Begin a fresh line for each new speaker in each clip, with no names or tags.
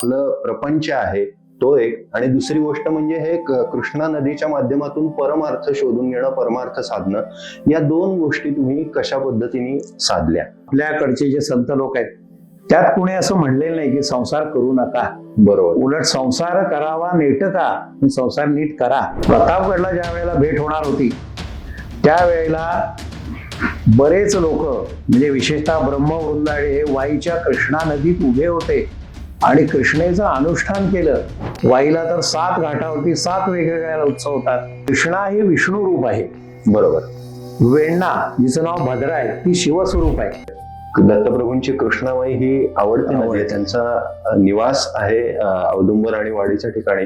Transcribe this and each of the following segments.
आपलं प्रपंच आहे तो एक, आणि दुसरी गोष्ट म्हणजे हे कृष्णा नदीच्या माध्यमातून परमार्थ शोधून घेणं, परमार्थ साधणं, या दोन गोष्टी तुम्ही कशा पद्धतीने साधल्या?
आपल्याकडचे जे संत लोक आहेत त्यात कोणी असं म्हणलेलं नाही की संसार करू नका.
बरोबर.
उलट संसार करावा नेटका, संसार नीट करा. प्रतापगडला ज्या वेळेला भेट होणार होती त्यावेळेला बरेच लोक, म्हणजे विशेषतः ब्रह्मवृंदाळे हे वाईच्या कृष्णा नदीत उभे होते आणि कृष्णेचं अनुष्ठान केलं. वाईला तर 7 घाटावरती 7 वेगवेगळ्या उत्सव होतात. कृष्णा हे विष्णू रूप आहे.
बरोबर.
वेण्णा जिचं नाव भद्रा आहे ती शिवस्वरूप आहे.
दत्तप्रभूंची कृष्णामाई ही आवडती नदी आहे, त्यांचा निवास आहे औदुंबर आणि वाडीच्या ठिकाणी.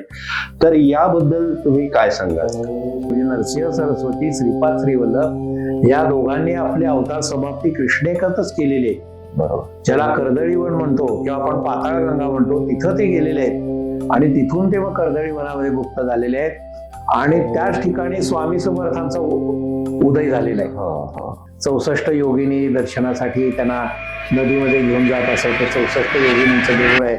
तर याबद्दल तुम्ही काय सांगाल?
म्हणजे नरसिंह सरस्वती, श्रीपाद श्रीवल्लभ या दोघांनी आपली अवतार समाप्ती कृष्णेकरतच केलेली आहे.
बरोबर.
ज्याला कर्दळीवन म्हणतो किंवा आपण पाताळगंगा म्हणतो, तिथं ते गेलेले आहेत आणि तिथून ते मग कर्दळी वनामध्ये गुप्त झालेले आहेत आणि त्याच ठिकाणी स्वामी समर्थांचा उदय झालेला आहे. 64 योगिनी दर्शनासाठी त्यांना नदीमध्ये घेऊन जात असायचे. 64 योगिनींचं देऊळ आहे.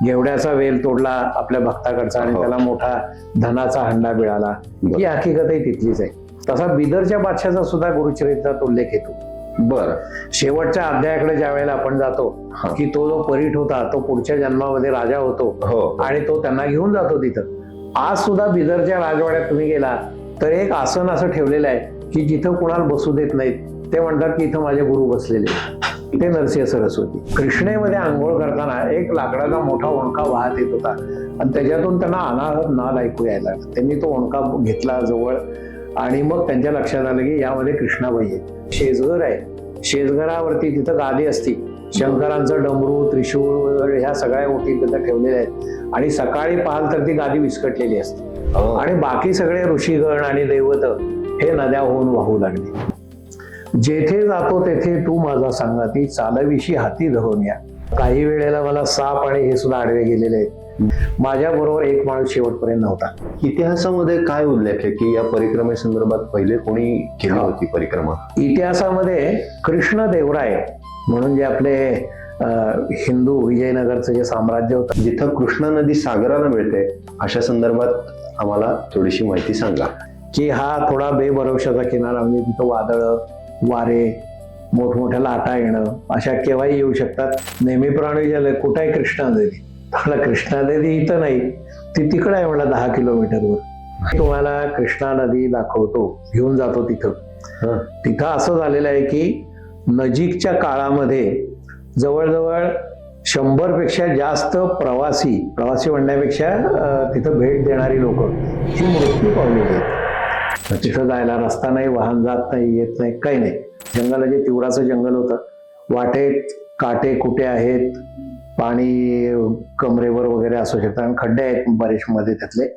घेवड्याचा वेल तोडला आपल्या भक्ताकडचा आणि त्याला मोठा धनाचा हंडा मिळाला. ही हकीकतही तिथलीच आहे. तसा बिदरच्या बादशाचा सुद्धा गुरुचरित्रात उल्लेख येतो.
बर.
शेवटच्या अध्यायाकडे ज्या वेळेला आपण जातो की तो जो परीट होता तो पुढच्या जन्मामध्ये राजा होतो आणि तो त्यांना घेऊन जातो तिथं. आज सुद्धा बिदरच्या राजवाड्यात तुम्ही गेला तर एक आसन असं ठेवलेलं आहे की जिथं कुणाला बसू देत नाहीत. ते म्हणतात की इथं माझे गुरु बसलेले, ते नरसिंह सरस्वती. कृष्णेमध्ये आंघोळ करताना एक लाकडाचा मोठा ओंडका वाहत येत होता आणि त्याच्यातून त्यांना अनाहत नाद ऐकू यायला. त्यांनी तो ओंडका घेतला जवळ आणि मग त्यांच्या लक्षात आलं की यामध्ये कृष्णाबाई आहे. शेजघर आहे, शेजघरावरती तिथं गादी असती. शंकरांचं डमरू, त्रिशूळ ह्या सगळ्या गोष्टी तिथं ठेवलेल्या आहेत आणि सकाळी पाहाल तर ती गादी विस्कटलेली असते आणि बाकी सगळे ऋषीगण आणि दैवत हे नद्या होऊन वाहू लागले. जेथे जातो तेथे तू माझा सांगाती, चालविशी हाती धरून या. काही वेळेला मला साप आणि हे सुद्धा आडवे गेलेले आहेत. माझ्या बरोबर एक माणूस शेवटपर्यंत नव्हता.
इतिहासामध्ये काय उल्लेख आहे की या परिक्रमेसंदर्भात पहिले कोणी केली होती परिक्रमा?
इतिहासामध्ये कृष्णदेवराय म्हणून जे आपले हिंदू विजयनगरचं जे साम्राज्य होतं,
जिथं कृष्णा नदी सागराला मिळते, अशा संदर्भात आम्हाला थोडीशी माहिती सांगा.
की हा थोडा बेभरवशाचा किनारा, म्हणजे तिथं वादळ, वारे, मोठमोठ्या लाटा येणं अशा केव्हाही येऊ शकतात. नेहमीप्रमाणे झालं कुठे कृष्णा नदी, तुम्हाला कृष्णा नदी इथं नाही, ती तिकडे आहे म्हणा 10 किलोमीटरवर. तुम्हाला कृष्णा नदी दाखवतो, घेऊन जातो तिथं. तिथं असं झालेलं आहे की नजीकच्या काळामध्ये जवळजवळ 100 पेक्षा जास्त प्रवासी म्हणण्यापेक्षा तिथं भेट देणारी लोक ही मृत्यू पावलेली आहेत. तिथं जायला रस्ता नाही, वाहन जात नाही, येत नाही, काही नाही. जंगलाचे तीव्राचं जंगल होतं. वाटेत काटे कुटे आहेत, पाणी कमरेवर वगैरे असू शकतं आणि खड्डे आहेत बरेच मध्ये त्यातले,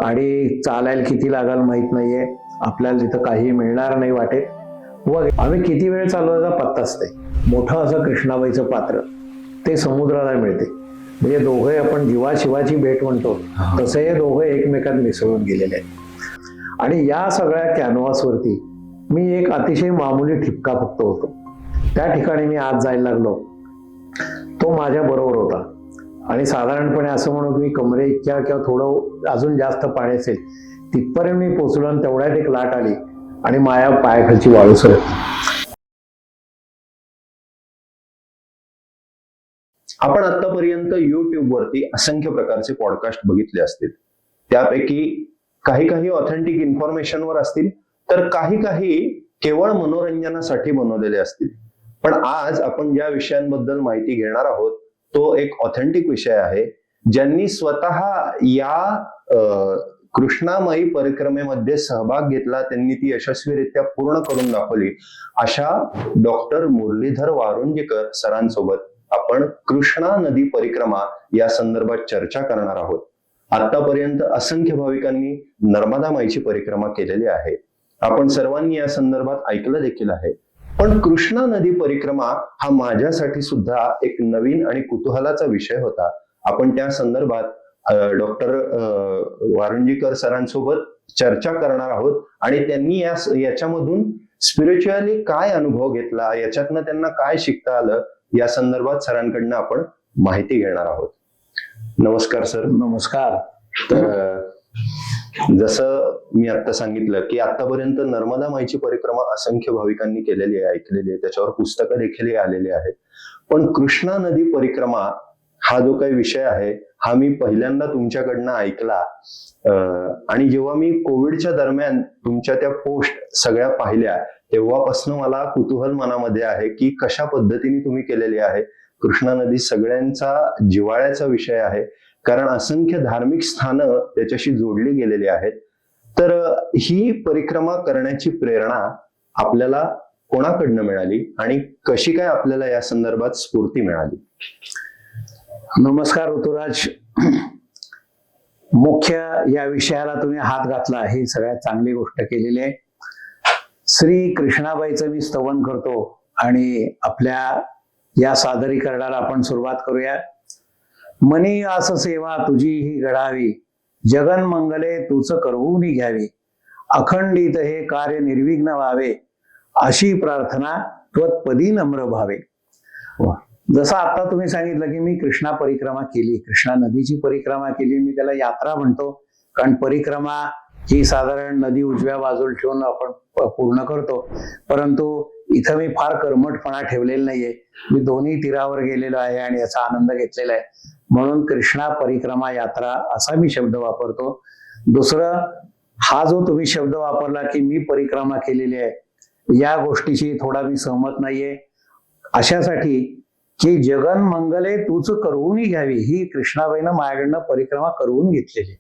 आणि चालायला किती लागाल माहित नाहीये. आपल्याला तिथं काही मिळणार नाही वाटेत. व आम्ही किती वेळ चालवायचा पत्ताच नाही. मोठं असं कृष्णाबाईचं पात्र ते समुद्राला मिळते. म्हणजे दोघे आपण जीवाशिवाची भेट म्हणतो तसं हे दोघे एकमेकात मिसळून गेलेले आहेत. आणि या सगळ्या कॅनव्हासवरती मी एक अतिशय मामूली ठिपका फक्त होतो. त्या ठिकाणी मी आज जायला लागलो, तो माझ्या बरोबर होता आणि साधारणपणे असं म्हणू की मी कमरे इतक्या किंवा थोडं अजून जास्त पाणी असेल तिथपर्यंत मी पोचलो आणि तेवढ्यात एक लाट आली आणि माझ्या पायाखालची वाळू सरकली.
आपण आतापर्यंत युट्यूब वरती असंख्य प्रकारचे पॉडकास्ट बघितले असतील. त्यापैकी काही ऑथेंटिक इन्फॉर्मेशनवर असतील, तर काही केवळ मनोरंजनासाठी बनवलेले असतील. पण आज आपण ज्या विषयांबद्दल माहिती घेणार आहोत तो एक ऑथेंटिक विषय आहे. ज्यांनी स्वतः या कृष्णामाई परिक्रमेमध्ये सहभाग घेतला, त्यांनी ती यशस्वीरित्या पूर्ण करून दाखवली, अशा डॉक्टर मुरलीधर वारुंजीकर सरांसोबत आपण कृष्णा नदी परिक्रमा या संदर्भात चर्चा करणार आहोत. आतापर्यंत असंख्य भाविकांनी नर्मदा माईची परिक्रमा केलेली आहे. आपण सर्वांनी या संदर्भात ऐकलं देखील आहे. पण कृष्णा नदी परिक्रमा हा माझ्यासाठी सुद्धा एक नवीन आणि कुतूहलाचा विषय होता. आपण त्या संदर्भात डॉक्टर वारुंजीकर सरांसोबत चर्चा करणार आहोत आणि त्यांनी याच्यामधून स्पिरिच्युअली काय अनुभव घेतला, याच्यातनं त्यांना काय शिकता आलं, या संदर्भात सरांकडनं आपण माहिती घेणार आहोत. नमस्कार सर.
नमस्कार.
तर जसं मी आता सांगितलं की आतापर्यंत नर्मदा माईची परिक्रमा असंख्य भाविकांनी केलेली आहे, ऐकलेली आहे, त्याच्यावर पुस्तकं देखील आलेली आहेत. पण कृष्णा नदी परिक्रमा हा जो काही विषय आहे हा मी पहिल्यांदा तुमच्याकडनं ऐकला. आणि जेव्हा मी कोविडच्या दरम्यान तुमच्या त्या पोस्ट सगळ्या पाहिल्या तेव्हापासून मला कुतूहल मनामध्ये आहे की कशा पद्धतीने तुम्ही केलेली आहे. कृष्णा नदी सगळ्यांचा जिव्हाळ्याचा विषय आहे, कारण असंख्य धार्मिक स्थानं त्याच्याशी जोडली गेलेली आहेत. तर ही परिक्रमा करण्याची प्रेरणा आपल्याला कोणाकडनं मिळाली आणि कशी काय आपल्याला या संदर्भात स्फूर्ती मिळाली?
नमस्कार ऋतुराज. मुख्य या विषयाला तुम्ही हात घातला, ही सगळ्यात चांगली गोष्ट केलेली आहे. श्री कृष्णाबाईचं मी स्तवन करतो आणि आपल्या या सादरीकरणाला आपण सुरुवात करूया. मनी आस सेवा तुझी ही घडावी, जगन मंगले तूच करवून घ्यावी, अखंडित हे कार्य निर्विघ्न व्हावे, अशी प्रार्थना त्वत्पदी नम्र भावे. जसं आता तुम्ही सांगितलं की मी कृष्णा परिक्रमा केली, कृष्णा नदीची परिक्रमा केली. मी त्याला यात्रा म्हणतो, कारण परिक्रमा ही साधारण नदी उजव्या बाजूला ठेवून आपण पूर्ण करतो. परंतु इथं मी फार कर्मठपणा ठेवलेला नाहीये. मी दोन्ही तीरावर गेलेलो आहे आणि याचा आनंद घेतलेला आहे, म्हणून कृष्णा परिक्रमा यात्रा असा मी शब्द वापरतो. दुसरं, हा जो तुम्ही शब्द वापरला की मी परिक्रमा केलेली आहे, या गोष्टीशी थोडा मी सहमत नाहीये. अशासाठी की जगन मंगले तूच करवून घ्यावी, ही कृष्णाबाईनं माझ्याकडनं परिक्रमा करवून घेतलेली.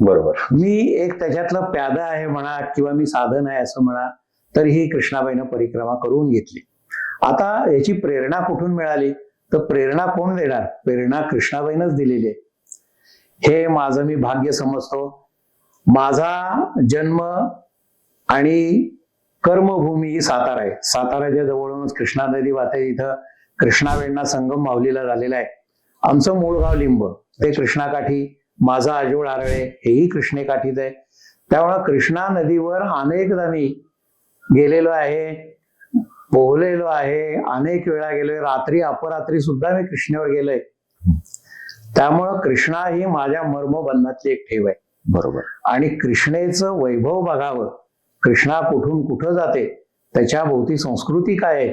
बरोबर.
मी एक त्याच्यातलं प्यादा आहे म्हणा किंवा मी साधन आहे असं म्हणा, तर ही कृष्णाबाईनं परिक्रमा करून घेतली. आता याची प्रेरणा कुठून मिळाली, तर प्रेरणा कोण देणार? प्रेरणा कृष्णाबाईनंच दिलेली आहे. हे माझं मी भाग्य समजतो. माझा जन्म आणि कर्मभूमी ही सातारा आहे. साताराच्या जवळूनच कृष्णा नदी वाहते. इथं कृष्णा वेण्णा संगम माऊलीला झालेला आहे. आमचं मूळ गाव लिंब, ते कृष्णाकाठी. माझा आजोळ आरळे हेही कृष्णेकाठीच आहे. त्यामुळे कृष्णा नदीवर अनेकदा मी गेलेलो आहे, पोहलेलो आहे, अनेक वेळा गेलोय. रात्री अपरात्री सुद्धा मी कृष्णेवर गेलोय. त्यामुळं कृष्णा ही माझ्या मर्मबंधातली एक ठेव आहे.
बरोबर.
आणि कृष्णेचं वैभव बघावं, कृष्णा कुठून कुठं जाते, त्याच्या भोवती संस्कृती काय आहे,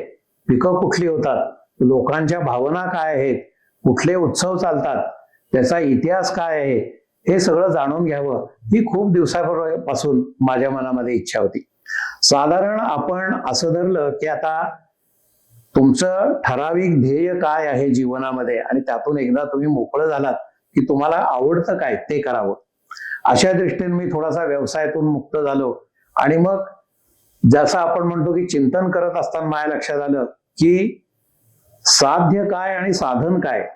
पिकं कुठली होतात, लोकांच्या भावना काय आहेत, कुठले उत्सव चालतात, त्याचा इतिहास काय आहे, हे सगळं जाणून घ्यावं, ही खूप दिवसापासून माझ्या मनामध्ये इच्छा होती. साधारण आपण असं धरलं की आता तुमचं ठराविक ध्येय काय आहे जीवनामध्ये, आणि त्यातून एकदा तुम्ही मोकळं झालात की तुम्हाला आवडतं काय ते करावं. अशा दृष्टीने मी थोडासा व्यवसायातून मुक्त झालो. आणि मग जसं आपण म्हणतो की चिंतन करत असताना माझ्या लक्षात आलं की साध्य काय आणि साधन काय.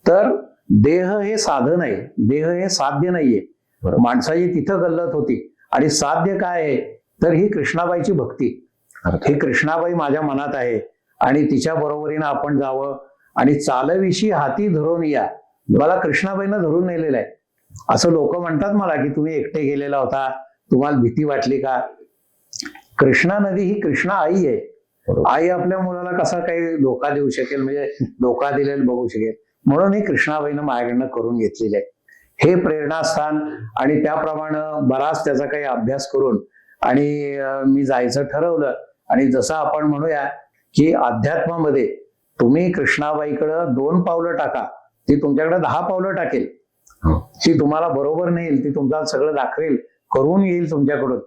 तर देह हे साधन आहे, देह हे साध्य नाहीये. माणसाची तिथं गल्लत होती. आणि साध्य काय आहे, तर ही कृष्णाबाईची भक्ती. ही कृष्णाबाई माझ्या मनात आहे आणि तिच्या बरोबरीनं आपण जावं. आणि चालविशी हाती धरून या, मला कृष्णाबाईनं धरून नेलेलं आहे. असं लोक म्हणतात मला की तुम्ही एकटे गेलेला होता, तुम्हाला भीती वाटली का? कृष्णा नदी ही कृष्णा आई आहे. आई आपल्या मुलाला कसा काही धोका देऊ शकेल, म्हणजे धोका दिलेला बघू शकेल, म्हणून ही कृष्णाबाईनं माझ्याकडनं करून घेतलेली आहे. हे प्रेरणास्थान. आणि त्याप्रमाणे बराच त्याचा काही अभ्यास करून आणि मी जायचं ठरवलं. आणि जसं आपण म्हणूया की अध्यात्मामध्ये तुम्ही कृष्णाबाईकडं 2 पावलं टाका, ती तुमच्याकडे 10 पावलं टाकेल. ती तुम्हाला बरोबर नेईल, ती तुमचा सगळं दाखवेल, करून येईल तुमच्याकडून.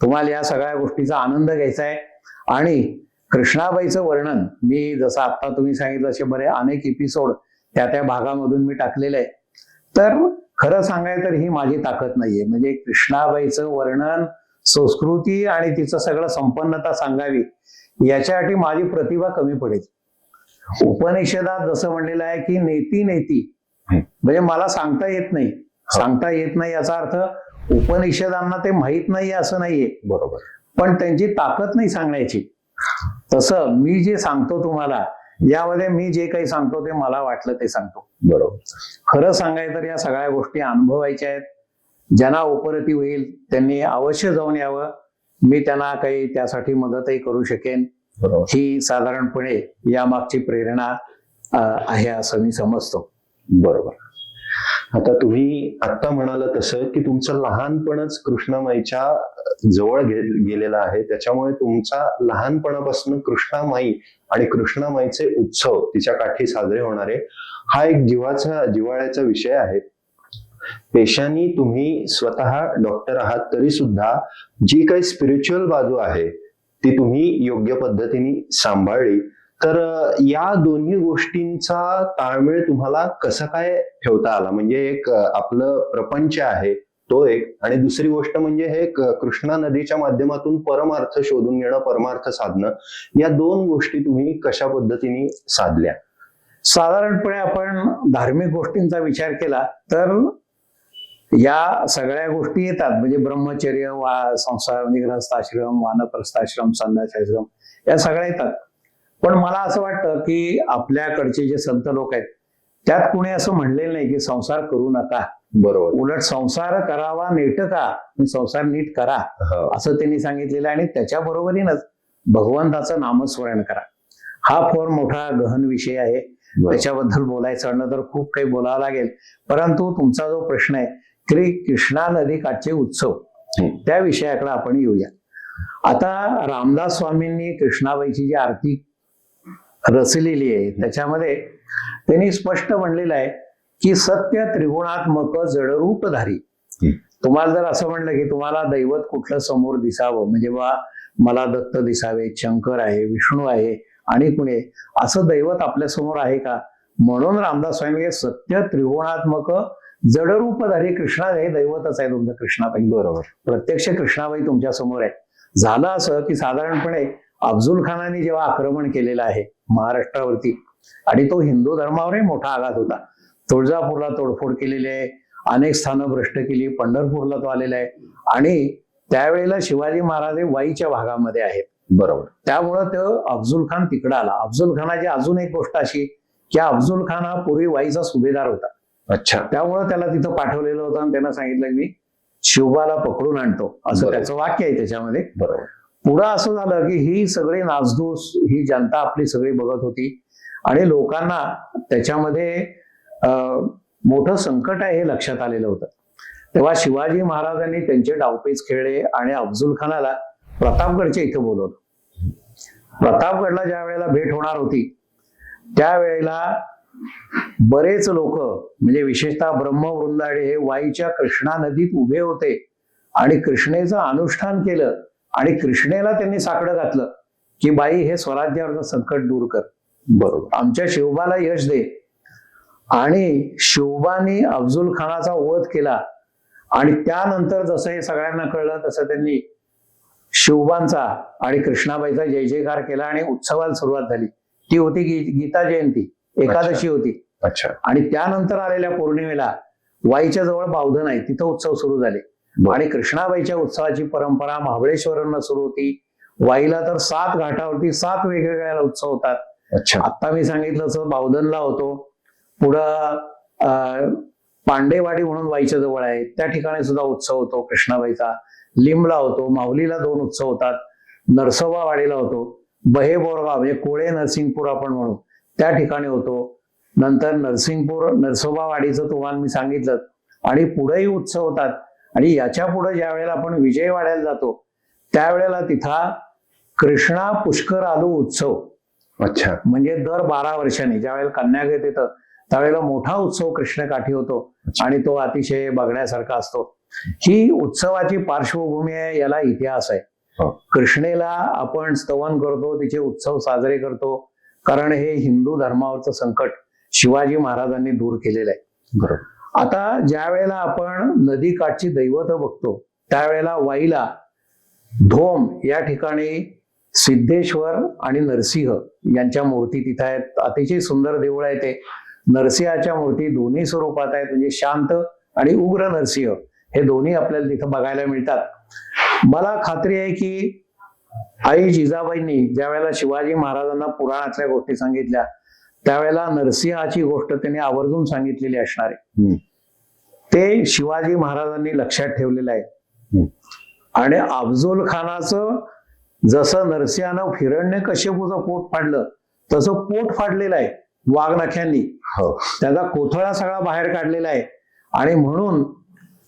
तुम्हाला या सगळ्या गोष्टीचा आनंद घ्यायचा आहे. आणि कृष्णाबाईचं वर्णन मी जसं आता तुम्ही सांगितलं असे बरे अनेक एपिसोड त्या भागामधून मी टाकलेले आहे. तर खरं सांगायचं तर ही माझी ताकद नाहीये. म्हणजे कृष्णाबाईचं वर्णन, संस्कृती आणि तिचं सगळं संपन्नता सांगावी, याच्यासाठी माझी प्रतिभा कमी पडेल. उपनिषदात जसं म्हणलेलं आहे की नेती नेती, म्हणजे मला सांगता येत नाही. सांगता येत नाही याचा अर्थ उपनिषदांना ते माहीत नाहीये असं नाहीये.
बरोबर.
पण त्यांची ताकद नाही सांगण्याची. तसं मी जे सांगतो तुम्हाला, यामध्ये मी जे काही सांगतो ते मला वाटलं ते सांगतो.
बरोबर.
खरं सांगायचं तर या सगळ्या गोष्टी अनुभवायच्या आहेत. ज्यांना उपरती होईल त्यांनी अवश्य जाऊन यावं. मी त्यांना काही त्यासाठी मदतही करू शकेन. ही साधारणपणे यामागची प्रेरणा आहे असं मी समजतो.
बरोबर. आता तुम्ही आत्ता म्हणाला तसं की तुमचं लहानपणच कृष्णामाईच्या जवळ गेलेलं आहे, त्याच्यामुळे तुमचा लहानपणापासून कृष्णामाई आणि कृष्णामाईचे उत्सव तिच्या काठी साजरे होणारे हा एक जिव्हाळ्याचा विषय आहे. पेशानी तुम्ही स्वतः डॉक्टर आहात तरी सुद्धा जी काही स्पिरिच्युअल बाजू आहे ती तुम्ही योग्य पद्धतीने सांभाळली, तर या दोन्ही गोष्टींचा ताळमेळ तुम्हाला कसं काय ठेवता आला? म्हणजे एक आपलं प्रपंच आहे तो एक, आणि दुसरी गोष्ट म्हणजे हे कृष्णा नदीच्या माध्यमातून परमार्थ शोधून घेणं, परमार्थ साधणं, या दोन गोष्टी तुम्ही कशा पद्धतीने साधल्या?
साधारणपणे आपण धार्मिक गोष्टींचा विचार केला तर या सगळ्या गोष्टी येतात. म्हणजे ब्रह्मचर्य, संसार म्हणजे गृहस्थाश्रम, वानप्रस्थाश्रम, संन्यासाश्रम, या सगळ्या येतात. पण मला असं वाटतं की आपल्याकडचे जे संत लोक आहेत त्यात कुणी असं म्हणलेलं नाही की संसार करू नका.
बरोबर.
उलट संसार करावा नेटका, संसार नीट करा असं त्यांनी सांगितलेलं आहे. आणि त्याच्या बरोबरीनच भगवंताचं नामस्मरण करा. हा फार मोठा गहन विषय आहे. त्याच्याबद्दल बोलायचं म्हणलं तर खूप काही बोलावं लागेल. परंतु तुमचा जो प्रश्न आहे की कृष्णा नदी काठचे उत्सव, त्या विषयाकडे आपण येऊया. आता रामदास स्वामींनी कृष्णाबाईची जी आरती रचलेली आहे त्याच्यामध्ये त्यांनी स्पष्ट म्हणलेलं आहे की सत्य त्रिगुणात्मक जडरूपधारी. तुम्हाला जर असं म्हणलं की तुम्हाला दैवत कुठलं समोर दिसावं, म्हणजे बा मला दत्त दिसावे, शंकर आहे, विष्णू आहे आणि कुणी असं दैवत आपल्या समोर आहे का? म्हणून रामदास स्वामी सत्य त्रिगुणात्मक जडरूपधारी कृष्णा हे दैवतच आहे तुमचं कृष्णाबाई.
बरोबर.
प्रत्यक्ष कृष्णाबाई तुमच्या समोर आहे. झालं असं की साधारणपणे अफजुल खानाने जेव्हा आक्रमण केलेलं आहे महाराष्ट्रावरती, आणि तो हिंदू धर्मावरही मोठा आघात होता, तुळजापूरला तोडफोड केलेली आहे, अनेक स्थानं भ्रष्ट केली, पंढरपूरला तो आलेला आहे, आणि त्यावेळेला शिवाजी महाराज हे वाईच्या भागामध्ये आहेत.
बरोबर.
त्यामुळं तो अफजुल खान तिकडे आला. अफजुल खानाची अजून एक गोष्ट अशी की अफजुल खान हा पूर्वी वाईचा सुभेदार होता.
अच्छा.
त्यामुळं त्याला तिथं पाठवलेलं होतं आणि त्यानं सांगितलं मी शिवबाला पकडून आणतो, असं त्याचं वाक्य आहे त्याच्यामध्ये.
बरोबर.
पुढं असं झालं की ही सगळी नासधूस ही जनता आपली सगळी बघत होती आणि लोकांना त्याच्यामध्ये मोठं संकट आहे हे लक्षात आलेलं होतं. तेव्हा शिवाजी महाराजांनी त्यांचे डावपेच खेळले आणि अफजुल खानाला प्रतापगडच्या इथं बोलवलं. प्रतापगडला ज्या वेळेला भेट होणार होती त्यावेळेला बरेच लोक, म्हणजे विशेषतः ब्रह्मवृंदाडे हे वाईच्या कृष्णा नदीत उभे होते आणि कृष्णेचं अनुष्ठान केलं आणि कृष्णेला त्यांनी साकडं घातलं की बाई हे स्वराज्यावरचं संकट दूर कर,
बरोबर,
आमच्या शिवबाला यश दे. आणि शिवबानी अफजुल खानाचा वध केला आणि त्यानंतर जसं हे सगळ्यांना कळलं तसं त्यांनी शिवबांचा आणि कृष्णाबाईचा जय जयकार केला आणि उत्सवाला सुरुवात झाली. ती होती गीता जयंती, एकादशी होती.
अच्छा.
आणि त्यानंतर आलेल्या पौर्णिमेला वाईच्या जवळ बावधन आहे, तिथं उत्सव सुरू झाले. आणि कृष्णाबाईच्या उत्सवाची परंपरा महाबळेश्वरनं सुरू होती. वाईला तर 7 घाटावरती 7 वेगवेगळ्या उत्सव होतात.
अच्छा.
आता मी सांगितलं तसं बावधनला होतो, पुढं पांडेवाडी म्हणून वाईच्या जवळ आहे, त्या ठिकाणी सुद्धा उत्सव होतो कृष्णाबाईचा. लिंबला होतो, माहुलीला 2 उत्सव होतात, नरसोबावाडीला होतो, बहेबोरगाव म्हणजे कोळे नरसिंगपूर आपण म्हणू त्या ठिकाणी होतो. नंतर नरसोबावाडीचं तुम्हाला मी सांगितलं. आणि पुढेही उत्सव होतात. आणि याच्या पुढे ज्या वेळेला आपण विजयवाड्याला जातो त्यावेळेला तिथं कृष्णा पुष्कर आलू उत्सव.
अच्छा.
म्हणजे दर 12 वर्षांनी ज्या वेळेला कन्यागत येतं त्यावेळेला मोठा उत्सव कृष्णकाठी होतो आणि तो अतिशय बघण्यासारखा असतो. ही उत्सवाची पार्श्वभूमी आहे, याला इतिहास आहे. कृष्णेला आपण स्तवन करतो, तिचे उत्सव साजरे करतो, कारण हे हिंदू धर्मावरचं संकट शिवाजी महाराजांनी दूर केलेलं आहे.
बरोबर.
आता ज्या वेळेला आपण नदी काठची दैवत बघतो त्यावेळेला वाईला धोम या ठिकाणी सिद्धेश्वर आणि नरसिंह यांच्या मूर्ती तिथे आहेत. अतिशय सुंदर देऊळ आहे ते. नरसिंहाच्या मूर्ती दोन्ही स्वरूपात आहेत, म्हणजे शांत आणि उग्र नरसिंह हे दोन्ही आपल्याला तिथं बघायला मिळतात. मला खात्री आहे की आई जिजाबाईंनी ज्या वेळेला शिवाजी महाराजांना पुराणातल्या गोष्टी सांगितल्या त्यावेळेला नरसिंहाची गोष्ट त्यांनी आवर्जून सांगितलेली असणार आहे. ते शिवाजी महाराजांनी लक्षात ठेवलेलं आहे. आणि अफजुल खानाचं जसं नरसिंहानं हिरण्यकश्यपूचं पोट फाडलं तसं पोट फाडलेलं आहे वाघनख्यांनी. त्याचा कोथळा सगळा बाहेर काढलेला आहे आणि म्हणून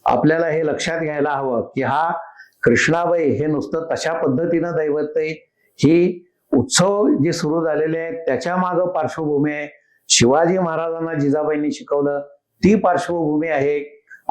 आपल्याला हे लक्षात घ्यायला हवं की हा कृष्णाबाई हे नुसतं तशा पद्धतीनं दैवत आहे, ही उत्सव जे सुरू झालेले आहेत त्याच्या मागं पार्श्वभूमी आहे. शिवाजी महाराजांना जिजाबाईंनी शिकवलं ती पार्श्वभूमी आहे.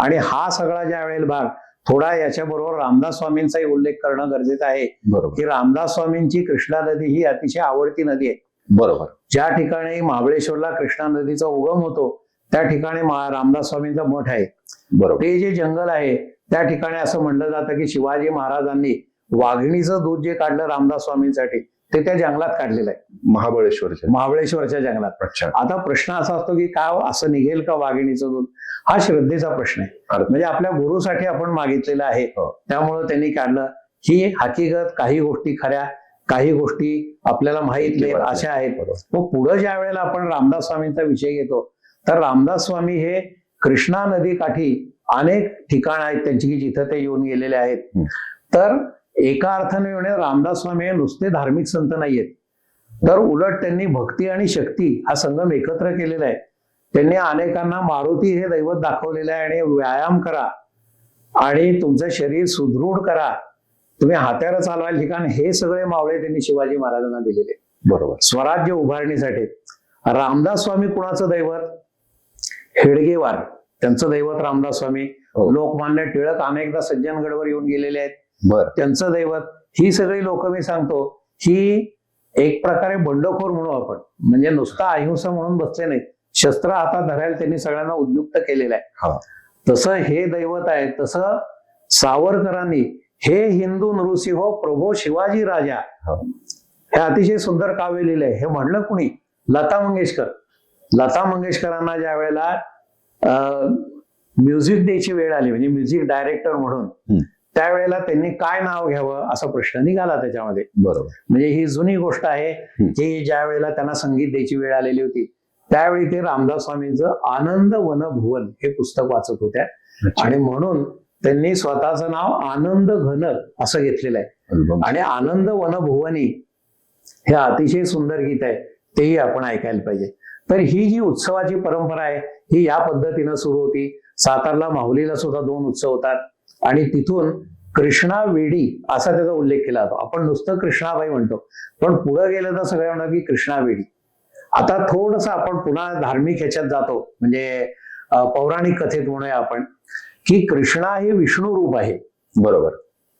आणि हा सगळा ज्या वेळेला भाग थोडा याच्याबरोबर रामदास स्वामींचाही उल्लेख करणं गरजेचं आहे
बरोबर
की रामदास स्वामींची कृष्णा नदी ही अतिशय आवडती नदी आहे.
बरोबर.
ज्या ठिकाणी महाबळेश्वरला कृष्णा नदीचा उगम होतो त्या ठिकाणी रामदास स्वामींचा मठ आहे.
बरोबर.
ते जे जंगल आहे त्या ठिकाणी असं म्हणलं जातं की शिवाजी महाराजांनी वाघिणीचं दूध जे काढलं रामदास स्वामींसाठी ते त्या जंगलात काढलेलं आहे, महाबळेश्वरच्या जंगलात.
अच्छा.
आता प्रश्न असा असतो की काय असं निघेल का वाघिणीचं दूध, हा श्रद्धेचा प्रश्न आहे. म्हणजे आपल्या गुरुसाठी आपण मागितलेलं आहे त्यामुळं त्यांनी काढलं. ही हकीकत, काही गोष्टी खऱ्या, काही गोष्टी आपल्याला माहित नाहीत अशा आहेत. मग पुढे ज्या वेळेला आपण रामदास स्वामींचा विषय घेतो तर रामदास स्वामी हे कृष्णा नदी काठी अनेक ठिकाण आहेत त्यांची की जिथं ते येऊन गेलेले आहेत. तर एका अर्थाने म्हणे रामदास स्वामी हे नुसते धार्मिक संत नाहीयेत, तर उलट त्यांनी भक्ती आणि शक्ती हा संगम एकत्र केलेला आहे. त्यांनी अनेकांना मारुती हे दैवत दाखवलेलं आहे आणि व्यायाम करा आणि तुमचं शरीर सुदृढ करा, तुम्ही हात्याला चालवायला ठिकाण, हे सगळे मावळे त्यांनी शिवाजी महाराजांना दिलेले.
बरोबर.
स्वराज्य उभारणीसाठी रामदास स्वामी कुणाचं दैवत? हेडगेवार त्यांचं दैवत रामदास स्वामी. लोकमान्य टिळक अनेकदा सज्जनगडवर येऊन गेलेले आहेत, त्यांचं दैवत. ही सगळी लोक मी सांगतो ही एक प्रकारे बंडखोर म्हणू आपण, म्हणजे नुसता अहिंसा म्हणून बसले नाहीत, शस्त्र हातात धरायला त्यांनी सगळ्यांना उद्युक्त केलेलं आहे. तसं हे दैवत आहे. तसं सावरकरांनी हे हिंदू नृसिंह प्रभो शिवाजी राजा हे अतिशय सुंदर काव्य लिहिलंय. हे म्हणलं कुणी? लता मंगेशकर. लता मंगेशकरांना ज्या वेळेला म्युझिक द्यायची वेळ आली, म्हणजे म्युझिक डायरेक्टर म्हणून, त्यावेळेला त्यांनी काय नाव घ्यावं असा प्रश्न निघाला त्याच्यामध्ये.
बरोबर.
म्हणजे ही जुनी गोष्ट आहे की ज्या वेळेला त्यांना संगीत द्यायची वेळ आलेली होती त्यावेळी ते रामदास स्वामींचं आनंद वनभुवन हे पुस्तक वाचत होत्या आणि म्हणून त्यांनी स्वतःचं नाव आनंद घन असं घेतलेलं आहे. आणि आनंद वनभुवनी हे अतिशय सुंदर गीत आहे, तेही आपण ऐकायला पाहिजे. तर ही जी उत्सवाची परंपरा आहे ही या पद्धतीनं सुरू होती. सातारला माहुलीला सुद्धा 2 उत्सव होतात आणि तिथून कृष्णा वेडी असा त्याचा उल्लेख केला जातो. आपण नुसतं कृष्णाबाई म्हणतो, पण पुढे गेलं तर सगळे म्हणतात की कृष्णा वेडी. आता थोडस आपण पुन्हा धार्मिक ह्याच्यात जातो, म्हणजे पौराणिक कथेत म्हणूया आपण की कृष्णा हे विष्णू रूप आहे.
बरोबर.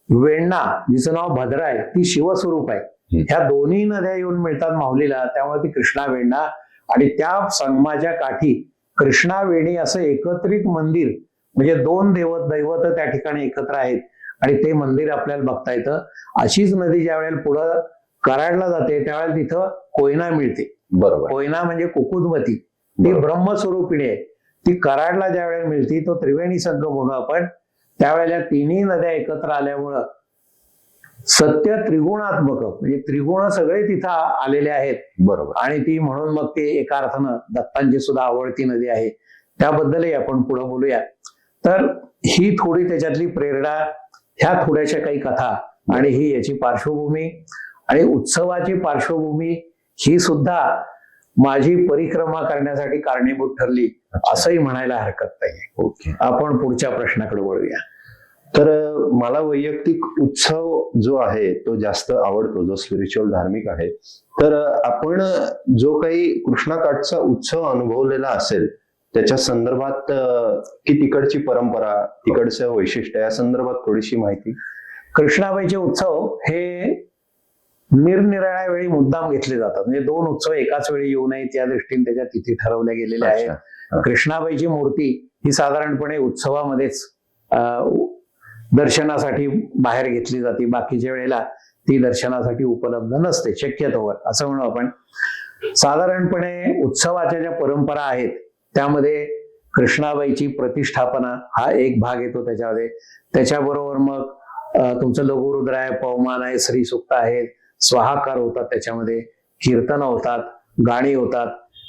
वेण्णा जिचं नाव भद्रा आहे ती शिवस्वरूप आहे. ह्या दोन्ही नद्या येऊन मिळतात माहुलीला, त्यामुळे ती कृष्णा वेण्णा. आणि त्या संगमाच्या काठी कृष्णा वेणी असं एकत्रित मंदिर, म्हणजे 2 दैवत त्या ठिकाणी एकत्र आहेत आणि ते मंदिर आपल्याला बघता येतं. अशीच नदी ज्या वेळेला पुढं कराडला जाते त्यावेळेला तिथं कोयना मिळते.
बरोबर.
कोयना म्हणजे कुकुदवती, ती ब्रह्मस्वरूपिणी आहे. ती कराडला ज्या वेळेला मिळते तो त्रिवेणी संगम म्हणून आपण, त्यावेळेला तिन्ही नद्या एकत्र आल्यामुळं सत्य त्रिगुणात्मक, म्हणजे त्रिगुण सगळे तिथं आलेले आहेत.
बरोबर.
आणि ती म्हणून मग ते एका अर्थानं दत्तांची सुद्धा आवडती नदी आहे. त्याबद्दलही आपण पुढे बोलूया. तर ही थोडी त्याच्यातली प्रेरणा, ह्या थोड्याशा काही कथा आणि ही याची पार्श्वभूमी आणि उत्सवाची पार्श्वभूमी ही सुद्धा माझी परिक्रमा करण्यासाठी कारणीभूत ठरली असंही म्हणायला हरकत नाही.
ओके.
आपण पुढच्या प्रश्नाकडे वळूया.
तर मला वैयक्तिक उत्सव जो आहे तो जास्त आवडतो, जो स्पिरिच्युअल धार्मिक आहे. तर आपण जो काही कृष्णाकाठचा उत्सव अनुभवलेला असेल त्याच्या संदर्भात की तिकडची परंपरा, तिकडचं वैशिष्ट्य या संदर्भात थोडीशी माहिती.
कृष्णाबाईचे उत्सव हे निरनिराळ्या वेळी मुद्दाम घेतले जातात, म्हणजे 2 उत्सव एकाच वेळी येऊ नयेत या दृष्टीने त्याच्या तिथी ठरवल्या गेलेल्या आहेत. कृष्णाबाईची मूर्ती ही साधारणपणे उत्सवामध्येच दर्शनासाठी बाहेर घेतली जाते, बाकीच्या वेळेला ती दर्शनासाठी उपलब्ध नसते शक्यतोवर असं म्हणू आपण. साधारणपणे उत्सवाच्या ज्या परंपरा आहेत त्यामध्ये कृष्णाबाईची प्रतिष्ठापना हा एक भाग येतो त्याच्यामध्ये. त्याच्याबरोबर मग तुमचं लघुरुद्र आहे, पवमान आहे, श्रीसुक्त आहेत, स्वाहाकार होतात, त्याच्यामध्ये कीर्तन होतात, गाणी होतात,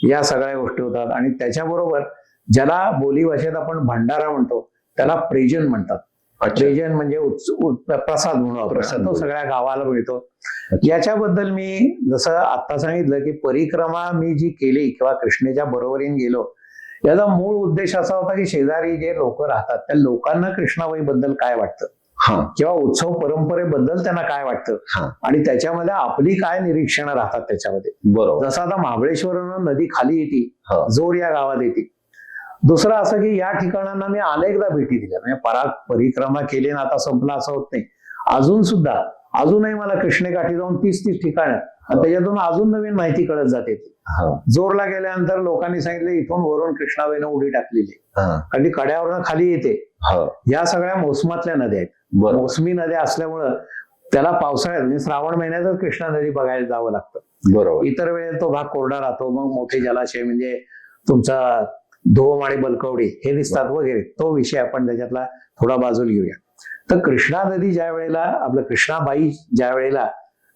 या सगळ्या गोष्टी होतात. आणि त्याच्याबरोबर ज्याला बोलीभाषेत आपण भंडारा म्हणतो त्याला प्रेजन म्हणतात. प्रेजन म्हणजे प्रसाद म्हणून आपण, तो सगळ्या गावाला मिळतो. याच्याबद्दल मी जसं आता सांगितलं की परिक्रमा मी जी केली किंवा कृष्णेच्या बरोबरीने गेलो, याचा मूळ उद्देश असा होता की शेजारी जे लोक राहतात त्या लोकांना कृष्णाबाई बद्दल काय वाटतं
हा
किंवा उत्सव परंपरेबद्दल त्यांना काय वाटतं
हा
आणि त्याच्यामध्ये आपली काय निरीक्षणं राहतात त्याच्यामध्ये.
बरोबर.
जसं आता महाबळेश्वरनं नदी खाली येते,
हा.
जोर या गावात येते. दुसरं असं की या ठिकाणांना मी अनेकदा भेटी दिल्या, म्हणजे परिक्रमा केली ना आता संपला असं होत नाही. अजूनही मला कृष्णेकाठी जाऊन 30 ठिकाणं आणि त्याच्यातून अजून नवीन माहिती कळत जाते.
हा
जोरला गेल्यानंतर लोकांनी सांगितलं इथून वरून कृष्णाबाईनं उडी टाकलेली
हा
आणि ती कड्यावरनं खाली येते.
हा
या सगळ्या मोसमातल्या नद्या आहेत.
बरोबर.
मोसमी नद्या असल्यामुळं त्याला पावसाळ्यात म्हणजे श्रावण महिन्यातच कृष्णा नदी बघायला जावं लागतं.
बरोबर.
इतर वेळेला तो भाग कोरडा राहतो. मग मोठे जलाशय म्हणजे तुमचा धोम आणि बलकवडी हे दिसतात वगैरे. तो विषय आपण त्याच्यातला थोडा बाजूला घेऊया. तर कृष्णा नदी ज्या वेळेला आपलं कृष्णाबाई ज्या वेळेला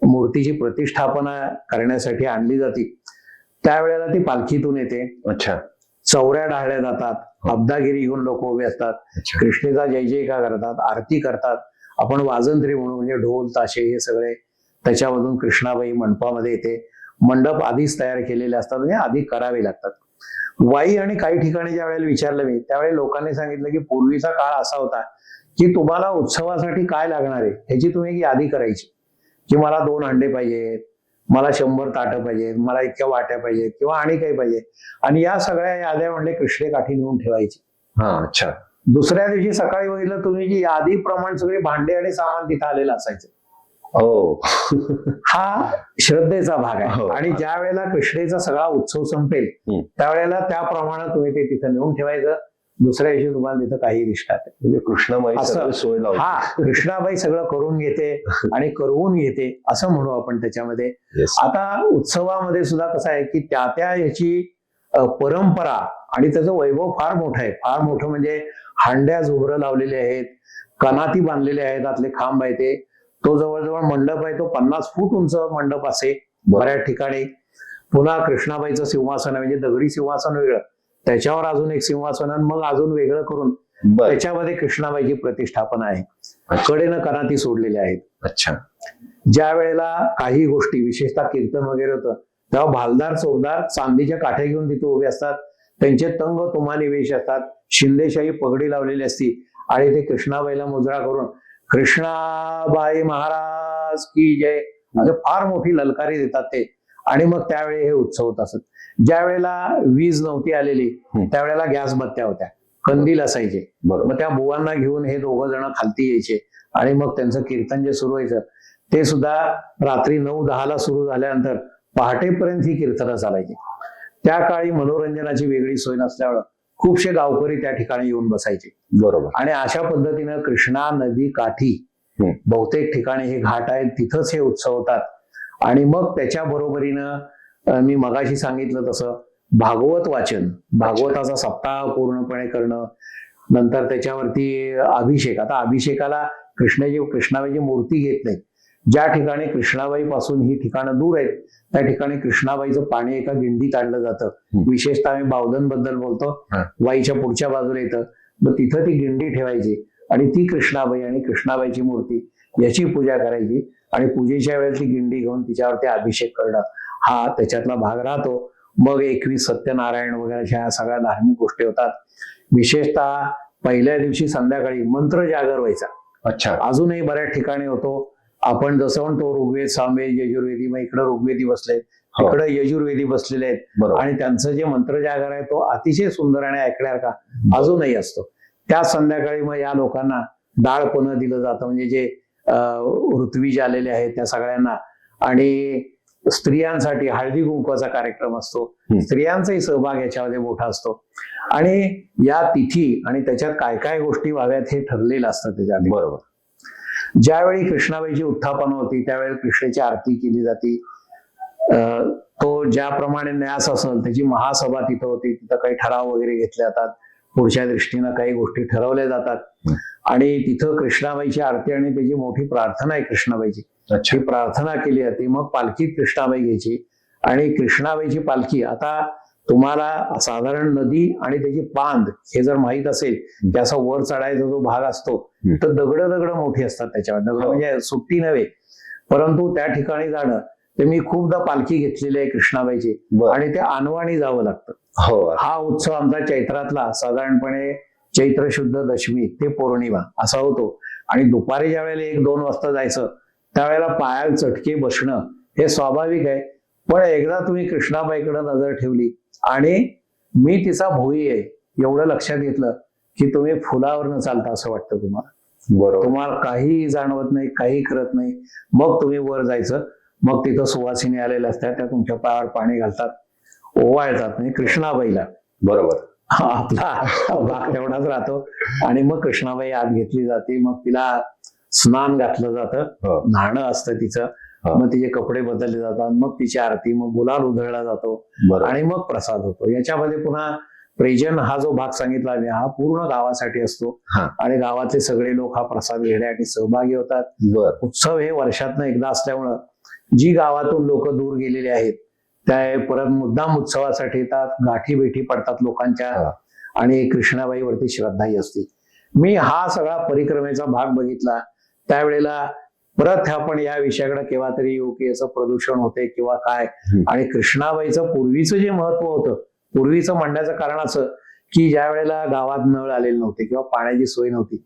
मूर्तीची प्रतिष्ठापना करण्यासाठी आणली जाते त्यावेळेला ती पालखीतून येते.
अच्छा.
चौऱ्या डाळल्या जातात, अब्दागिरी घेऊन लोक उभे असतात,
अच्छा.
कृष्णेचा जय जयकार करतात, आरती करतात. आपण वाजंत्री म्हणून म्हणजे ढोल ताशे हे सगळे त्याच्यामधून कृष्णाबाई मंडपामध्ये येते. मंडप आधीच तयार केलेले असतात म्हणजे आधी करावे लागतात. वाई आणि काही ठिकाणी ज्या वेळेला विचारलं मी त्यावेळी लोकांनी सांगितलं की पूर्वीचा काळ असा होता की तुम्हाला उत्सवासाठी काय लागणार आहे ह्याची तुम्ही एक यादी करायची की मला 2 हंडे पाहिजेत, मला 100 ताटं पाहिजेत, मला इतक्या वाट्या पाहिजेत किंवा आणि काही पाहिजे. आणि या सगळ्या याद्या म्हणले कृष्णेकाठी नेऊन ठेवायची.
हा. अच्छा.
दुसऱ्या दिवशी सकाळी बघितलं तुम्ही की यादीप्रमाणे सगळे भांडे आणि सामान तिथं आलेलं असायचं.
हो.
हा श्रद्धेचा भाग आहे.
हो.
आणि ज्या वेळेला कृष्णेचा सगळा उत्सव संपेल त्यावेळेला त्याप्रमाणे तुम्ही ते तिथं नेऊन ठेवायचं. दुसऱ्या दिवशी तुम्हाला तिथं काही दिसणार नाही.
म्हणजे कृष्णाबाई
असं
सगळं सोय लावते.
हा कृष्णाबाई सगळं करून घेते आणि करवून घेते असं म्हणू आपण त्याच्यामध्ये.
Yes.
आता उत्सवामध्ये सुद्धा कसं आहे की त्या याची परंपरा आणि त्याचं वैभव फार मोठं आहे. फार मोठं म्हणजे हांड्या झुबरं लावलेले आहेत, कनाती बांधलेले आहेत, आतले खांब आहे ते. तो जवळजवळ मंडप आहे तो 50 फूट उंच मंडप असे बऱ्याच ठिकाणी. पुन्हा कृष्णाबाईचं सिंहासन आहे म्हणजे दगडी सिंहासन वेगळं, त्याच्यावर अजून एक सिंहासन मग अजून वेगळं करून
बरं.
त्याच्यामध्ये कृष्णाबाईची प्रतिष्ठापना आहे.
अच्छा.
कडेनं कनाती सोडलेल्या आहेत.
अच्छा.
ज्या वेळेला काही गोष्टी विशेषतः कीर्तन वगैरे होतं तेव्हा भालदार चौकदार चांदीच्या काठ्या घेऊन तिथे उभे असतात. त्यांचे तंग तुमानी वेश असतात, शिंदेशाही पगडी लावलेली असती आणि ते कृष्णाबाईला मुजरा करून कृष्णाबाई महाराज की जय असं फार मोठी ललकारी देतात ते. आणि मग त्यावेळी हे उत्सव होत असत. ज्या वेळेला वीज नव्हती आलेली त्यावेळेला गॅस बत्त्या होत्या, कंदील असायचे.
बरोबर.
मग त्या बुवांना घेऊन हे 2 जण खालती यायचे आणि मग त्यांचं कीर्तन जे सुरू व्हायचं ते सुद्धा रात्री 9-10 सुरू झाल्यानंतर पहाटेपर्यंत ही कीर्तनं चालायची. त्या काळी मनोरंजनाची वेगळी सोय नसल्यामुळं खूपशे गावकरी त्या ठिकाणी येऊन बसायचे.
बरोबर.
आणि अशा पद्धतीनं कृष्णा नदी काठी बहुतेक ठिकाणी हे घाट आहेत तिथंच हे उत्सव होतात. आणि मग त्याच्या बरोबरीनं मी मगाशी सांगितलं तसं भागवत वाचन, भागवताचा सप्ताह पूर्णपणे करणं, नंतर त्याच्यावरती अभिषेक. आता अभिषेकाला कृष्णाबाईची मूर्ती घेत नाही. ज्या ठिकाणी कृष्णाबाई पासून ही ठिकाणं दूर आहेत त्या ठिकाणी कृष्णाबाईचं पाणी एका गिंडीत आणलं जातं. विशेषतः आम्ही बावधन बद्दल बोलतो, वाईच्या पुढच्या बाजूला येतं. मग तिथं ती गिंडी ठेवायची आणि ती कृष्णाबाई आणि कृष्णाबाईची मूर्ती याची पूजा करायची आणि पूजेच्या वेळेला ती गिंडी घेऊन तिच्यावरती अभिषेक करणं हा त्याच्यातला भाग राहतो. मग 21 सत्यनारायण वगैरे ह्या सगळ्या धार्मिक गोष्टी होतात. विशेषतः पहिल्या दिवशी संध्याकाळी मंत्र जागर व्हायचा.
अच्छा.
अजूनही बऱ्याच ठिकाणी होतो. आपण जसं म्हणतो ऋग्वेद, सामवेद, यजुर्वेदी, मग इकडे ऋग्वेदी बसलेत, इकडे यजुर्वेदी बसलेले आहेत आणि त्यांचं जे मंत्र जागर आहे तो अतिशय सुंदर आणि ऐकण्यासारखा अजूनही असतो. त्या संध्याकाळी मग या लोकांना डाळपणं दिलं जातं म्हणजे जे ऋत्विज आलेले आहेत त्या सगळ्यांना. आणि स्त्रियांसाठी हळदी कुंकवाचा कार्यक्रम असतो. स्त्रियांचाही सहभाग याच्यामध्ये मोठा असतो. आणि या तिथी आणि त्याच्यात काय काय गोष्टी व्हाव्यात हे ठरलेलं असतं त्याच्यात.
बरोबर.
ज्यावेळी कृष्णाबाईची उत्थापना होती त्यावेळी कृष्णेची आरती केली जाते. तो ज्याप्रमाणे न्यास असेल त्याची महासभा तिथं होती. तिथं काही ठराव वगैरे घेतले जातात, पुढच्या दृष्टीनं काही गोष्टी ठरवल्या जातात आणि तिथं कृष्णाबाईची आरती आणि त्याची मोठी प्रार्थना आहे कृष्णाबाईची. ही प्रार्थना केली जाते. मग पालखीत कृष्णाबाई घ्यायची आणि कृष्णाबाईची पालखी. आता तुम्हाला साधारण नदी आणि त्याची बांध हे जर माहित असेल की असा वर चढायचा जो भाग असतो तर दगड मोठी असतात त्याच्यावर. दगड म्हणजे सुट्टी नव्हे, परंतु त्या ठिकाणी जाणं ते मी खूपदा पालखी घेतलेली आहे कृष्णाबाईची
बर.
आणि ते अनवाणी जावं लागतं.
हो
हा उत्सव आमचा चैत्रातला साधारणपणे चैत्र शुद्ध दशमी ते पौर्णिमा असा होतो आणि दुपारी ज्या वेळेला 1-2 वाजता जायचं त्यावेळेला पायाला चटके बसणं हे स्वाभाविक आहे. पण एकदा तुम्ही कृष्णाबाईकडे नजर ठेवली आणि मी तिचा भोई आहे एवढं लक्षात घेतलं की तुम्ही फुलावर न चालता असं वाटतं तुम्हाला.
बरोबर.
तुम्हाला काही जाणवत नाही, काही करत नाही. मग तुम्ही वर जायचं, मग तिथं सुवासिनी आलेल्या असतात, त्या तुमच्या पायावर पाणी घालतात, ओवाळतात. म्हणजे कृष्णाबाईला
बरोबर.
आपला भाग तेवढाच राहतो आणि मग कृष्णाबाई आत घेतली जाते. मग तिला स्नान घातलं जातं,
हो.
न्हाणं असतं तिचं.
हो.
मग तिचे कपडे बदलले जातात, मग तिची आरती, मग गुलाल उधळला जातो
बरोबर.
आणि मग प्रसाद होतो. याच्यामध्ये पुन्हा प्रेजन हा जो भाग सांगितला मी हा पूर्ण गावासाठी असतो
हा.
आणि गावातले सगळे लोक हा प्रसाद घेण्यासाठी सहभागी होतात.
बर.
उत्सव हे वर्षातनं एकदा असल्यामुळं जी गावातून लोक दूर गेलेले आहेत त्या परत मुद्दाम उत्सवासाठी येतात, गाठी भेटी पडतात लोकांच्या
हा.
आणि कृष्णाबाईवरती श्रद्धाही असते. मी हा सगळा परिक्रमेचा भाग बघितला त्यावेळेला परत आपण या विषयाकडे केव्हा तरी येऊ की याचं प्रदूषण होते किंवा काय. आणि कृष्णाबाईचं पूर्वीचं जे महत्व होतं, पूर्वीचं म्हणण्याचं कारण असं की ज्या वेळेला गावात नळ आलेले नव्हते किंवा पाण्याची सोय नव्हती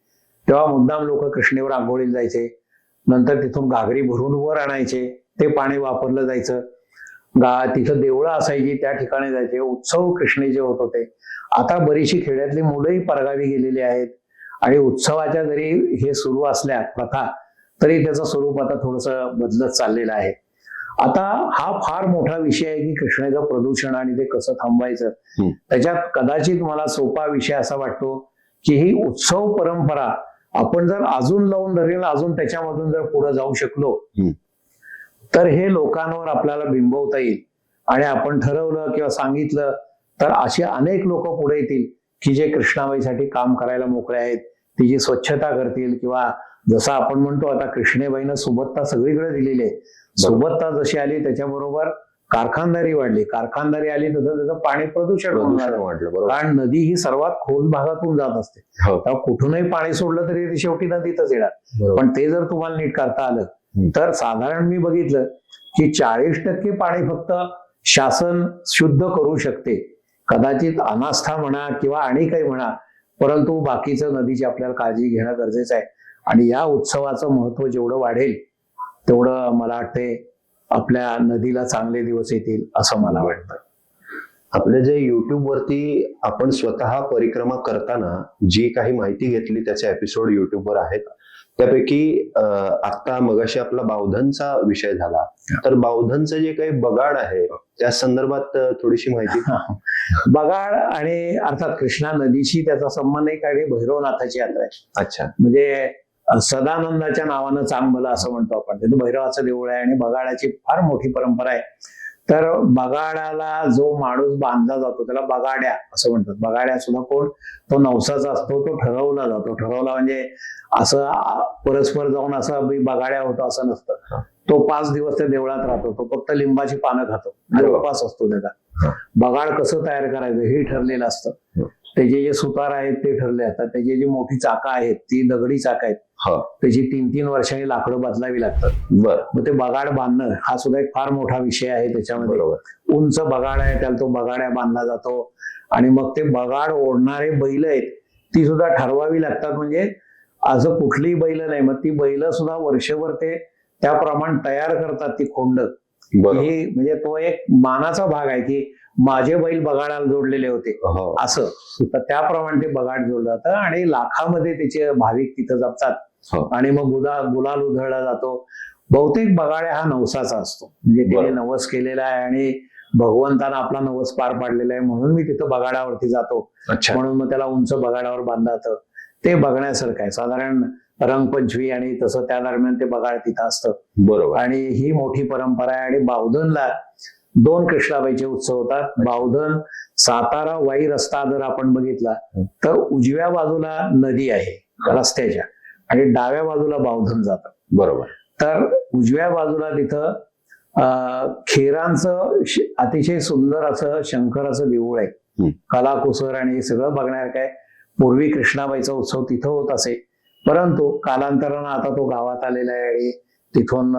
तेव्हा मुद्दाम लोक कृष्णेवर आंघोळीला जायचे, नंतर तिथून घागरी भरून वर आणायचे, ते पाणी वापरलं जायचं. तिथं देवळं असायची त्या ठिकाणी जायचे, उत्सव कृष्णेचे होत होते. आता बरीचशी खेड्यातली मुलंही परगावी गेलेली आहेत आणि उत्सवाच्या जरी हे सुरू असल्या प्रथा तरी त्याचं स्वरूप आता थोडंसं बदलत चाललेलं आहे. आता हा फार मोठा विषय आहे की कृष्णेचं प्रदूषण आणि ते कसं थांबवायचं. त्याच्यात कदाचित मला सोपा विषय असा वाटतो की ही उत्सव परंपरा आपण जर अजून लावून धरेल, अजून त्याच्यामधून जर पुढे जाऊ शकलो तर हे लोकांवर आपल्याला बिंबवता येईल. आणि आपण ठरवलं किंवा सांगितलं तर असे अनेक लोक पुढे येतील की जे कृष्णाबाईसाठी काम करायला मोकळे आहेत, तिची स्वच्छता करतील किंवा जसं आपण म्हणतो आता कृष्णेबाईनं सुबत्ता सगळीकडे दिलेली आहे. सुबत्ता जशी आली त्याच्याबरोबर कारखानदारी वाढली, कारखानदारी आली तसं त्याचं पाणी प्रदूषण
वाढलं.
कारण नदी ही सर्वात खोल भागातून जात असते, तेव्हा कुठूनही पाणी सोडलं तरी ते शेवटी नदीतच येणार. पण ते जर तुम्हाला नीट करता आलं तर साधारण मी बघितलं की 40% पाणी फक्त शासन शुद्ध करू शकते. कदाचित अनास्था म्हणा किंवा आणि काही म्हणा, परंतु बाकीचं नदीची आपल्याला काळजी घेणं गरजेचं आहे. आणि या उत्सवाचं महत्व जेवढं वाढेल तेवढं मला वाटते आपल्या नदीला चांगले दिवस येतील असं मला वाटतं.
आपल्या जे युट्यूब वरती आपण स्वतः परिक्रमा करताना जी काही माहिती घेतली त्याचे एपिसोड युट्यूबवर आहेत. त्यापैकी आता मगाशी आपला बावधनचा विषय झाला, तर बावधनचं जे काही बगाड आहे त्या संदर्भात थोडीशी माहिती.
बगाड आणि अर्थात कृष्णा नदीशी त्याचा संबंध एक आणि भैरवनाथाची यात्रा आहे.
अच्छा.
म्हणजे सदानंदाच्या नावानं चांगलं असं म्हणतो आपण, तिथं भैरवाचं देऊळ आहे आणि बगाडाची फार मोठी परंपरा आहे. तर बगाडाला जो माणूस बांधला जातो त्याला बगाड्या असं म्हणतात. बगाड्या सुद्धा कोण, तो नवसाचा असतो, तो ठरवला जातो. ठरवला म्हणजे असं परस्पर जाऊन असं बगाड्या होतो असं नसतं. तो 5 दिवस त्या देवळात राहतो, तो फक्त लिंबाची पानं खातो, उपवास असतो त्याचा. बगाड कसं तयार करायचं हे ठरलेलं असतं. त्याचे जे सुतार आहेत ते ठरले असतात. त्याची जी मोठी चाकं आहेत ती दगडी चाकं आहेत, त्याची 3-3 वर्षांनी लाकडं बदलावी लागतात. मग ते बगाड बांधणं हा सुद्धा एक फार मोठा विषय आहे. त्याच्यामध्ये उंच बगाड आहे, त्याला तो बगाड्या बांधला जातो. आणि मग ते बगाड ओढणारे बैल आहेत ती सुद्धा ठरवावी लागतात. म्हणजे असं कुठलीही बैल नाही, मग ती बैल सुद्धा वर्षभर ते त्याप्रमाणे तयार करतात ती खोंड. हे म्हणजे तो एक मानाचा भाग आहे की माझे बैल बगाडाला जोडलेले होते असं. तर त्याप्रमाणे ते बगाड जोडलं जातं आणि लाखामध्ये त्याचे भाविक तिथं जपतात आणि मग गुलाल उधळला जातो. बहुतेक बगाड्या हा नवसाचा असतो, म्हणजे तिने नवस केलेला आहे आणि भगवंतानं आपला नवस पार पाडलेला आहे म्हणून मी तिथं बगाडावरती जातो. म्हणून मग त्याला उंच बगाडावर बांधलं जातं. ते बघण्यासारखं आहे. साधारण रंगपंचमी आणि तसं त्या दरम्यान ते बगाड तिथं असतं.
बरोबर.
आणि ही मोठी परंपरा आहे. आणि बावधनला 2 कृष्णाबाईचे उत्सव होतात. बावधन सातारा वाई रस्ता जर आपण बघितला तर उजव्या बाजूला नदी आहे रस्त्याच्या आणि डाव्या बाजूला बावधन जातं.
बरोबर.
तर उजव्या बाजूला तिथं खेरांचं अतिशय सुंदर असं शंकराचं देऊळ आहे, कलाकुसर आणि हे सगळं बघण्यासारखं आहे. पूर्वी कृष्णाबाईचा उत्सव तिथं होत असे, परंतु कालांतरानं आता तो गावात आलेला आहे आणि तिथून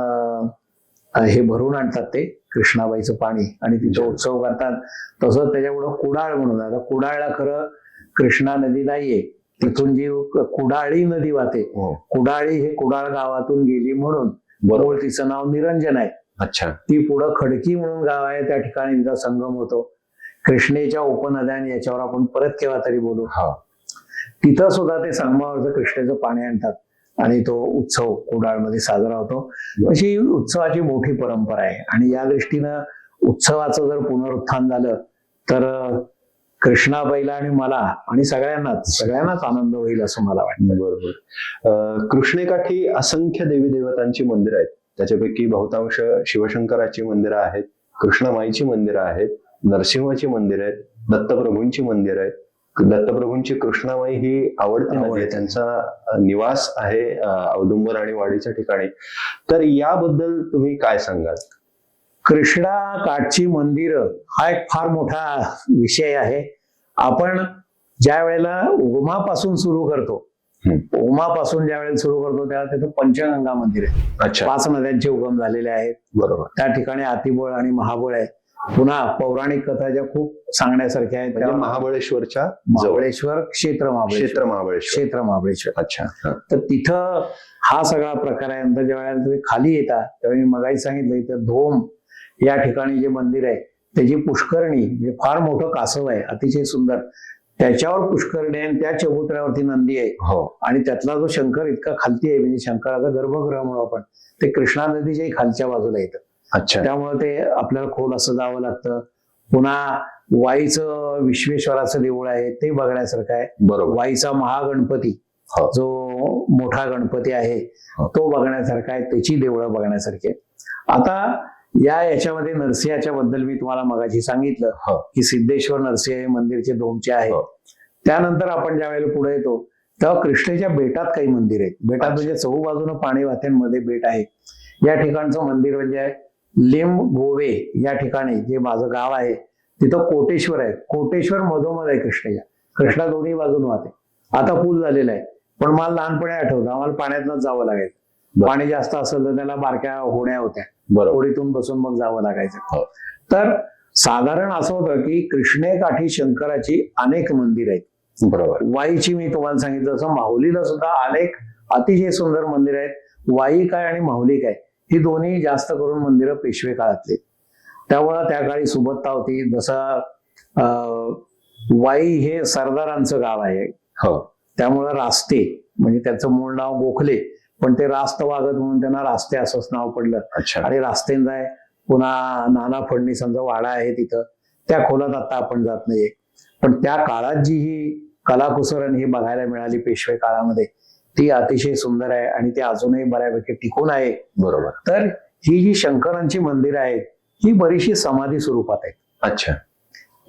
हे भरून आणतात ते कृष्णाबाईचं पाणी आणि तिथे उत्सव करतात. तसंच त्याच्यापुढं कुडाळ म्हणून, आता कुडाळला खरं कृष्णा नदी नाहीये, तिथून जी कुडाळी नदी वाहते, कुडाळी हे कुडाळ गावातून गेली म्हणून मूळ तिचं नाव निरंजन आहे.
अच्छा.
ती पुढं खडकी म्हणून गाव आहे, त्या ठिकाणी तिचा संगम होतो. कृष्णेच्या उपनद्या याच्यावर आपण परत केव्हा तरी बोलू. तिथं सुद्धा ते संगमावरचं कृष्णेचं पाणी आणतात आणि तो उत्सव कुडाळमध्ये साजरा होतो. अशी उत्सवाची मोठी परंपरा आहे आणि या दृष्टीनं उत्सवाचं जर पुनरुत्थान झालं तर कृष्णाबाईला आणि मला आणि सगळ्यांनाच आनंद होईल असं मला वाटतं.
बरोबर. कृष्णेकाठी असंख्य देवी देवतांची मंदिरं आहेत. त्याच्यापैकी बहुतांश शिवशंकराची मंदिरं आहेत, कृष्णामाईची मंदिरं आहेत, नरसिंहाची मंदिरं आहेत, दत्तप्रभूंची मंदिरं आहेत. दत्तप्रभूंची कृष्णामाई ही आवडती नदी आहे, त्यांचा निवास आहे औदुंबर आणि वाडीच्या ठिकाणी. तर याबद्दल तुम्ही काय सांगाल?
कृष्णा काठची मंदिरं हा एक फार मोठा विषय आहे. आपण ज्या वेळेला उगमापासून सुरू करतो, उगमापासून ज्या वेळेला सुरू करतो त्यावेळेला तिथं पंचगंगा मंदिर आहे. 5 नद्यांचे उगम झालेले आहेत.
बरोबर.
त्या ठिकाणी अतिबळ आणि महाबळ आहे. पुन्हा पौराणिक कथा ज्या खूप सांगण्यासारख्या आहेत, त्या
महाबळेश्वरच्या
क्षेत्र महाबळेश्वर.
अच्छा.
तर तिथं हा सगळा प्रकार आहे. नंतर ज्या वेळेला तुम्ही खाली येता त्यावेळी मगाही सांगितलं इथं धोम या ठिकाणी जे मंदिर आहे त्याची पुष्करणी, म्हणजे फार मोठं कासव आहे, अतिशय सुंदर, त्याच्यावर पुष्करणी आहे आणि त्या चबुतऱ्यावरती नंदी आहे. आणि त्यातला जो शंकर इतका खालती आहे, म्हणजे शंकराचा गर्भगृह म्हणून आपण, ते कृष्णा नदीच्याही खालच्या बाजूला येतं.
अच्छा.
त्यामुळे ते आपल्याला खोल असं जावं लागतं. पुन्हा वाईचं विश्वेश्वराचं देऊळ आहे, ते बघण्यासारखं आहे.
बरोबर.
वाईचा महागणपती जो मोठा गणपती आहे तो बघण्यासारखा आहे, त्याची देवळं बघण्यासारखी आहे. आता याच्यामध्ये नरसिंहाच्या बद्दल मी तुम्हाला मगाशी सांगितलं की सिद्धेश्वर नरसिंह हे मंदिरचे दोमचे आहे. त्यानंतर आपण ज्या वेळेला पुढे येतो तेव्हा कृष्णेच्या बेटात काही मंदिर आहेत. बेटात म्हणजे चहूबाजूनं पाणी वाहत्यांमध्ये बेट आहे. या ठिकाणचं मंदिर म्हणजे लिंब गोवे या ठिकाणी जे माझं गाव आहे तिथं कोटेश्वर आहे. कोटेश्वर मधोमध आहे कृष्णा दोन्ही बाजून वाहते. आता पूल झालेला आहे, पण मला लहानपणी आठवतं आम्हाला पाण्यातनच जावं लागायचं. पाणी जास्त असेल तर त्याला बारक्या होड्या होत्या, होडीतून बसून मग जावं लागायचं. तर साधारण असं होतं की कृष्णेकाठी शंकराची अनेक मंदिर आहेत.
बरोबर.
वाईची मी तुम्हाला सांगितलं तसं माहुलीला सुद्धा अनेक अतिशय सुंदर मंदिर आहेत. वाई काय आणि माहुली काय ही दोन्ही जास्त करून मंदिरं पेशवे काळातली. त्यामुळं त्या काळी सुबत्ता होती. जसं वाई हे सरदारांचं गाव आहे, त्यामुळं रास्ते म्हणजे त्याचं मूळ नाव गोखले, पण ते रास्त वागत म्हणून त्यांना रास्ते असंच नाव पडलं. आणि रास्तेंचा आहे. पुन्हा नाना फडणीसांचा वाडा आहे तिथं, त्या खोलात आता आपण जात नाहीये. पण त्या काळात जी ही कलाकुसरण ही बघायला मिळाली पेशवे काळामध्ये ती अतिशय सुंदर आहे आणि ती अजूनही बऱ्यापैकी टिकून आहे.
बरोबर.
तर ही जी शंकरांची मंदिरं आहेत ही बरीचशी समाधी स्वरूपात आहेत.
अच्छा.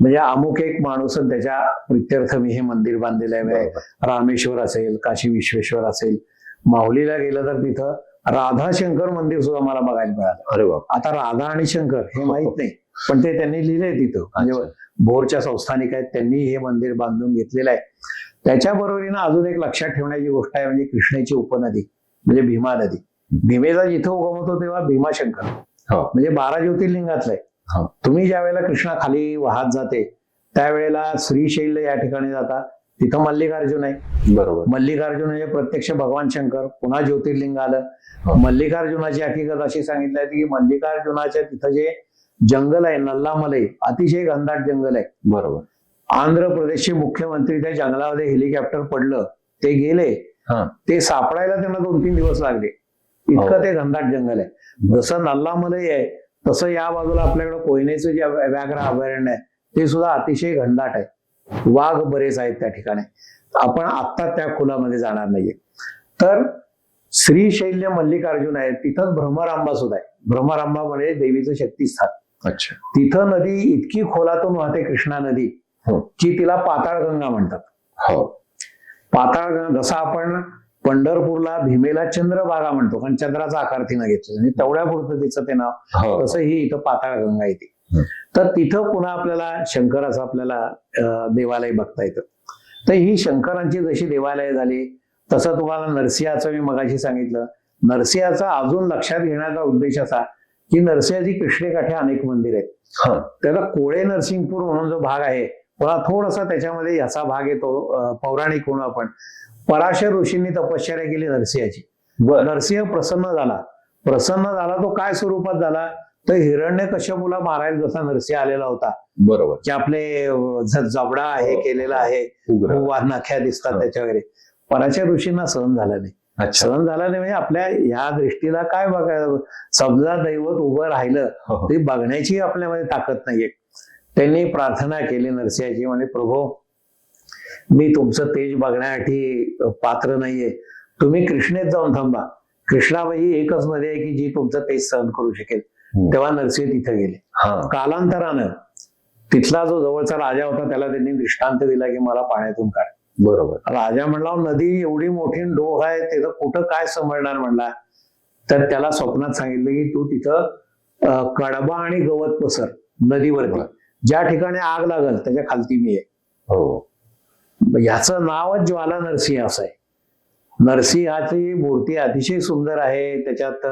म्हणजे अमुक एक माणूस त्याच्या प्रित्यर्थ मी हे मंदिर बांधलेलं आहे. रामेश्वर असेल, काशी विश्वेश्वर असेल. माहुलीला गेलं तर तिथं राधा शंकर मंदिर सुद्धा मला बघायला मिळालं.
अरे बाप.
आता राधा आणि शंकर हे माहित नाही, पण ते त्यांनी लिहिलंय तिथं. म्हणजे भोरच्या संस्थानिक आहेत, त्यांनी हे मंदिर बांधून घेतलेलं आहे. त्याच्या बरोबरीनं अजून एक लक्षात ठेवण्याची गोष्ट आहे म्हणजे कृष्णेची उपनदी म्हणजे भीमा नदी. भीमेचा जिथं उगम होतो तेव्हा भीमाशंकर म्हणजे 12 ज्योतिर्लिंगातलं आहे. तुम्ही ज्या वेळेला कृष्णा खाली वाहत जाते त्यावेळेला श्रीशैल्य या ठिकाणी जाता, तिथं मल्लिकार्जुन आहे.
बरोबर.
मल्लिकार्जुन म्हणजे प्रत्यक्ष भगवान शंकर. पुन्हा ज्योतिर्लिंग आलं. मल्लिकार्जुनाची हकीकत अशी सांगितली की मल्लिकार्जुनाच्या तिथं जे जंगल आहे नल्लामलई, अतिशय घनदाट जंगल आहे.
बरोबर.
आंध्र प्रदेशचे मुख्यमंत्री त्या जंगलामध्ये हेलिकॉप्टर पडलं, ते गेले, ते सापडायला त्यांना 2-3 दिवस लागले. इतकं ते घनदाट जंगल आहे. जसं नल्लामलई आहे तसं या बाजूला आपल्याकडे कोयनेचं जे व्याघ्र अभयारण्य आहे ते सुद्धा अतिशय घनदाट आहे. वाघ बरेच आहेत त्या ठिकाणी. आपण आत्ता त्या खोलामध्ये जाणार नाहीये. तर श्रीशैल्य मल्लिकार्जुन आहे, तिथंच भ्रमरांबा सुद्धा आहे. भ्रमरांबा म्हणजे देवीचं शक्तिस्थान.
अच्छा.
तिथं नदी इतकी खोलातून वाहते कृष्णा नदी की तिला पाताळगंगा म्हणतात. पाताळगंगा जसं आपण पंढरपूरला भीमेला चंद्रभागा म्हणतो कारण चंद्राचा आकार तिनं घेतला म्हणजे तेवढ्या पुरतं तिचं ते नाव, तसं ही इथं पाताळगंगा येते. तर तिथं पुन्हा आपल्याला शंकराचं आपल्याला देवालय बघता येतं. तर ही शंकरांची जशी देवालय झाली तसं तुम्हाला नरसिंहाचं मी मगाशी सांगितलं. नरसिंहाचा अजून लक्षात घेण्याचा उद्देश असा की नरसिंहाची कृष्णेकाठी अनेक मंदिर आहेत.
हा
त्याला कोळे नरसिंगपूर म्हणून जो भाग आहे, पुन्हा थोडासा त्याच्यामध्ये याचा भाग येतो, पौराणिक म्हणून आपण पराशर ऋषींनी तपश्चर्या केली नरसिंहाची.
बर
नरसिंह प्रसन्न झाला तो काय स्वरूपात झाला, तर हिरण्यकश्यपूला मारायला जसा नरसिंह आलेला होता,
बरोबर.
की आपले जबडा हे केलेला आहे,
उग्र.
नख्या दिसतात
हो.
त्याच्या वगैरे. पराशर ऋषींना सहन झाला नाही.
अच्छा.
सहन झाला नाही म्हणजे आपल्या ह्या दृष्टीला काय बघायला, समजा दैवत उभं राहिलं
हो, हो.
ते बघण्याची आपल्यामध्ये ताकद नाहीये. त्यांनी प्रार्थना केली नरसिंहाची, म्हणजे प्रभू मी तुमचं तेज बघण्यासाठी पात्र नाहीये, तुम्ही कृष्णेत जाऊन थांबा. कृष्णाबाई एकच नदी आहे की जी तुमचं तेज सहन करू शकेल. तेव्हा नरसिंह तिथे गेले.
हा
कालांतरानं तिथला जो जवळचा राजा होता त्याला त्यांनी दृष्टांत दिला की मला पाण्यातून काढ.
बरोबर.
राजा म्हणला नदी एवढी मोठी डोह आहे, तिथं कुठं काय समजणार म्हणला. तर त्याला स्वप्नात सांगितलं की तू तिथं कडबा आणि गवत पसर नदीवरती, ज्या ठिकाणी आग लागल त्याच्या खालती मी आहे.
हो
याचं नावच ज्वाला नरसिंह असं आहे. नरसिंहाची मूर्ती अतिशय सुंदर आहे. त्याच्यात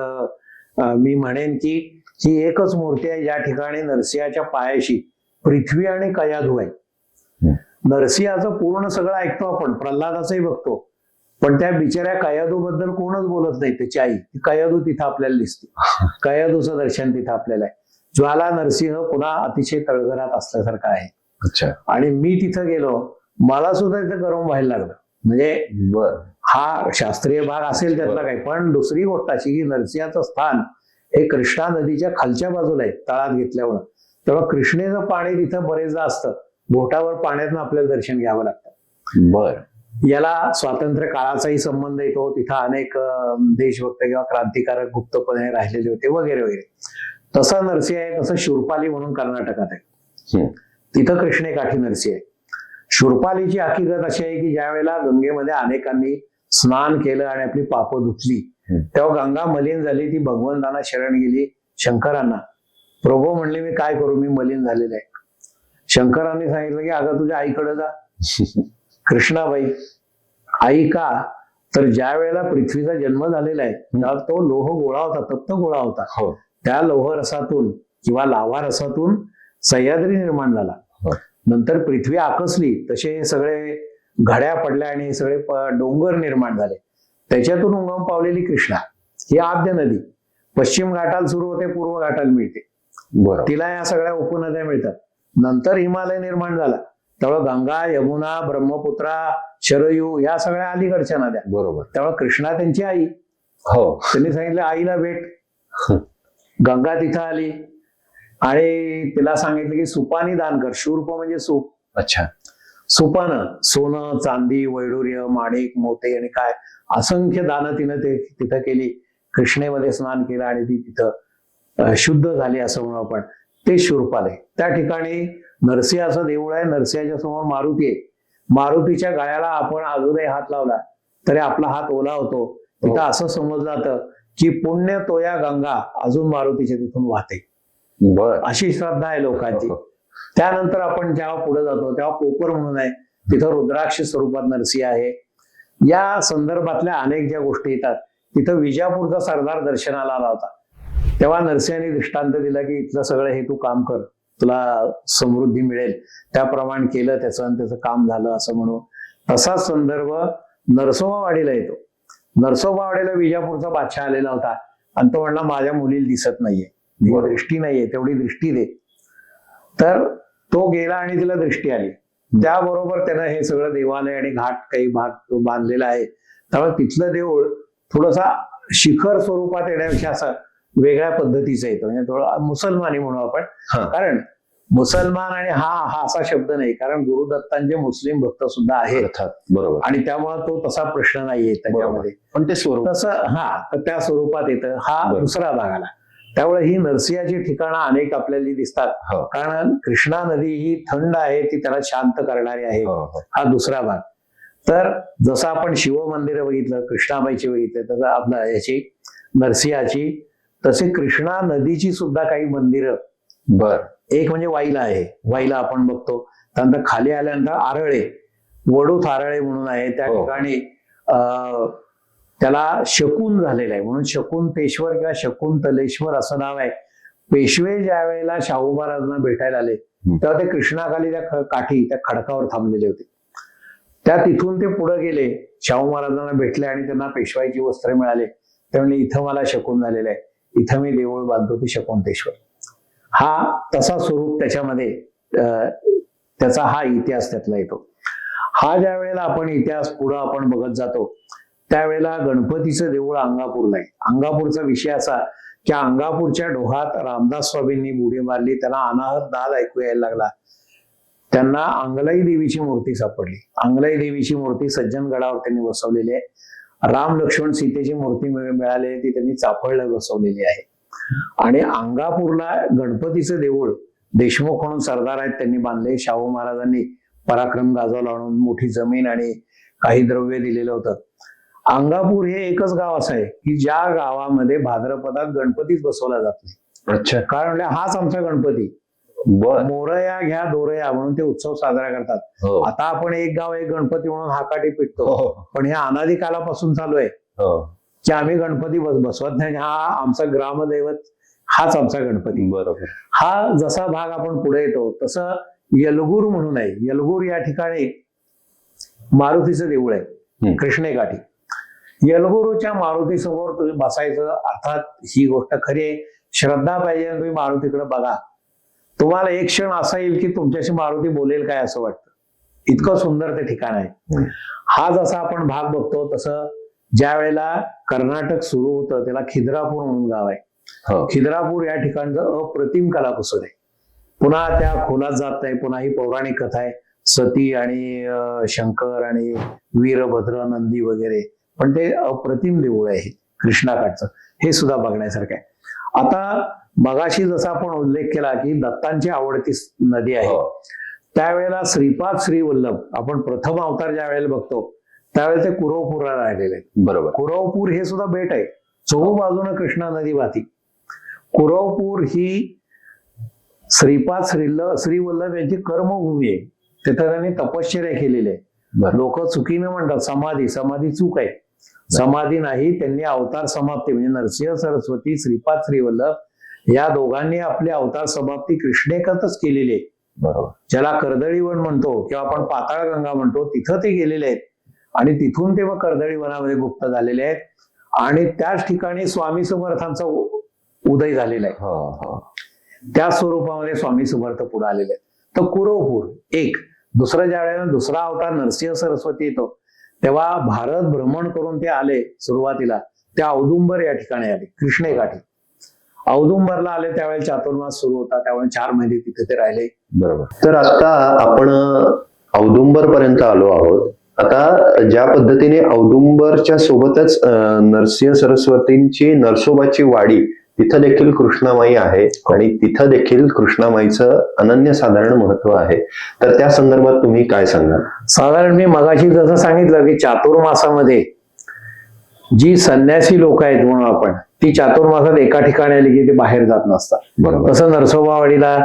मी म्हणेन की ही एकच मूर्ती आहे ज्या ठिकाणी नरसिंहाच्या पायाशी पृथ्वी आणि कयाधू आहे. नरसिंहाचं पूर्ण सगळं ऐकतो आपण, प्रल्हादाचंही बघतो, पण त्या बिचाऱ्या कयाधू बद्दल कोणच बोलत नाही. त्याची आई कयाधू तिथं आपल्याला दिसते, कयाधूचं दर्शन तिथं आपल्याला आहे. ज्वाला नरसिंह पुन्हा अतिशय तळघरात असल्यासारखा आहे.
अच्छा.
आणि मी तिथं गेलो, मला सुद्धा तिथं गरम व्हायला लागलं. म्हणजे
बर
हा शास्त्रीय भाग असेल त्यातला काही, पण दुसरी गोष्ट अशी की नरसिंहाचं स्थान हे कृष्णा नदीच्या खालच्या बाजूला आहे, तळात घेतल्यामुळं. तेव्हा कृष्णेचं पाणी तिथं बरेचदा असतं, बोटावर पाण्यातनं आपल्याला दर्शन घ्यावं लागतं.
बर.
याला स्वातंत्र्य काळाचाही संबंध येतो. तिथं अनेक देशभक्त किंवा क्रांतिकारक गुप्तपणे राहिलेले होते वगैरे वगैरे. तसा नरसिंह आहे. तसं शूरपाली म्हणून कर्नाटकात आहे, तिथं कृष्णेकाठी नरसिंह आहे. शूरपालीची हकीकत अशी आहे की ज्या वेळेला गंगेमध्ये अनेकांनी स्नान केलं आणि आपली पापं धुतली, तेव्हा गंगा मलिन झाली. ती भगवंतांना शरण गेली, शंकरांना. प्रभू म्हणले मी काय करू, मी मलिन झालेले आहे. शंकरांनी सांगितलं की अगं तुझ्या आईकडे जा. कृष्णाबाई आई का, तर ज्या वेळेला पृथ्वीचा जन्म झालेला आहे तेव्हा तो लोह गोळा होता, तप्त गोळा होता. त्या लोह रसातून किंवा लावा रसातून सह्याद्री निर्माण झाला. नंतर पृथ्वी आकसली, तसे सगळे घड्या पडल्या आणि हे सगळे डोंगर निर्माण झाले. त्याच्यातून उगम पावलेली कृष्णा ही आद्य नदी पश्चिम घाटाला सुरू होते, पूर्व घाटाला मिळते. तिला या सगळ्या उपनद्या मिळतात. नंतर हिमालय निर्माण झाला, तेव्हा गंगा, यमुना, ब्रह्मपुत्रा, शरयू या सगळ्या अलीकडच्या नद्या.
बरोबर.
तेव्हा कृष्णा त्यांची आई.
हो.
त्यांनी सांगितलं आईला भेट. गंगा तिथं आली आणि तिला सांगितलं की सुपानी दान कर. शूर्प म्हणजे सूप.
अच्छा.
सुपानं सोनं, चांदी, वैडूर्य, माणिक, मोते आणि काय असंख्य दानं तिनं तिथं केली. कृष्णेमध्ये स्नान केलं आणि ती तिथं शुद्ध झाली असं म्हणू आपण. ते शूरपाल आहे. त्या ठिकाणी नरसिंहाचं देऊळ आहे. नरसिंहाच्या समोर मारुती आहे. मारुतीच्या गळ्याला आपण अजूनही हात लावला तरी आपला हात ओला होतो. तिथं असं समजलं जातं की पुण्य तोया गंगा अजून मारुतीच्या तिथून वाहते. अशी श्रद्धा आहे लोकांची. त्यानंतर आपण जेव्हा पुढे जातो तेव्हा कोपर म्हणून आहे, तिथं रुद्राक्ष स्वरूपात नरसिंह आहे. या संदर्भातल्या अनेक ज्या गोष्टी येतात, तिथं विजापूरचा सरदार दर्शनाला आला होता. तेव्हा नरसिंहाने दृष्टांत दिला की इथलं सगळं हे तू काम कर, तुला समृद्धी मिळेल. त्याप्रमाणे केलं त्याचं आणि त्याचं काम झालं असं म्हणून. तसाच संदर्भ नरसोबावाडीला येतो. नरसोबावाडीला विजापूरचा बादशाह आलेला होता आणि तो म्हणला माझ्या मुलीला दिसत नाहीये, दृष्टी नाहीये, तेवढी दृष्टी दे. तर तो गेला आणि तिला दृष्टी आली. त्याबरोबर त्यानं हे सगळं देवालय आणि घाट काही भाग बांधलेला आहे. त्यामुळे तिथलं देऊळ थोडंसा शिखर स्वरूपात येण्यापेक्षा असं वेगळ्या पद्धतीचं येतं. म्हणजे थोडं मुसलमानी म्हणू आपण. कारण मुसलमान आणि हा असा शब्द नाही, कारण गुरुदत्तांचे मुस्लिम भक्त सुद्धा आहेत.
बरोबर.
आणि त्यामुळे तो तसा प्रश्न नाहीये त्याच्यामध्ये,
पण ते स्वरूप
तसं तर त्या स्वरूपात येतं. हा दुसरा भाग आला. त्यामुळे ही नरसिंहाची ठिकाणं अनेक आपल्याला दिसतात. कारण कृष्णा नदी ही थंड आहे, ती त्याला शांत करणारी आहे. हा दुसरा भाग. तर जसं आपण शिव मंदिर बघितलं, कृष्णाबाईची बघितलं, तसं आपलं याची नरसिंहाची, तसे कृष्णा नदीची सुद्धा काही मंदिरं. एक म्हणजे वाईला आहे, वाईला आपण बघतो. त्यानंतर खाली आल्यानंतर आरळे, वडूथ आरळे म्हणून आहे. त्या ठिकाणी त्याला शकून झालेलं आहे म्हणून शकुंतेश्वर किंवा शकुंतलेश्वर असं नाव आहे. पेशवे ज्या वेळेला शाहू महाराजांना भेटायला आले तेव्हा ते कृष्णाखाली त्या काठी त्या खडकावर थांबलेले होते. त्या तिथून ते पुढे गेले, शाहू महाराजांना भेटले आणि त्यांना पेशवाईची वस्त्र मिळाले. ते म्हणले इथं मला शकून झालेलं आहे, इथं मी देऊळ बांधतो ते शकुंतेश्वर. हा तसा स्वरूप त्याच्यामध्ये त्याचा हा इतिहास त्यातला येतो. हा ज्या वेळेला आपण इतिहास पुढे आपण बघत जातो त्यावेळेला गणपतीचं देऊळ अंगापूरला आहे. अंगापूरचा विषय असा की अंगापूरच्या डोहात रामदास स्वामींनी बुडी मारली, त्यांना अनाहत नाद ऐकू यायला लागला. त्यांना अंगलाई देवीची मूर्ती सापडली. अंगलाई देवीची मूर्ती सज्जनगडावर त्यांनी बसवलेली आहे. राम लक्ष्मण सीतेची मूर्ती मिळाली ती त्यांनी चाफळला बसवलेली आहे. आणि अंगापूरला गणपतीचं देऊळ देशमुख म्हणून सरदार आहेत त्यांनी बांधले. शाहू महाराजांनी पराक्रम गाजवला म्हणून मोठी जमीन आणि काही द्रव्य दिलेलं होतं. अंगापूर हे एकच गाव असं आहे की ज्या गावामध्ये भाद्रपदात गणपतीच बसवला जात नाही.
अच्छा.
कारण हाच आमचा गणपती.
बर.
मोरया घ्या दोरया म्हणून ते उत्सव साजरा करतात. आता आपण एक गाव एक गणपती म्हणून हाकाटी पिटतो, पण हे अनादी कालापासून चालू आहे की आम्ही गणपती बसवत नाही. हा आमचा ग्रामदैवत, हाच आमचा गणपती.
बरोबर.
हा जसा भाग आपण पुढे येतो तसं यलगूर म्हणून आहे. यलगूर या ठिकाणी मारुतीचं देऊळ आहे कृष्णेकाठी. यलगुरूच्या मारुती समोर तुम्ही बसायचं. अर्थात ही गोष्ट खरी आहे, श्रद्धा पाहिजे, तुम्ही मारुतीकडे बघा. तुम्हाला एक क्षण असा येईल की तुमच्याशी मारुती बोलेल काय असं वाटतं. इतकं सुंदर ते ठिकाण आहे. हा जसा आपण भाग बघतो तसं ज्या वेळेला कर्नाटक सुरू होतं त्याला खिद्रापूर म्हणून गाव आहे. खिद्रापूर या ठिकाणचं अप्रतिम कलाकुसर आहे. पुन्हा त्या खोलात जात नाही. पुन्हा ही पौराणिक कथा आहे सती आणि शंकर आणि वीरभद्र नंदी वगैरे, पण ते अप्रतिम देऊळ आहे कृष्णाकाठचं. हे सुद्धा बघण्यासारखं आहे. आता मगाशी जसा आपण उल्लेख केला की दत्तांची आवडती नदी आहे, त्यावेळेला श्रीपाद श्रीवल्लभ आपण प्रथम अवतार ज्या वेळेला बघतो त्यावेळेला ते कुरवपूरला राहिलेले आहेत.
बरोबर.
कुरवपूर हे सुद्धा बेट आहे, चहू बाजूने कृष्णा नदी वाहती. कुरवपूर ही श्रीपाद श्रीवल्लभ यांची कर्मभूमी आहे. तिथे त्यांनी तपश्चर्या केलेली आहे. लोक चुकीनं म्हणतात समाधी, समाधी चूक आहे. समाधी नाही, त्यांनी अवतार समाप्ती म्हणजे नरसिंह सरस्वती श्रीपाद श्रीवल्लभ या दोघांनी आपली अवतार समाप्ती कृष्णेकतच केलेली आहे.
बरोबर.
ज्याला कर्दळीवन म्हणतो किंवा आपण पाताळगंगा म्हणतो तिथं ते गेलेले आहेत आणि तिथून ते मग कर्दळी वनामध्ये गुप्त झालेले आहेत आणि त्याच ठिकाणी स्वामी समर्थांचा उदय झालेला आहे. त्या स्वरूपामध्ये स्वामी समर्थ पुढे आलेले आहेत. तर कुरवपूर एक. दुसरं ज्या वेळेला दुसरा अवतार नरसिंह सरस्वती येतो तेव्हा भारत भ्रमण करून ते आले. सुरुवातीला त्या औदुंबर या ठिकाणी आले कृष्णेकाठी. औदुंबरला आले त्यावेळेला चातुर्मास सुरू होता, त्यामुळे 4 महिने तिथे ते राहिले.
बरोबर. तर आता आपण औदुंबर पर्यंत आलो आहोत. आता ज्या पद्धतीने औदुंबरच्या सोबतच नरसिंह सरस्वतींची नरसोबाची वाडी तिथं देखील कृष्णामाई आहे आणि तिथं देखील कृष्णामाईचं अनन्यसाधारण महत्व आहे. तर त्या संदर्भात तुम्ही काय सांगाल?
साधारण मी मगाशी जसं सांगितलं की चातुर्मासामध्ये जी संन्यासी लोक आहेत म्हणून आपण ती चातुर्मासात एका ठिकाणी आली की ते बाहेर जात नसतात.
बरोबर.
तसं नरसोबावाडीला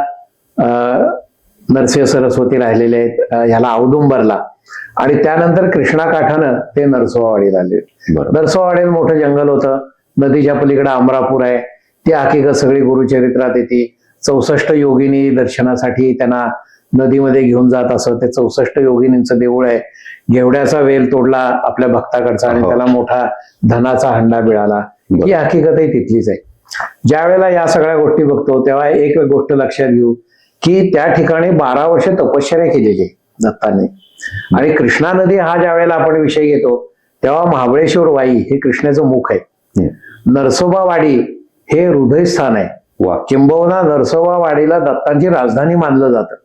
नरसिंह सरस्वती राहिलेले आहेत, ह्याला औदुंबरला, आणि त्यानंतर कृष्णाकाठानं ते नरसोबावाडीला आले. नरसोबावाडीला मोठं जंगल होतं, नदीच्या पलीकडे अमरापूर आहे. ती हकीकत सगळी गुरुचरित्रात येते. 64 योगिनी दर्शनासाठी त्यांना नदीमध्ये घेऊन जात असत. ते 64 योगिनींचं देऊळ आहे. घेवड्याचा वेल तोडला आपल्या भक्ताकडचा आणि त्याला मोठा धनाचा हंडा मिळाला. ही हकीकतही तिथलीच आहे. ज्या वेळेला या सगळ्या गोष्टी बघतो तेव्हा एक गोष्ट लक्षात घेऊ की त्या ठिकाणी 12 वर्ष तपश्चर्या केलेली दत्तांनी. आणि कृष्णा नदी हा ज्या वेळेला आपण विषय घेतो तेव्हा महाबळेश्वर वाई हे कृष्णेचं मुख आहे. नरसोबावाडी हे हृदयस्थान आहे. किंबहुना नरसोबावाडीला दत्तांची राजधानी मानलं जातं.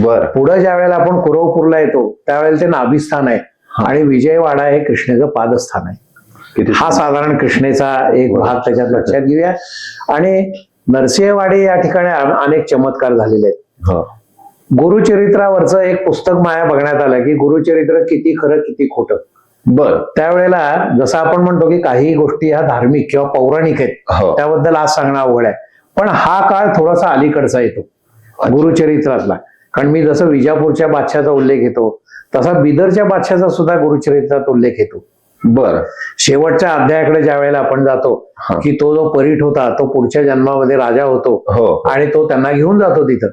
बरं.
पुढे ज्या वेळेला आपण कुरवपूरला येतो त्यावेळेला ते नाभिस्थान आहे आणि विजयवाडा हे कृष्णेचं पादस्थान आहे. हा साधारण कृष्णेचा एक भाग त्याच्यात लक्षात घेऊया. आणि नरसिंहवाडी या ठिकाणी अनेक चमत्कार झालेले आहेत. गुरुचरित्रावरचं एक पुस्तक माया बघण्यात आलं की गुरुचरित्र किती खरं किती खोटं.
बर.
त्यावेळेला जसं आपण म्हणतो की काही गोष्टी ह्या धार्मिक किंवा पौराणिक आहेत त्याबद्दल आज सांगणं अवघड आहे, पण हा काळ थोडासा अलीकडचा येतो गुरुचरित्रातला. कारण मी जसं विजापूरच्या बादशाचा उल्लेख येतो तसा बिदरच्या बादशाचा सुद्धा गुरुचरित्रात उल्लेख येतो.
बर.
शेवटच्या अध्यायाकडे ज्या वेळेला आपण जातो
हा.
की तो जो परीट होता तो पुढच्या जन्मामध्ये राजा होतो
हो.
आणि तो त्यांना घेऊन जातो तिथं.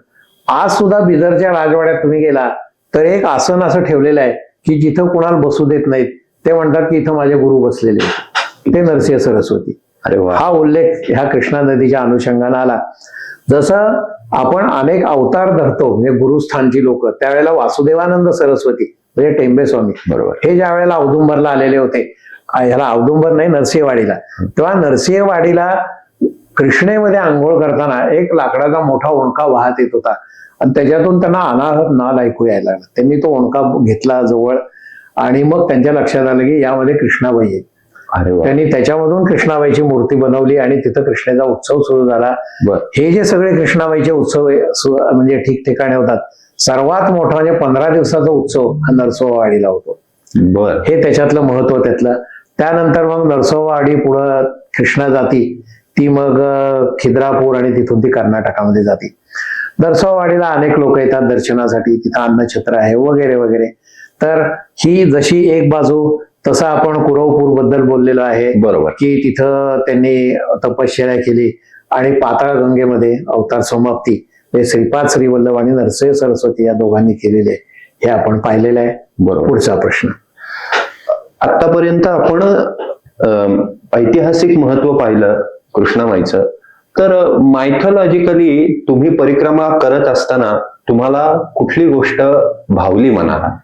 आज सुद्धा बिदरच्या राजवाड्यात तुम्ही गेला तर एक आसन असं ठेवलेलं आहे की जिथं कुणाला बसू देत नाहीत. ते म्हणतात की इथं माझे गुरु बसलेले आहेत. ते नरसिंह सरस्वती.
अरे वा.
हा उल्लेख ह्या कृष्णा नदीच्या अनुषंगाने आला. जसं आपण अनेक अवतार धरतो म्हणजे गुरुस्थानची लोक, त्यावेळेला वासुदेवानंद सरस्वती म्हणजे टेंबे स्वामी
बरोबर.
हे ज्या वेळेला औदुंबरला आलेले होते, ह्याला औदुंबर नाही नरसिंहवाडीला, तेव्हा नरसिंहवाडीला कृष्णेमध्ये आंघोळ करताना एक लाकडाचा मोठा ओंडका वाहत येत होता आणि त्याच्यातून त्यांना अनाहत नाद ऐकू यायला लागला. त्यांनी तो ओंडका घेतला जवळ आणि मग त्यांच्या लक्षात आलं की यामध्ये कृष्णाबाई आहे.
अरे वा.
त्यांनी त्याच्यामधून कृष्णाबाईची मूर्ती बनवली आणि तिथं कृष्णेचा उत्सव सुरू झाला.
बर.
हे जे सगळे कृष्णाबाईचे उत्सव म्हणजे ठिकठिकाणी होतात, सर्वात मोठा म्हणजे 15 दिवसाचा उत्सव हा नरसोबावाडीला होतो.
बर.
हे त्याच्यातलं महत्व त्यातलं. त्यानंतर मग नरसोबावाडी पुढं कृष्णा जाती, ती मग खिद्रापूर आणि तिथून ती कर्नाटकामध्ये जाते. नरसोबावाडीला अनेक लोक येतात दर्शनासाठी, तिथं अन्नछत्र आहे वगैरे वगैरे. तर ही जशी एक बाजू, तसं आपण कुरवपूर बद्दल बोललेलो आहे.
बरोबर.
की तिथं त्यांनी तपश्चर्या केली आणि पाताळ गंगेमध्ये अवतार समाप्ती हे श्रीपाद श्रीवल्लभ आणि नरसिंह सरस्वती या दोघांनी केलेले हे आपण पाहिलेलं आहे.
बरोबर.
पुढचा प्रश्न.
आतापर्यंत आपण ऐतिहासिक महत्व पाहिलं कृष्णामाईचं, तर मायथॉलॉजिकली तुम्ही परिक्रमा करत असताना तुम्हाला कुठली गोष्ट भावली मनाला?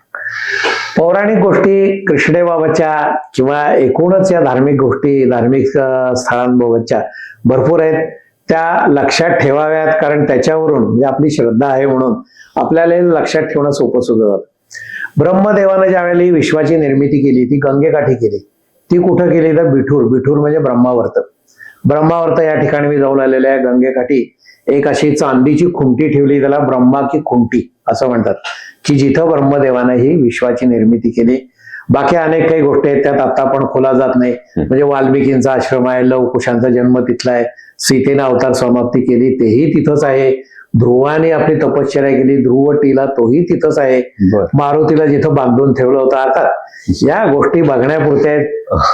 पौराणिक गोष्टी कृष्णेबाबतच्या किंवा एकूणच या धार्मिक गोष्टी, धार्मिक स्थळांबाबतच्या भरपूर आहेत. त्या लक्षात ठेवाव्यात, कारण त्याच्यावरून म्हणजे आपली श्रद्धा आहे म्हणून आपल्याला हे लक्षात ठेवणं सोपं सुद्धा जातं. ब्रह्मदेवानं ज्यावेळी विश्वाची निर्मिती केली ती गंगेकाठी केली. ती कुठं केली तर बिठूर म्हणजे ब्रह्मावर्त. ब्रह्मावर्त या ठिकाणी मी जाऊन आलेलो आहे. गंगेकाठी एक अशी चांदीची खुंटी ठेवली, त्याला ब्रह्मा की खुंटी असं म्हणतात, की जिथं ब्रह्मदेवानं ही विश्वाची निर्मिती केली. बाकी अनेक काही गोष्टी आहेत, त्यात आता आपण खोला जात नाही. म्हणजे वाल्मिकींचा आश्रम आहे, लवकुशांचा जन्म तिथला आहे, सीतेनं अवतार समाप्ती केली तेही तिथंच आहे, ध्रुवाने आपली तपश्चर्या केली, ध्रुवटीला तोही तिथंच आहे, मारुतीला जिथं बांधून ठेवलं होतं. अर्थात या गोष्टी बघण्यापुरत्या आहेत.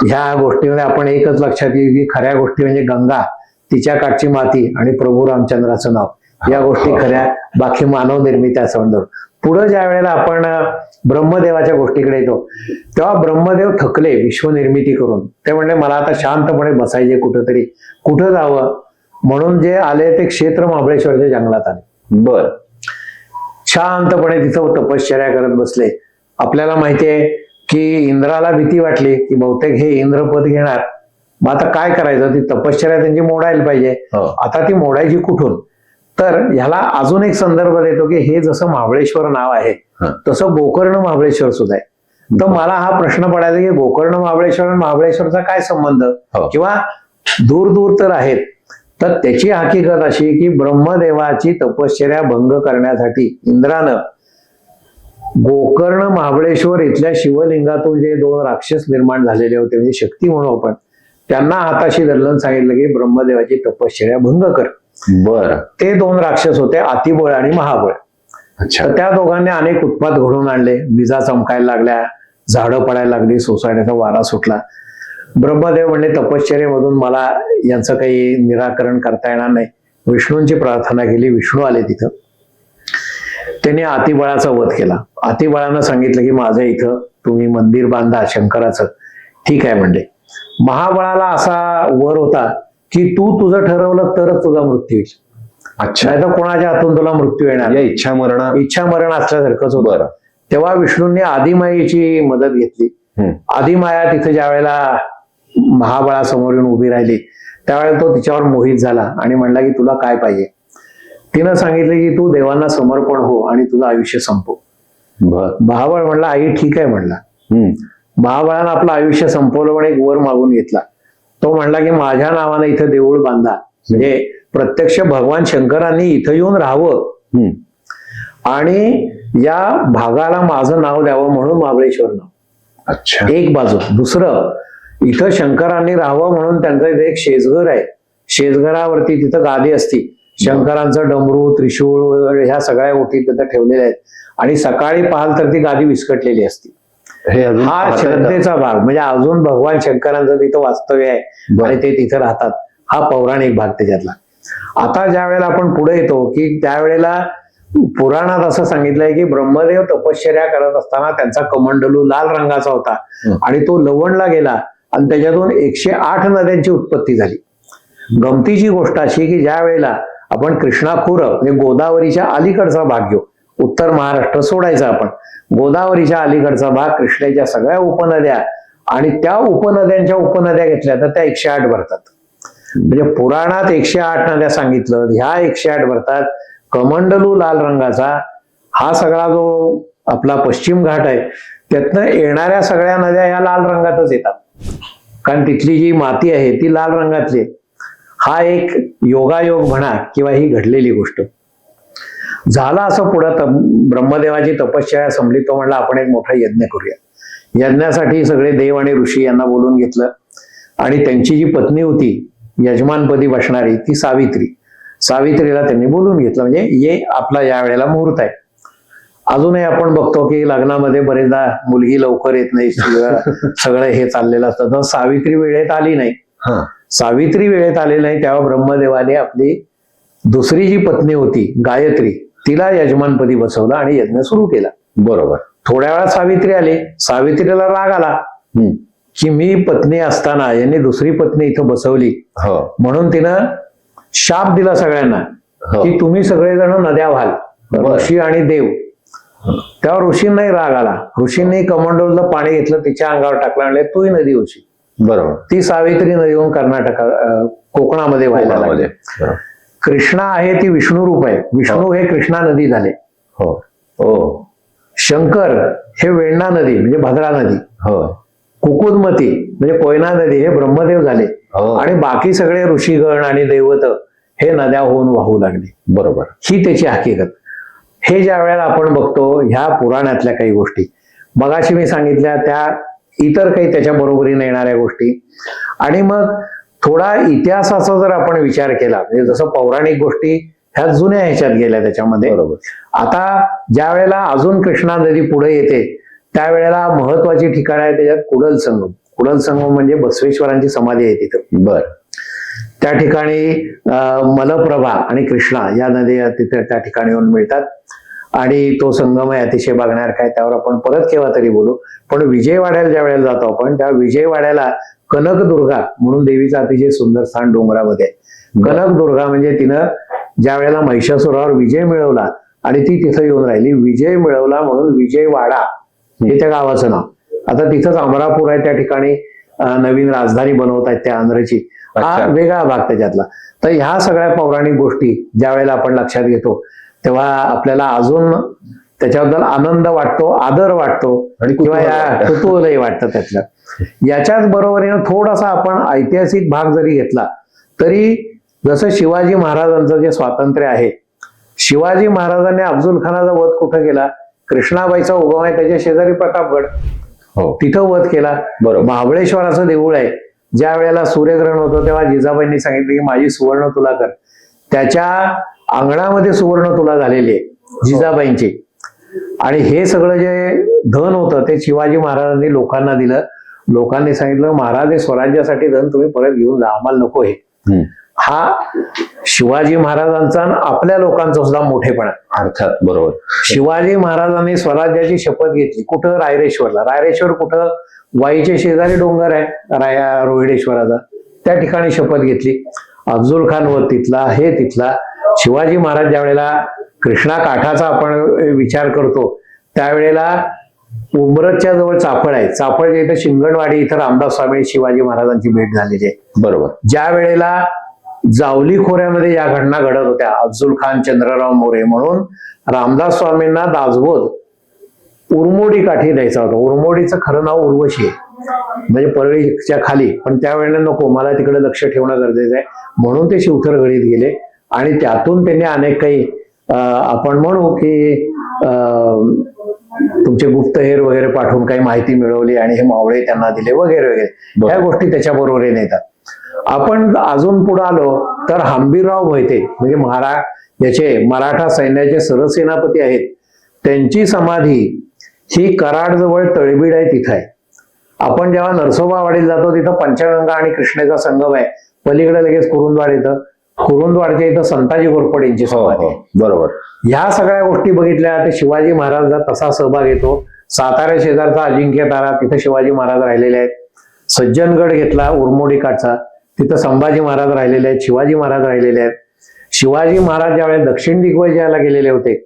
ह्या गोष्टीमध्ये आपण एकच लक्षात येईल की खऱ्या गोष्टी म्हणजे गंगा, तिच्या काठची माती आणि प्रभू रामचंद्राचं नाव, या गोष्टी खऱ्या. बाकी मानव निर्मिती असं म्हणतो. पुढं ज्या वेळेला आपण ब्रह्मदेवाच्या गोष्टीकडे येतो तेव्हा ब्रह्मदेव थकले विश्वनिर्मिती करून. ते म्हणले मला आता शांतपणे बसायचे कुठंतरी, कुठं जावं, म्हणून जे आले ते क्षेत्र महाबळेश्वरच्या जंगलात आले.
बर.
शांतपणे तिथं तपश्चर्या करत बसले. आपल्याला माहितीये की इंद्राला भीती वाटली की बहुतेक हे इंद्रपद घेणार, मग आता काय करायचं, ती तपश्चर्या त्यांची मोडायला पाहिजे. आता ती मोडायची कुठून? तर ह्याला अजून एक संदर्भ देतो की हे जसं महाबळेश्वर नाव आहे तसं गोकर्ण महाबळेश्वर सुद्धा आहे. तर मला हा प्रश्न पडायचा की गोकर्ण महाबळेश्वर आणि महाबळेश्वरचा काय संबंध, किंवा दूर दूर तर आहेत. तर त्याची हकीकत अशी की ब्रह्मदेवाची तपश्चर्या भंग करण्यासाठी इंद्रानं गोकर्ण महाबळेश्वर इथल्या शिवलिंगातून जे 2 राक्षस निर्माण झालेले होते, म्हणजे शक्ती म्हणू आपण, त्यांना हाताशी धरलं, सांगितलं की ब्रह्मदेवाची तपश्चर्या भंग कर.
बर.
ते 2 राक्षस होते, अतिबळ आणि महाबळ. तर त्या दोघांनी अनेक उत्पात घडवून आणले. विजा चमकायला लागल्या, झाडं पडायला लागली, सोसायटीचा वारा सुटला. ब्रह्मदेव म्हणले तपश्चर्येमधून मला यांचं काही निराकरण करता येणार नाही. विष्णूंची प्रार्थना केली, विष्णू आले तिथं. त्यांनी अतिबळाचा वध केला. अतिबळानं सांगितलं की माझं इथं तुम्ही मंदिर बांधा शंकराचं. ठीक आहे म्हणले. महाबळाला असा वर होता की तू तुझं ठरवलं तरच तुझा मृत्यू येईल.
अच्छा.
नाही तर कोणाच्या हातून तुला मृत्यू येणार.
इच्छा
मरण असल्यासारखंच होतं. तेव्हा विष्णूंनी आदिमायेची मदत घेतली. आदिमाया तिथे ज्या वेळेला महाबळासमोर येऊन उभी राहिली त्यावेळेला तो तिच्यावर मोहित झाला आणि म्हणला की तुला काय पाहिजे. तिनं सांगितलं की तू देवांना समर्पण हो आणि तुझं आयुष्य संपव. महाबळ म्हणला आई ठीक आहे म्हणला. महाबळानं आपलं आयुष्य संपवलं पण एक वर मागून घेतला. तो म्हणला की माझ्या नावानं इथं देऊळ बांधा, म्हणजे प्रत्यक्ष भगवान शंकरांनी इथं येऊन राहावं आणि या भागाला माझं नाव द्यावं म्हणून महाबळेश्वर नाव.
अच्छा. एक
बाजू. दुसरं, इथं शंकरांनी राहावं म्हणून त्यांचं इथे एक शेजघर आहे. शेजघरावरती तिथं गादी असती. शंकरांचं डमरू, त्रिशूळ ह्या सगळ्या गोष्टी तिथं ठेवलेल्या आहेत आणि सकाळी पाहाल तर ती गादी विस्कटलेली असती.
हे अजून
हा
पाहता येतं.
श्रद्धेचा भाग, म्हणजे अजून भगवान शंकरांचं तिथं वास्तव्य आहे
बरं.
आणि ते तिथं राहतात, हा पौराणिक भाग त्याच्यातला. आता ज्या वेळेला आपण पुढे येतो की त्यावेळेला पुराणात असं सांगितलंय की ब्रह्मदेव तपश्चर्या करत असताना त्यांचा कमंडलू लाल रंगाचा होता आणि तो लवणला गेला आणि त्याच्यातून 108 नद्यांची उत्पत्ती झाली. गमतीची गोष्ट अशी की ज्या वेळेला आपण कृष्णाखुर म्हणजे गोदावरीच्या अलीकडचा भाग घेऊ, उत्तर महाराष्ट्र सोडायचा आपण, गोदावरीच्या अलीकडचा भाग, कृष्णेच्या सगळ्या उपनद्या आणि त्या उपनद्यांच्या उपनद्या घेतल्या तर त्या 108 भरतात. म्हणजे पुराणात 108 नद्या सांगितलं, ह्या 108 भरतात. कमंडलू लाल रंगाचा हा सगळा जो आपला पश्चिम घाट आहे त्यातनं येणाऱ्या सगळ्या नद्या ह्या लाल रंगातच येतात, कारण तिथली जी माती आहे ती लाल रंगातली आहे. हा एक योगायोग म्हणा किंवा ही घडलेली गोष्ट. झाला असं पुढं ब्रह्मदेवाची तपश्चर्या संपली, तो म्हणला आपण एक मोठा यज्ञ करूया. यज्ञासाठी सगळे देव आणि ऋषी यांना बोलून घेतलं आणि त्यांची जी पत्नी होती यजमानपदी बसणारी ती सावित्रीला त्यांनी बोलून घेतलं. म्हणजे ये आपला या वेळेला मुहूर्त आहे. अजूनही आपण बघतो की लग्नामध्ये बरेचदा मुलगी लवकर येत नाही, सगळं हे चाललेलं असतं. तर सावित्री वेळेत आली नाही. सावित्री वेळेत आली नाही तेव्हा ब्रह्मदेवाने आपली दुसरी जी पत्नी होती गायत्री तिला यजमानपदी बसवलं आणि यज्ञ सुरू केला.
बरोबर.
थोड्या वेळात सावित्री आली. सावित्रीला राग आला की मी पत्नी असताना यांनी दुसरी पत्नी इथं बसवली, म्हणून तिनं शाप दिला सगळ्यांना की तुम्ही सगळेजण नद्या व्हाल, ऋषी आणि देव. तेव्हा ऋषींनाही राग आला. ऋषींनी कमंडलूचं पाणी घेतलं, तिच्या अंगावर टाकलं आणि तूही नदी होशी.
बरोबर.
ती सावित्री नदी होऊन कोकणामध्ये व्हायला लागली. कृष्णा आहे ती विष्णू रूप आहे. विष्णू हे कृष्णा नदी झाले. शंकर हे वेण्णा नदी म्हणजे भद्रा नदी. कुकुदमती म्हणजे कोयना नदी हे ब्रह्मदेव झाले. आणि बाकी सगळे ऋषीगण आणि दैवत हे नद्या होऊन वाहू लागले.
बरोबर.
ही त्याची हकीकत. हे ज्या वेळेला आपण बघतो ह्या पुराणातल्या काही गोष्टी, मगाशी मी सांगितल्या त्या इतर काही त्याच्या बरोबरीने येणाऱ्या गोष्टी, आणि मग थोडा इतिहासाचा जर आपण विचार केला, म्हणजे जसं पौराणिक गोष्टी ह्या जुन्या ह्याच्यात गेल्या त्याच्यामध्ये.
बरोबर.
आता ज्या वेळेला अजून कृष्णा नदी पुढे येते त्यावेळेला महत्वाची ठिकाण आहे त्याच्यात कुडल संगम म्हणजे बसवेश्वरांची समाधी आहे तिथं.
बर.
त्या ठिकाणी मलप्रभा आणि कृष्णा या नद्या तिथे त्या ठिकाणी येऊन मिळतात आणि तो संगम आहे अतिशय बघण्यासारखा आहे. त्यावर आपण परत केव्हा तरी बोलू. पण विजयवाड्याला ज्या वेळेला जातो आपण त्या विजयवाड्याला कनकदुर्गा म्हणून देवीचं अतिशय सुंदर स्थान डोंगरामध्ये आहे. कनकदुर्गा म्हणजे तिनं ज्या वेळेला महिषासुरावर विजय मिळवला आणि ती तिथं येऊन राहिली, विजय मिळवला म्हणून विजयवाडा हे त्या गावाचं नाव. आता तिथंच अमरापूर आहे, त्या ठिकाणी नवीन राजधानी बनवत आहेत त्या आंध्रची. हा वेगळा भाग त्याच्यातला. तर ह्या सगळ्या पौराणिक गोष्टी ज्या वेळेला आपण लक्षात घेतो तेव्हा आपल्याला अजून त्याच्याबद्दल आनंद वाटतो, आदर वाटतो आणि किंवा या कुतूहलही वाटतं त्यातलं. याच्याच बरोबरीनं थोडासा आपण ऐतिहासिक भाग जरी घेतला तरी जसं शिवाजी महाराजांचं जे स्वातंत्र्य आहे, शिवाजी महाराजांनी अफजल खानाचा वध कुठं केला? कृष्णाबाईचा उगम आहे त्याच्या शेजारी प्रतापगड, तिथं वध केला. महाबळेश्वराचं देऊळ आहे. ज्या वेळेला सूर्यग्रहण होतं तेव्हा जिजाबाईंनी सांगितलं की माझी सुवर्ण तुला कर. त्याच्या अंगणामध्ये सुवर्ण तुला झालेली आहे जिजाबाईंची. आणि हे सगळं जे धन होतं ते शिवाजी महाराजांनी लोकांना दिलं. लोकांनी सांगितलं महाराज हे स्वराज्यासाठी धन तुम्ही परत घेऊन जा, आम्हाला नको हे. हा शिवाजी महाराजांचा आपल्या लोकांचा सुद्धा मोठेपणा.
अर्थात. बरोबर.
शिवाजी महाराजांनी स्वराज्याची शपथ घेतली कुठं? रायरेश्वरला. रायरेश्वर कुठं? वाईच्या शेजारी डोंगर आहे रोहिडेश्वराचा, त्या ठिकाणी शपथ घेतली. अफजल खान व तिथला हे तिथला. शिवाजी महाराज ज्या वेळेला कृष्णा काठाचा आपण विचार करतो त्यावेळेला उंबरजच्या जवळ चाफळ आहे. चाफळच्या इथं शिंगणवाडी इथं रामदास स्वामी शिवाजी महाराजांची भेट झालेली आहे.
बरोबर.
ज्या वेळेला जावली खोऱ्यामध्ये या घटना घडत होत्या, अफजल खान चंद्रराव मोरे म्हणून रामदास स्वामींना दासबोध उरमोडी काठी द्यायचा होता. उरमोडीचं खरं नाव उर्वशी आहे, म्हणजे परळीच्या खाली. पण त्यावेळेला नको, मला तिकडे लक्ष ठेवणं गरजेचं आहे म्हणून ते शिवथरगडीत गेले आणि त्यातून त्यांनी अनेक काही आपण म्हणू की तुमचे गुप्तहेर वगैरे पाठवून काही माहिती मिळवली आणि हे मावळे त्यांना दिले वगैरे वगैरे. ह्या गोष्टी त्याच्या बरोबर येतात. आपण अजून पुढे आलो तर हंबीरराव मोहिते म्हणजे याचे मराठा सैन्याचे सरसेनापती आहेत, त्यांची समाधी ही कराड जवळ तळबीड आहे, तिथं आहे. आपण जेव्हा नरसोबावाडीला जातो तिथं पंचगंगा आणि कृष्णेचा संगम आहे. पलीकडे लगेच कुरुंदवाड येतं. कुरुंदवाडच्या इथं संताजी घोरपडे यांची समाधी आहे.
बरोबर.
ह्या सगळ्या गोष्टी बघितल्या तर शिवाजी महाराजांचा तसा सहभाग येतो. सातारा शेजारचा अजिंक्य तारा, तिथं शिवाजी महाराज राहिलेले आहेत. सज्जनगड घेतला उरमोडी काठचा, तिथं संभाजी महाराज राहिलेले आहेत, शिवाजी महाराज राहिलेले आहेत. शिवाजी महाराज ज्यावेळेस दक्षिण दिग्विजयाला गेलेले होते,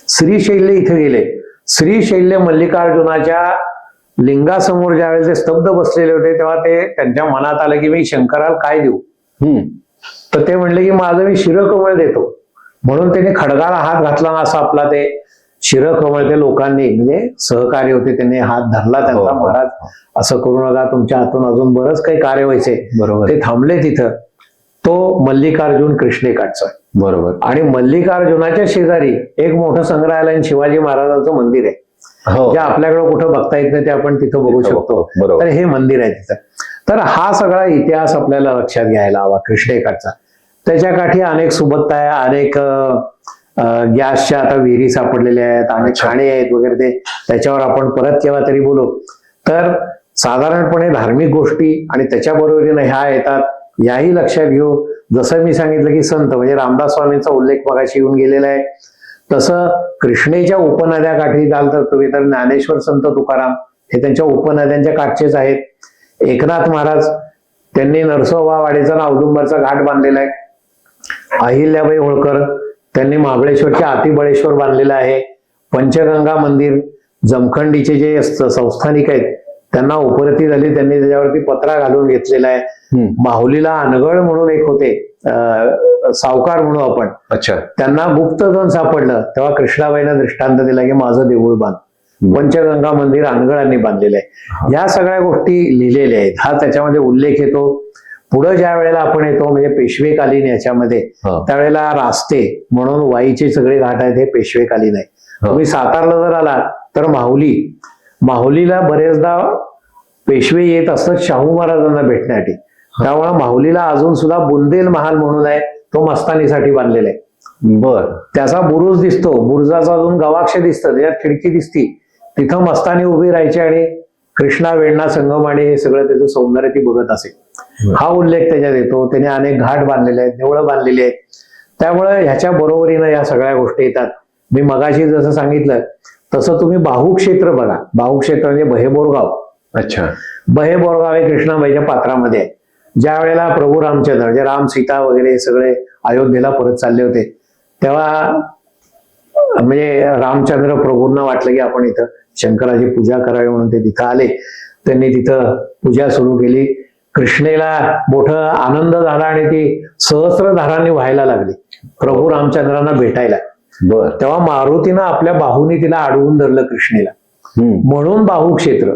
श्रीशैल्य इथे गेले. श्रीशैल्य मल्लिकार्जुनाच्या लिंगासमोर ज्यावेळेस ते स्तब्ध बसलेले होते, तेव्हा ते त्यांच्या मनात आलं की मी शंकराला काय देऊ. तर ते म्हणले की माझं मी शिरकमळ देतो. म्हणून त्यांनी खडगाला हात घातला ना, असं आपला ते शिरकमळ ते लोकांनी म्हणजे सहकार्य होते, त्यांनी हात धरला त्यांचा. महाराज असं करू नका, तुमच्या हातून अजून बरंच काही कार्य व्हायचे.
बरोबर.
ते थांबले तिथं. तो मल्लिकार्जुन कृष्णेकाठचा.
बरोबर.
आणि मल्लिकार्जुनाच्या शेजारी एक मोठं संग्रहालय आणि शिवाजी महाराजांचं मंदिर आहे, जे आपल्याकडे कुठं बघता येत नाही, ते आपण तिथं बघू शकतो. तर हे मंदिर आहे तिथं. तर हा सगळा इतिहास आपल्याला लक्षात घ्यायला हवा कृष्णेकाठचा. त्याच्या काठी अनेक सुबत्ता आहे, अनेक गॅसच्या आता विहिरी सापडलेल्या आहेत, अनेक खाणे आहेत वगैरे. ते त्याच्यावर आपण परत केव्हा तरी बोलू. तर साधारणपणे धार्मिक गोष्टी आणि त्याच्या बरोबरीने ह्या येतात, याही लक्षात घेऊ. जसं मी सांगितलं की संत म्हणजे रामदास स्वामींचा उल्लेख मगाशी येऊन गेलेला आहे, तसं कृष्णेच्या उपनद्या काठी जाल तर तुम्ही तर ज्ञानेश्वर संत तुकाराम हे त्यांच्या उपनद्यांच्या काठचेच आहेत. एकनाथ महाराज त्यांनी नरसोबावाडीचा आणि औदुंबरचा घाट बांधलेला आहे. अहिल्याबाई होळकर त्यांनी महाबळेश्वरचे अतिबळेश्वर बांधलेलं आहे. पंचगंगा मंदिर जमखंडीचे जे संस्थानिक आहेत त्यांना उपरती झाली, त्यांनी त्याच्यावरती पत्रा घालून घेतलेला आहे. माहुलीला अनगळ म्हणून एक होते सावकार म्हणून आपण,
अच्छा,
त्यांना गुप्तधन सापडलं तेव्हा कृष्णाबाईनं दृष्टांत दिला की माझं देऊळ बांध. पंचगंगा मंदिर अनगळांनी बांधलेलं आहे. या सगळ्या गोष्टी लिहिलेल्या आहेत. हा त्याच्यामध्ये उल्लेख येतो. पुढं ज्या वेळेला आपण येतो म्हणजे पेशवेकालीन याच्यामध्ये, त्यावेळेला रास्ते म्हणून वाईचे सगळे घाट आहेत, हे पेशवेकालीन आहे. तुम्ही सातारला जर आला तर माहुलीला बरेचदा पेशवे येत असतात शाहू महाराजांना भेटण्यासाठी. त्यामुळे माहुलीला अजून सुद्धा बुंदेल महाल म्हणून आहे, तो मस्तानीसाठी बांधलेला आहे.
बर.
त्याचा बुरुज दिसतो, बुरुजाचा अजून गवाक्ष दिसतं, त्याच्यात खिडकी दिसती, तिथं मस्तानी उभी राहायची आणि कृष्णा वेण्णा संगम आणि हे सगळं त्याचं सौंदर्य ती बघत असे. हा उल्लेख त्याच्यात येतो. त्याने अनेक घाट बांधलेले आहेत, देवळं बांधलेली आहेत. त्यामुळे ह्याच्या बरोबरीनं या सगळ्या गोष्टी येतात. मी मगाशी जसं सांगितलं तसं तुम्ही बाहुक्षेत्र बघा. बाहुक्षेत्र म्हणजे बहेबोरगाव.
अच्छा.
बहेबोरगाव हे कृष्णाबाईच्या पात्रामध्ये आहे. ज्या वेळेला प्रभू रामचंद्र म्हणजे राम सीता वगैरे सगळे अयोध्येला परत चालले होते, तेव्हा म्हणजे रामचंद्र प्रभूंना वाटलं की आपण इथं शंकराची पूजा करावी म्हणून ते तिथं आले. त्यांनी तिथं पूजा सुरू केली. कृष्णेला मोठा आनंद झाला आणि ती सहस्त्रधारांनी व्हायला लागली प्रभू रामचंद्रांना भेटायला.
बर.
तेव्हा मारुतीनं आपल्या बाहूने तिला अडवून धरलं कृष्णेला, म्हणून बाहुक्षेत्र.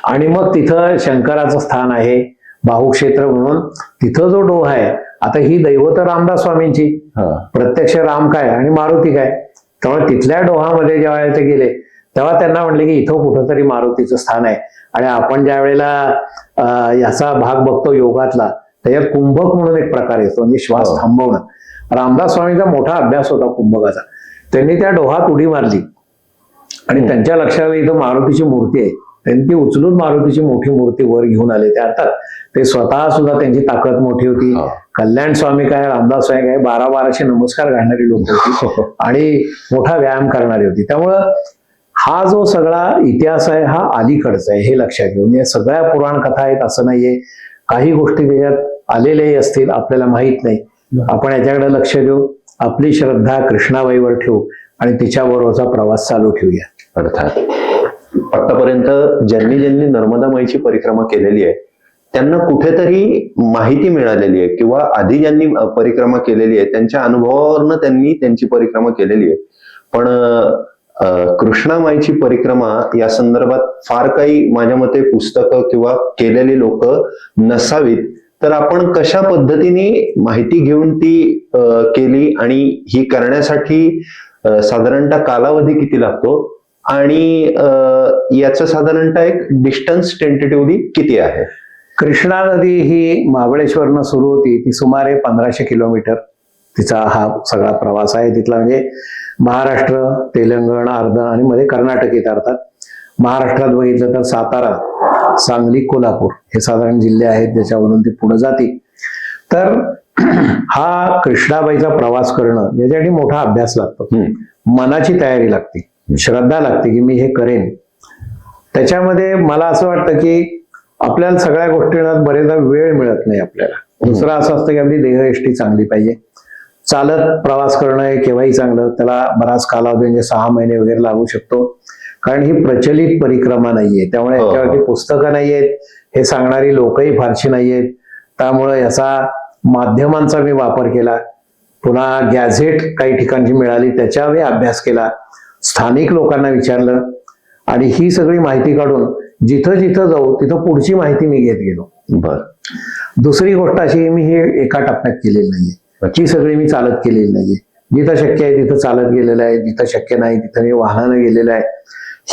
आणि मग तिथं शंकराचं स्थान आहे बाहुक्षेत्र म्हणून. तिथं जो डोह आहे, आता ही दैवत रामदास स्वामींची, प्रत्यक्ष राम काय आणि मारुती काय. त्यामुळे तिथल्या डोहामध्ये ज्या वेळेला ते गेले तेव्हा त्यांना म्हणले की इथं कुठंतरी मारुतीचं स्थान आहे. आणि आपण ज्या वेळेला याचा भाग बघतो योगातला, त्याच्यात कुंभक म्हणून एक प्रकार येतो, म्हणजे श्वास थांबवणं. रामदास स्वामींचा मोठा अभ्यास होता कुंभकाचा. त्यांनी त्या डोहात उडी मारली आणि त्यांच्या लक्षात आलं इथं मारुतीची मूर्ती आहे. त्यांनी ती उचलून मारुतीची मोठी मूर्ती वर घेऊन आले. ते अर्थात ते स्वतः सुद्धा त्यांची ताकद मोठी होती. कल्याण स्वामी काय, रामदास स्वामी काय, 12-1200 नमस्कार घालणारी लोक होती आणि मोठा व्यायाम करणारी होती. त्यामुळं हा जो सगळा इतिहास आहे हा अलीकडचा आहे, हे लक्षात घेऊन. या सगळ्या पुराण कथा आहेत असं नाहीये. काही गोष्टी त्याच्यात आलेल्याही असतील, आपल्याला माहित नाही. आपण याच्याकडे लक्ष देऊ, आपली श्रद्धा कृष्णाबाईवर ठेवू आणि तिच्याबरोबरचा प्रवास चालू ठेवूया.
अर्थात आतापर्यंत ज्यांनी नर्मदा माईची परिक्रमा केलेली आहे त्यांना कुठेतरी माहिती मिळालेली आहे, किंवा आधी ज्यांनी परिक्रमा केलेली आहे त्यांच्या अनुभवावरनं त्यांनी त्यांची परिक्रमा केलेली आहे. पण कृष्णामाईची परिक्रमा या संदर्भात फार काही माझ्या मते पुस्तकं किंवा केलेली लोक नसावीत. तर आपण कशा पद्धतीने माहिती घेऊन ती केली आणि ही करण्यासाठी साधारणतः कालावधी किती लागतो आणि याचं साधारणतः एक डिस्टन्स टेंटेटिव्हली किती आहे?
कृष्णा नदी ही महाबळेश्वरनं सुरू होती, ती सुमारे 1500 किलोमीटर तिचा हा सगळा प्रवास आहे. तिथला म्हणजे महाराष्ट्र, तेलंगण अर्ध आणि मध्ये कर्नाटक येत अर्थात. महाराष्ट्रात बघितलं तर सातारा, सांगली, कोल्हापूर हे साधारण जिल्हे आहेत ज्याच्यावरून ते पुढे जातील. तर हा कृष्णाबाईचा प्रवास करणं याच्यासाठी मोठा अभ्यास लागतो, मनाची तयारी लागते, श्रद्धा लागते की मी हे करेन. त्याच्यामध्ये मला असं वाटतं की आपल्याला सगळ्या गोष्टींना बरेचदा वेळ मिळत नाही आपल्याला. दुसरं असं असतं की आपली देहयष्टी चांगली पाहिजे. चालत प्रवास करणं हे केव्हाही चांगलं, त्याला बराच कालावधी म्हणजे 6 महिने वगैरे लागू शकतो, कारण ही प्रचलित परिक्रमा नाहीये. त्यामुळे याच्यावरती पुस्तकं नाहीयेत, हे सांगणारी लोकही फारशी नाहीयेत. त्यामुळे याचा माध्यमांचा मी वापर केला, पुन्हा गॅझेट काही ठिकाणची मिळाली त्याचा मी अभ्यास केला, स्थानिक लोकांना विचारलं आणि ही सगळी माहिती काढून जिथं जिथं जाऊ तिथं पुढची माहिती मी घेत गेलो. दुसरी गोष्ट अशी, मी हे एका टप्प्यात केलेली नाहीये, ही सगळी मी चालत केलेली नाहीये. जिथं शक्य आहे तिथं चालत गेलेलं आहे, जिथं शक्य नाही तिथं मी वाहनानं गेलेलं आहे.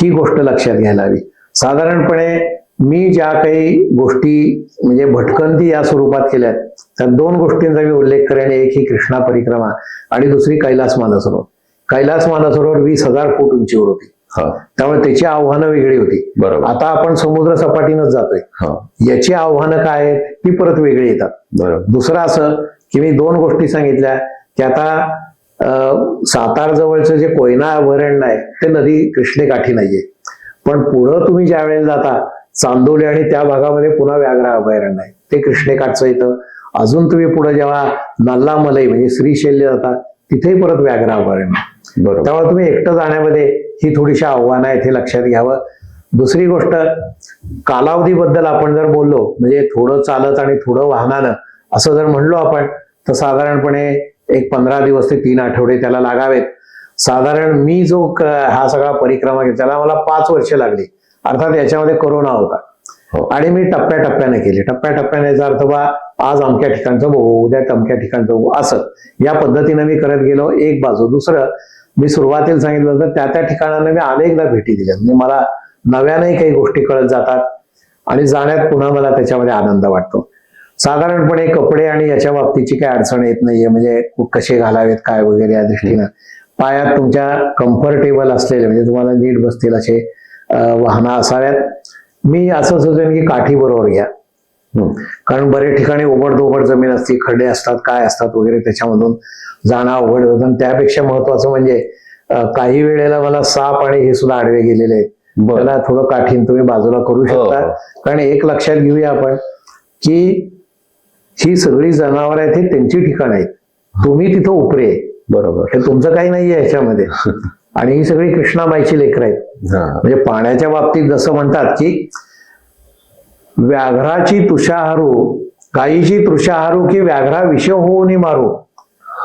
ही गोष्ट लक्षात घ्यायला हवी. साधारणपणे मी ज्या काही गोष्टी म्हणजे भटकंती या स्वरूपात केल्या त्या 2 गोष्टींचा मी उल्लेख करेन. एक ही कृष्णा परिक्रमा आणि दुसरी कैलास मानसरोवर. कैलास मानसरोवर 20,000 फूट उंचीवर होती, त्यामुळे त्याची आव्हानं वेगळी होती. आता आपण समुद्र सपाटीनच जातोय, याची आव्हानं काय आहेत ती परत वेगळी येतात. दुसरं असं की मी 2 गोष्टी सांगितल्या की आता सातार जवळचं जे कोयना अभयारण्य आहे ते नदी कृष्णेकाठी नाहीये, पण पुढं तुम्ही ज्या वेळेला जाता चांदोली आणि त्या भागामध्ये पुन्हा व्याघ्र अभयारण्य आहे, ते कृष्णेकाठचं येतं. अजून तुम्ही पुढे जेव्हा नल्लामलई म्हणजे श्रीशैल्य जाता तिथेही परत व्याघ्र अभयारण्य. त्यामुळे तुम्ही एकटं जाण्यामध्ये ही थोडीशी आव्हानं आहेत, हे लक्षात घ्यावं. दुसरी गोष्ट, कालावधीबद्दल आपण जर बोललो म्हणजे थोडं चालत आणि थोडं वाहनानं असं जर म्हणलो आपण, तर साधारणपणे एक 15 दिवस ते 3 आठवडे त्याला लागावेत. साधारण मी जो हा सगळा परिक्रमा केला त्याला मला 5 वर्ष लागली. अर्थात याच्यामध्ये कोरोना होता आणि मी टप्प्याटप्प्याने केली. टप्प्याटप्प्याने याचा अर्थ बा आज अमक्या ठिकाणचं बघू, उद्या टमक्या ठिकाणचं बघू, असं या पद्धतीने मी करत गेलो. एक बाजू. दुसरं, मी सुरुवातीला सांगितलं तर त्या ठिकाणांना मी अनेकदा भेटी दिल्या, म्हणजे मला नव्यानेही काही गोष्टी कळत जातात आणि जाण्यात पुन्हा मला त्याच्यामध्ये आनंद वाटतो. साधारणपणे कपडे आणि याच्या बाबतीची काही अडचण येत नाहीये, म्हणजे कसे घालावेत काय वगैरे या दृष्टीनं. पायात तुमच्या कम्फर्टेबल असलेले म्हणजे तुम्हाला नीट बसतील असे वाहनं असाव्यात. मी असं सुचवेन की काठी बरोबर घ्या, कारण बरेच ठिकाणी ओबडधोबड जमीन असते, खड्डे असतात, काय असतात वगैरे, त्याच्यामधून जाणं अवघड होतं. त्यापेक्षा महत्वाचं म्हणजे काही वेळेला मला साप आणि हे सुद्धा आडवे गेलेले आहेत, त्याला थोडं काठीन तुम्ही बाजूला करू शकता. कारण एक लक्षात घेऊया आपण की ही सगळी जनावर आहेत, हे त्यांची ठिकाण आहेत, तुम्ही तिथं उपरे. बरोबर, हे तुमचं काही नाहीये ह्याच्यामध्ये. आणि ही सगळी कृष्णाबाईची लेकरं आहेत. म्हणजे पाण्याच्या बाबतीत जसं म्हणतात की व्याघ्राची तुषाहारू, गायीची तृषाहारू की व्याघ्रा विष होऊन मारू,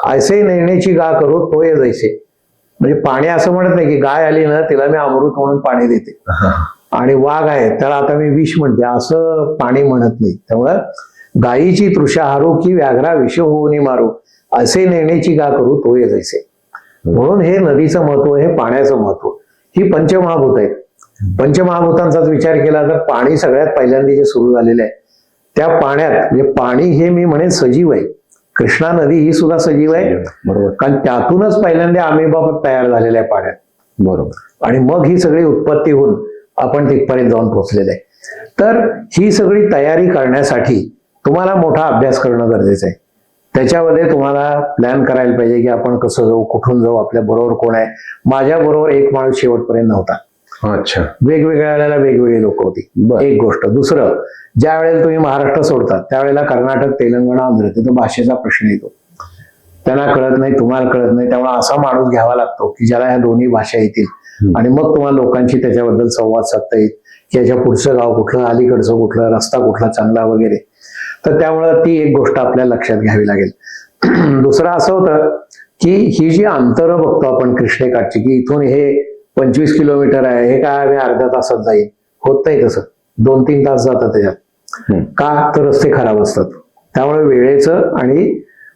ऐसे नेण्याची गा करू तोय जैसे. म्हणजे पाणी असं म्हणत नाही की गाय आली ना तिला मी अमृत म्हणून पाणी देते, आणि वाघ आहे त्याला आता मी विष म्हणते, असं पाणी म्हणत नाही. त्यामुळं गायीची तृषाहारू की व्याघ्रा विष होऊन मारू, असे नेण्याची गा करू तोय जैसे. म्हणून हे नदीचं महत्व, हे पाण्याचं महत्व. ही पंचमहाभूत आहेत. पंचमहाभूतांचाच विचार केला तर पाणी सगळ्यात पहिल्यांदा जे सुरू झालेलं आहे त्या पाण्यात, म्हणजे पाणी हे मी म्हणेन सजीव आहे. कृष्णा नदी ही सुद्धा सजीव आहे, बरोबर, कारण त्यातूनच पहिल्यांदा अमेबा तयार झालेला आहे पाण्यात, बरोबर, आणि मग ही सगळी उत्पत्ती होऊन आपण तिथपर्यंत जाऊन पोहोचलेलं आहे. तर ही सगळी तयारी करण्यासाठी तुम्हाला मोठा अभ्यास करणं गरजेचं आहे. त्याच्यामध्ये तुम्हाला प्लॅन करायला पाहिजे की आपण कसं जाऊ, कुठून जाऊ, आपल्या बरोबर कोण आहे. माझ्या बरोबर एक माणूस शेवटपर्यंत नव्हता. अच्छा, वेगवेगळ्या वेळेला वेगवेगळी लोक होती. एक गोष्ट. दुसरं, ज्या वेळेला तुम्ही महाराष्ट्र सोडतात त्यावेळेला कर्नाटक, तेलंगणा, आंध्र, तिथं भाषेचा प्रश्न येतो. त्यांना कळत नाही, तुम्हाला कळत नाही, त्यामुळे असा माणूस घ्यावा लागतो की ज्याला ह्या दोन्ही भाषा येतील आणि मग तुम्हाला लोकांची त्याच्याबद्दल संवाद साधता येईल की याच्या पुढचं गाव कुठलं, अलीकडचं कुठलं, रस्ता कुठला चांगला वगैरे. तर त्यामुळं ती एक गोष्ट आपल्याला लक्षात घ्यावी लागेल. दुसरं असं होतं की ही जी अंतरं बघतो आपण कृष्णेकाठची की इथून हे 25 किलोमीटर आहे, हे काय मी अर्ध्या तासात जाईल, होत नाही तसं. 2-3 तास जातात त्याच्यात. का तर रस्ते खराब असतात. त्यामुळे वेळेचं आणि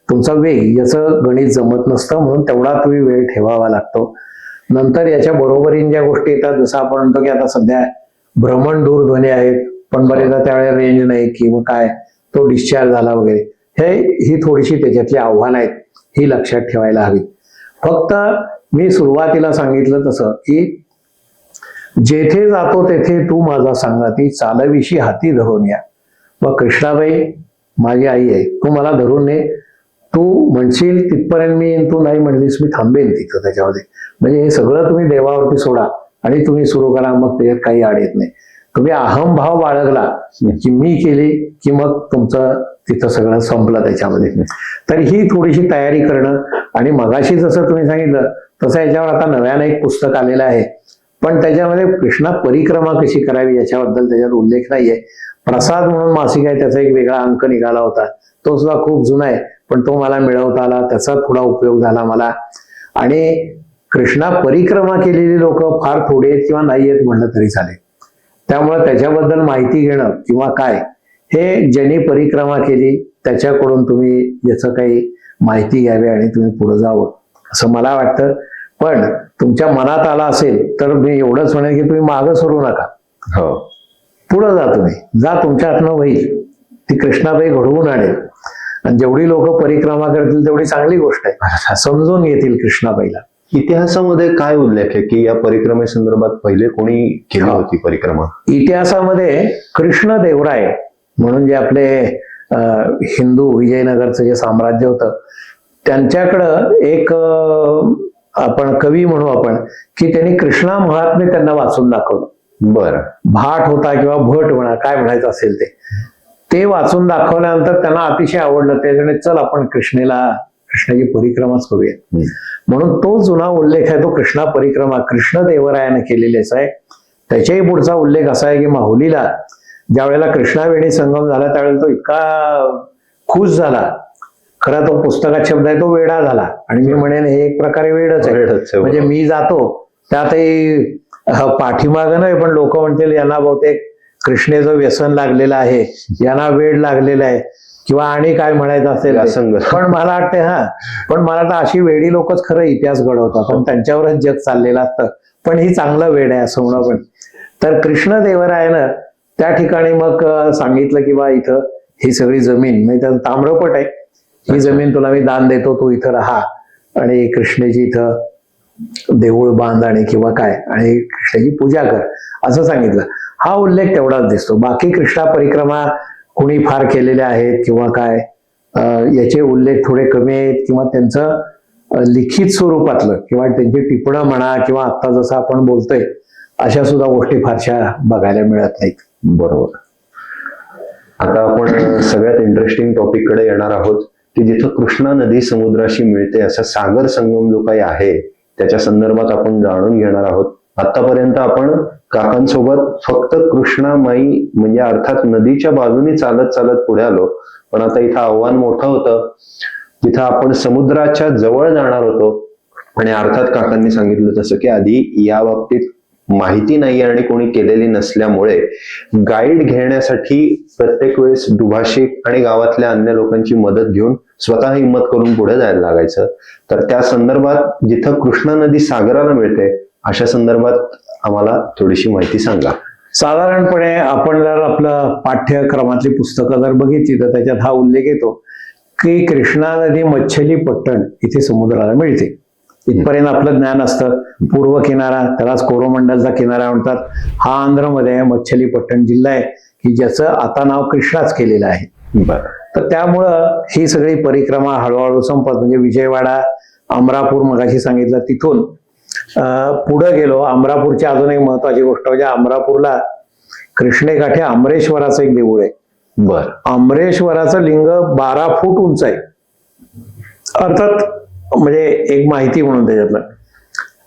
तुमचा वेग याचं गणित जमत नसतं, म्हणून तेवढा तुम्ही वेळ ठेवावा लागतो. नंतर याच्या बरोबरीने ज्या गोष्टी येतात, जसं आपण म्हणतो की आता सध्या भ्रमण दूरध्वनी आहेत, पण बरेचदा त्यावेळेला रेंज नाही किंवा काय, तो डिस्चार्ज झाला वगैरे, ही थोडीशी त्याच्यातली आव्हानं आहेत, ही लक्षात ठेवायला हवी. फक्त मी सुरुवातीला सांगितलं तसं की जेथे जातो तेथे तू माझा सांगाती, चालविशी हाती धरून या. मग कृष्णाबाई माझी आई आहे, तू मला धरून ने, तू म्हणशील तिथपर्यंत मी येईन, तू नाही म्हणलीस मी थांबेन तिथं त्याच्यामध्ये. म्हणजे हे सगळं तुम्ही देवावरती सोडा आणि तुम्ही सुरू करा, मग त्याच्यात काही आड येत नाही. तुम्ही अहमभाव बाळगला की मी केली की मग तुमचं तिथं सगळं संपलं त्याच्यामध्ये. तर ही थोडीशी तयारी करणं. आणि मगाशी जसं तुम्ही सांगितलं तसं याच्यावर आता नव्यानं एक पुस्तक आलेलं आहे, पण त्याच्यामध्ये कृष्णा परिक्रमा कशी करावी याच्याबद्दल त्याच्यात उल्लेख नाहीये. प्रसाद म्हणून मासिक आहे, त्याचा एक वेगळा अंक निघाला होता, तो सुद्धा खूप जुना आहे, पण तो मला मिळवता आला, त्याचा थोडा उपयोग झाला मला. आणि कृष्णा परिक्रमा केलेली लोक फार थोडी आहेत किंवा नाही आहेत म्हणलं तरी चालेल. त्यामुळे त्याच्याबद्दल माहिती घेणं किंवा काय, हे ज्यांनी परिक्रमा केली त्याच्याकडून तुम्ही याचं काही माहिती घ्यावी आणि तुम्ही पुढे जावं असं मला वाटतं. पण तुमच्या मनात आला असेल तर मी एवढंच म्हणेन की तुम्ही मागं सरू नका,
हो,
पुढे जा, तुम्ही जा, तुमच्या हातनं होईल. ती कृष्णाबाई घडवून आणेल. आणि जेवढी लोक परिक्रमा करतील तेवढी चांगली गोष्ट आहे, समजून घेतील कृष्णाबाईला.
इतिहासामध्ये काय उल्लेख आहे की या परिक्रमेसंदर्भात पहिले कोणी केली होती परिक्रमा?
इतिहासामध्ये कृष्णदेवराय म्हणून जे आपले हिंदू विजयनगरचं जे साम्राज्य होतं, त्यांच्याकडं एक आपण कवी म्हणू आपण की त्यांनी कृष्णा महात्म्य त्यांना वाचून दाखवलं.
बरं.
भाट होता किंवा भट म्हणा, काय म्हणायचं असेल ते वाचून दाखवल्यानंतर त्यांना अतिशय आवडलं. त्याच्याने चल आपण कृष्णाची परिक्रमाच करूया. म्हणून तो जुना उल्लेख आहे, तो कृष्णा परिक्रमा कृष्णदेवरायाने केलेलीच आहे. त्याच्याही पुढचा उल्लेख असा आहे की माहुलीला ज्या वेळेला कृष्णावेणी संगम झाला त्यावेळेला तो इतका खुश झाला, खरा तो पुस्तकात शब्द आहे, तो वेडा झाला. आणि मी म्हणेन हे एक प्रकारे वेडच आहे. म्हणजे मी जातो त्यातही पाठीमागं नाही, पण लोक म्हणतील यांना बहुतेक कृष्णेचं व्यसन लागलेलं आहे, यांना वेड लागलेलं आहे किंवा आणि काय म्हणायचं असेल. पण मला वाटतं पण मला तर अशी वेडी लोकच खरं इतिहास घडवतात, पण त्यांच्यावरच जग चाललेलं असतं. पण ही चांगलं वेड आहे असं म्हणा. पण तर कृष्णदेवरायानं त्या ठिकाणी मग सांगितलं की बा इथं ही सगळी जमीन, म्हणजे त्याचं ताम्रपट आहे, ही जमीन तुला मी दान देतो, तू इथं राहा आणि कृष्णेची इथं देऊळ बांध आणि किंवा काय आणि कृष्णाची पूजा कर असं सांगितलं. हा उल्लेख तेवढाच दिसतो. बाकी कृष्णा परिक्रमा कोणी फार केलेल्या आहेत किंवा काय याचे उल्लेख थोडे कमी आहेत किंवा त्यांचं लिखित स्वरूपातलं किंवा त्यांची टिपणं म्हणा किंवा आता जसं आपण बोलतोय अशा सुद्धा गोष्टी फारशा बघायला मिळत नाहीत.
बरोबर. आता आपण सगळ्यात इंटरेस्टिंग टॉपिक कडे येणार आहोत की जिथं कृष्णा नदी समुद्राशी मिळते असा सागर संगम जो काही आहे त्याच्या संदर्भात आपण जाणून घेणार आहोत. आतापर्यंत आपण काकांसोबत फक्त कृष्णामाई म्हणजे अर्थात नदीच्या बाजूने चालत चालत पुढे आलो, पण आता इथं आव्हान मोठं होतं. तिथं आपण समुद्राच्या जवळ जाणार होतो आणि अर्थात काकांनी सांगितलं तसं की आधी या बाबतीत माहिती नाही आणि कोणी केलेली नसल्यामुळे गाईड घेण्यासाठी प्रत्येक वेळेस दुभाषिक आणि गावातल्या अन्य लोकांची मदत घेऊन स्वतः हिंमत करून पुढे जायला लागायचं. तर त्या संदर्भात जिथं कृष्णा नदी सागराला मिळते अशा संदर्भात आम्हाला थोडीशी माहिती सांगा.
साधारणपणे आपण जर आपलं पाठ्यक्रमातली पुस्तकं जर बघितली तर त्याच्यात हा उल्लेख येतो की कृष्णा नदी मच्छलीपट्टण इथे समुद्राला मिळते. इथपर्यंत आपलं ज्ञान असतं. पूर्व किनारा त्यालाच कोरोमंडलचा किनारा म्हणतात. हा आंध्रमध्ये आहे, मच्छलीपट्टण जिल्हा आहे की ज्याचं आता नाव कृष्णाच केलेलं आहे. तर त्यामुळं ही सगळी परिक्रमा हळूहळू संपत म्हणजे विजयवाडा, अमरापूर मगाशी सांगितलं, तिथून पुढे गेलो. अमरापूरची अजून एक महत्वाची गोष्ट म्हणजे अमरापूरला कृष्णेकाठी अमरेश्वराचं एक देऊळ आहे. अमरेश्वराचं लिंग 12 फूट उंच आहे. अर्थात म्हणजे एक माहिती म्हणून त्याच्यातलं.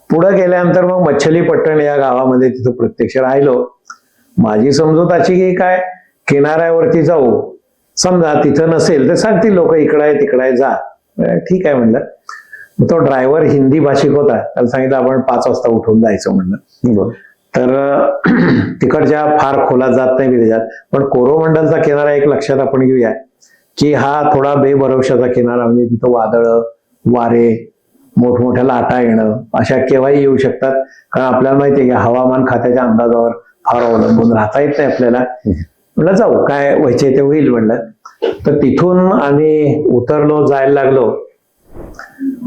पुढे गेल्यानंतर मग मच्छलीपट्टण या गावामध्ये तिथं प्रत्यक्ष राहिलो. माझी समजूत अशी की काय किनाऱ्यावरती जाऊ, समजा तिथं नसेल तर सांगतील लोक इकडं आहे तिकडं आहे, जा. ठीक आहे म्हणलं. तो ड्रायव्हर हिंदी भाषिक होता, त्याला सांगितलं आपण 5 वाजता उठून जायचं म्हणलं. तर तिकडच्या फार खोलात जात नाही त्याच्यात, पण कोरोमंडलचा किनारा एक लक्षात आपण घेऊया की हा थोडा बेभरवशाचा किनारा, म्हणजे तिथं वादळ, वारे, मोठमोठ्या लाटा येणं अशा केव्हाही येऊ शकतात. कारण आपल्याला माहितीये की हवामान खात्याच्या अंदाजावर फार अवलंबून राहता येत नाही आपल्याला. म्हणलं जाऊ, काय व्हायचे ते होईल म्हणलं. तर तिथून आम्ही उतरलो, जायला लागलो.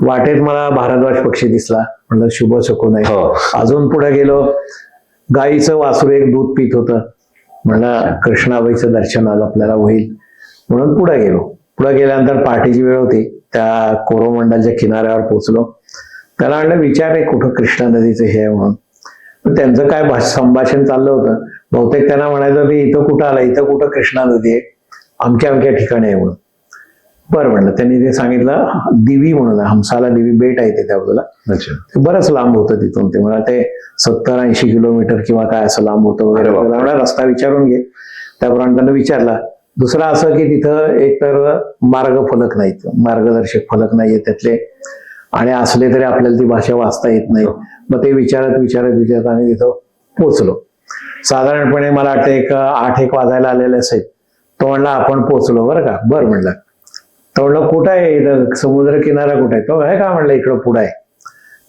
वाटेत मला भारद्वाज पक्षी दिसला. म्हणलं शुभ शकून आहे.
हो.
अजून पुढे गेलो, गाईचं वासरू एक दूध पित होतं. म्हणलं कृष्णाबाईचं दर्शन आज आपल्याला होईल म्हणून पुढे गेलो. पुढे गेल्यानंतर पहाटेची वेळ होती. त्या कोरोमंडलच्या किनाऱ्यावर पोहोचलो. त्याला म्हणलं विचार आहे कुठं कृष्णा नदीचं हे आहे म्हणून. पण त्यांचं काय संभाषण चाललं होतं. बहुतेक त्यांना म्हणायचं ते इथं कुठं आलं, इथं कुठं कृष्णा नदी आहे, अमक्या अमक्या ठिकाणी आहे म्हणून. बरं म्हणलं. त्यांनी ते सांगितलं दिवी म्हणून, हमसाला दिवी बेट आहे ते त्या बाजूला.
अच्छा.
बरंच लांब होतं तिथून. ते मला ते 70-80 किलोमीटर किंवा काय असं लांब होतं वगैरे.
अरे बापरे.
त्याला रस्ता विचारून घे. त्याप्रमाणे त्यांना विचारला. दुसरं असं की तिथं एकतर मार्गफलक नाहीत, मार्गदर्शक फलक नाहीये त्यातले, आणि असले तरी आपल्याला ती भाषा वाचता येत नाही. मग ते विचारत आम्ही तिथं पोहोचलो. साधारणपणे मला वाटतं एक 8-1 वाजायला आलेले असेल. तो म्हणला आपण पोहोचलो बरं का. बरं म्हणलं. तो म्हणलं कुठं आहे इथं समुद्र किनारा कुठं आहे. तो आहे का म्हणलं इकडं पुढं आहे.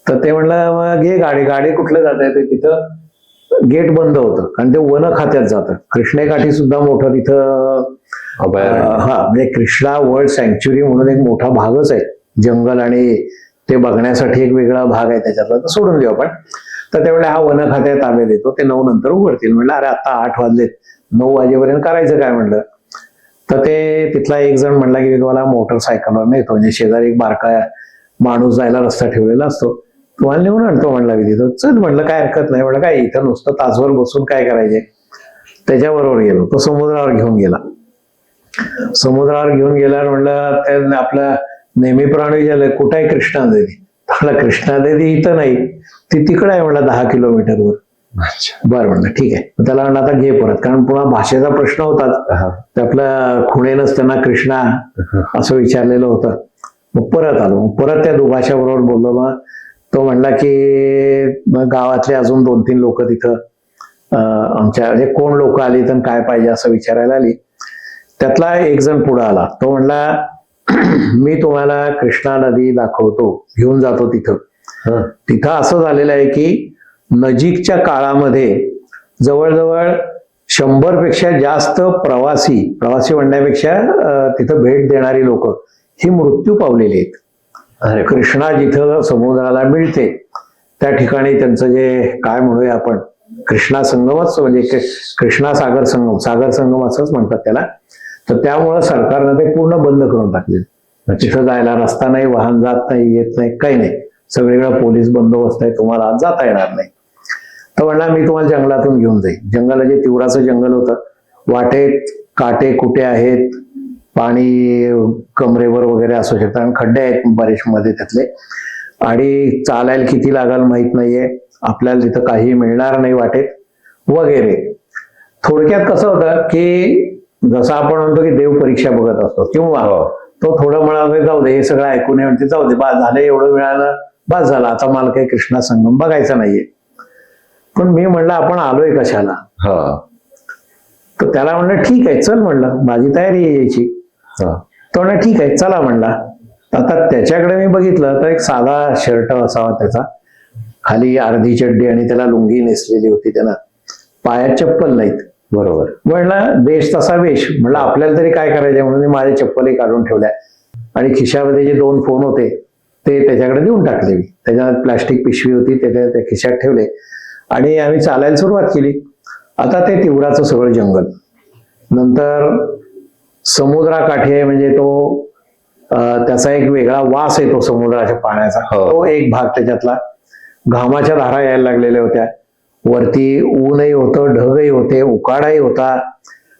तर ते म्हणलं मग घे गाडी कुठलं जात आहे. ते तिथं गेट बंद होतं कारण ते वन खात्यात जातं. कृष्णेकाठी सुद्धा मोठं तिथं म्हणजे कृष्णा वर्ल्ड सँक्च्युरी म्हणून एक मोठा भागच आहे. जंगल आणि ते बघण्यासाठी एक वेगळा भाग आहे त्याच्यातला. तर सोडून देऊ आपण. तर त्यावेळेला हा वन खात्यात ताब्यात देतो. ते 9 नंतर उघडतील. म्हणलं अरे आता 8 वाजलेत, 9 वाजेपर्यंत करायचं काय म्हणलं. तर ते तिथला एक जण म्हणला की मी तुम्हाला मोटरसायकलवर नेतो, म्हणजे शेजारी एक बारका माणूस जायला रस्ता ठेवलेला असतो, तुम्हाला नेऊन आणतो म्हणला मी तिथं. चल म्हणलं काय हरकत नाही. म्हणलं काय इथं नुसतं तासभर बसून काय करायचे. त्याच्याबरोबर गेलो. तो समुद्रावर घेऊन गेला. म्हणलं त्या आपलं नेहमीप्रमाणे विचारलं कुठं आहे कृष्णा नदी. म्हणलं कृष्णा नदी इथं नाही, ती तिकडं आहे म्हणलं 10 किलोमीटरवर. बरं म्हणलं ठीक आहे. त्याला म्हणलं आता घे परत, कारण पुन्हा भाषेचा प्रश्न होताच. ते आपलं खुणेनच त्यांना कृष्णा असं विचारलेलं होतं. मग परत आलो. परत त्या दुभाषा बरोबर बोललो. मग तो म्हणला की मग गावातले अजून 2-3 लोक तिथं आमच्या म्हणजे कोण लोक आली तर काय पाहिजे असं विचारायला आली. त्यातला एक जण पुढे आला. तो म्हणला मी तुम्हाला कृष्णा नदी दाखवतो, घेऊन जातो तिथं. तिथं असं झालेलं आहे की नजीकच्या काळामध्ये जवळजवळ 100 पेक्षा जास्त प्रवासी म्हणण्यापेक्षा तिथं भेट देणारी लोक ही मृत्यू पावलेली आहेत. कृष्णा जिथं समुद्राला मिळते त्या ठिकाणी त्यांचं जे काय म्हणूया आपण कृष्णा संगमच, म्हणजे कृष्णा सागर संगम असंच म्हणतात त्याला. तर त्यामुळं सरकारनं ते पूर्ण बंद करून टाकले. तिथं जायला रस्ता नाही, वाहन जात नाही, येत नाही, काही नाही. सगळीकडे पोलीस बंदोबस्त आहे, तुम्हाला जाता येणार नाही. तर म्हणला मी तुम्हाला जंगलातून घेऊन जाईल. जंगलाचे तीव्राचं जंगल होतं. वाटेत काटे कुटे आहेत, पाणी कमरेवर वगैरे असू शकतं, आणि खड्डे आहेत बरेच मध्ये त्यातले, आणि चालायला किती लागाल माहित नाहीये. आपल्याला तिथं काही मिळणार नाही वाटेत वगैरे. थोडक्यात कसं होतं की जसं आपण म्हणतो की देव परीक्षा बघत असतो, किंवा तो थोडं म्हणाला जाऊ दे हे सगळं ऐकून म्हणते जाऊ दे बास झालं, एवढं मिळालं बास झालं, आता मला काही कृष्णा संगम बघायचा नाहीये. पण मी म्हणलं आपण आलोय कशाला. तर त्याला म्हणलं ठीक आहे चल म्हणलं, माझी तयारी आहे यायची. तो म्हणला ठीक आहे चला म्हणला. आता त्याच्याकडे मी बघितलं तर एक साधा शर्ट असावा त्याचा, खाली अर्धी चड्डी आणि त्याला लुंगी नेसलेली होती. त्याला पायात चप्पल नाहीत.
बरोबर.
म्हणलं देश तसा वेश. म्हणलं आपल्याला तरी काय करायचं म्हणून मी माझ्या चप्पलही काढून ठेवल्या, आणि खिशामध्ये जे 2 फोन होते ते त्याच्याकडे देऊन टाकले. मी त्याच्यात प्लास्टिक पिशवी होती, त्या खिशात ठेवले, आणि आम्ही चालायला सुरुवात केली. आता ते तीव्राचं सगळं जंगल, नंतर समुद्राकाठी आहे, म्हणजे तो त्याचा एक वेगळा वास येतो समुद्राच्या पाण्याचा. तो एक भाग त्याच्यातला. घामाच्या धारा यायला लागलेल्या होत्या. वरती ऊनही होतं, ढगही होते, उकाडाही होता,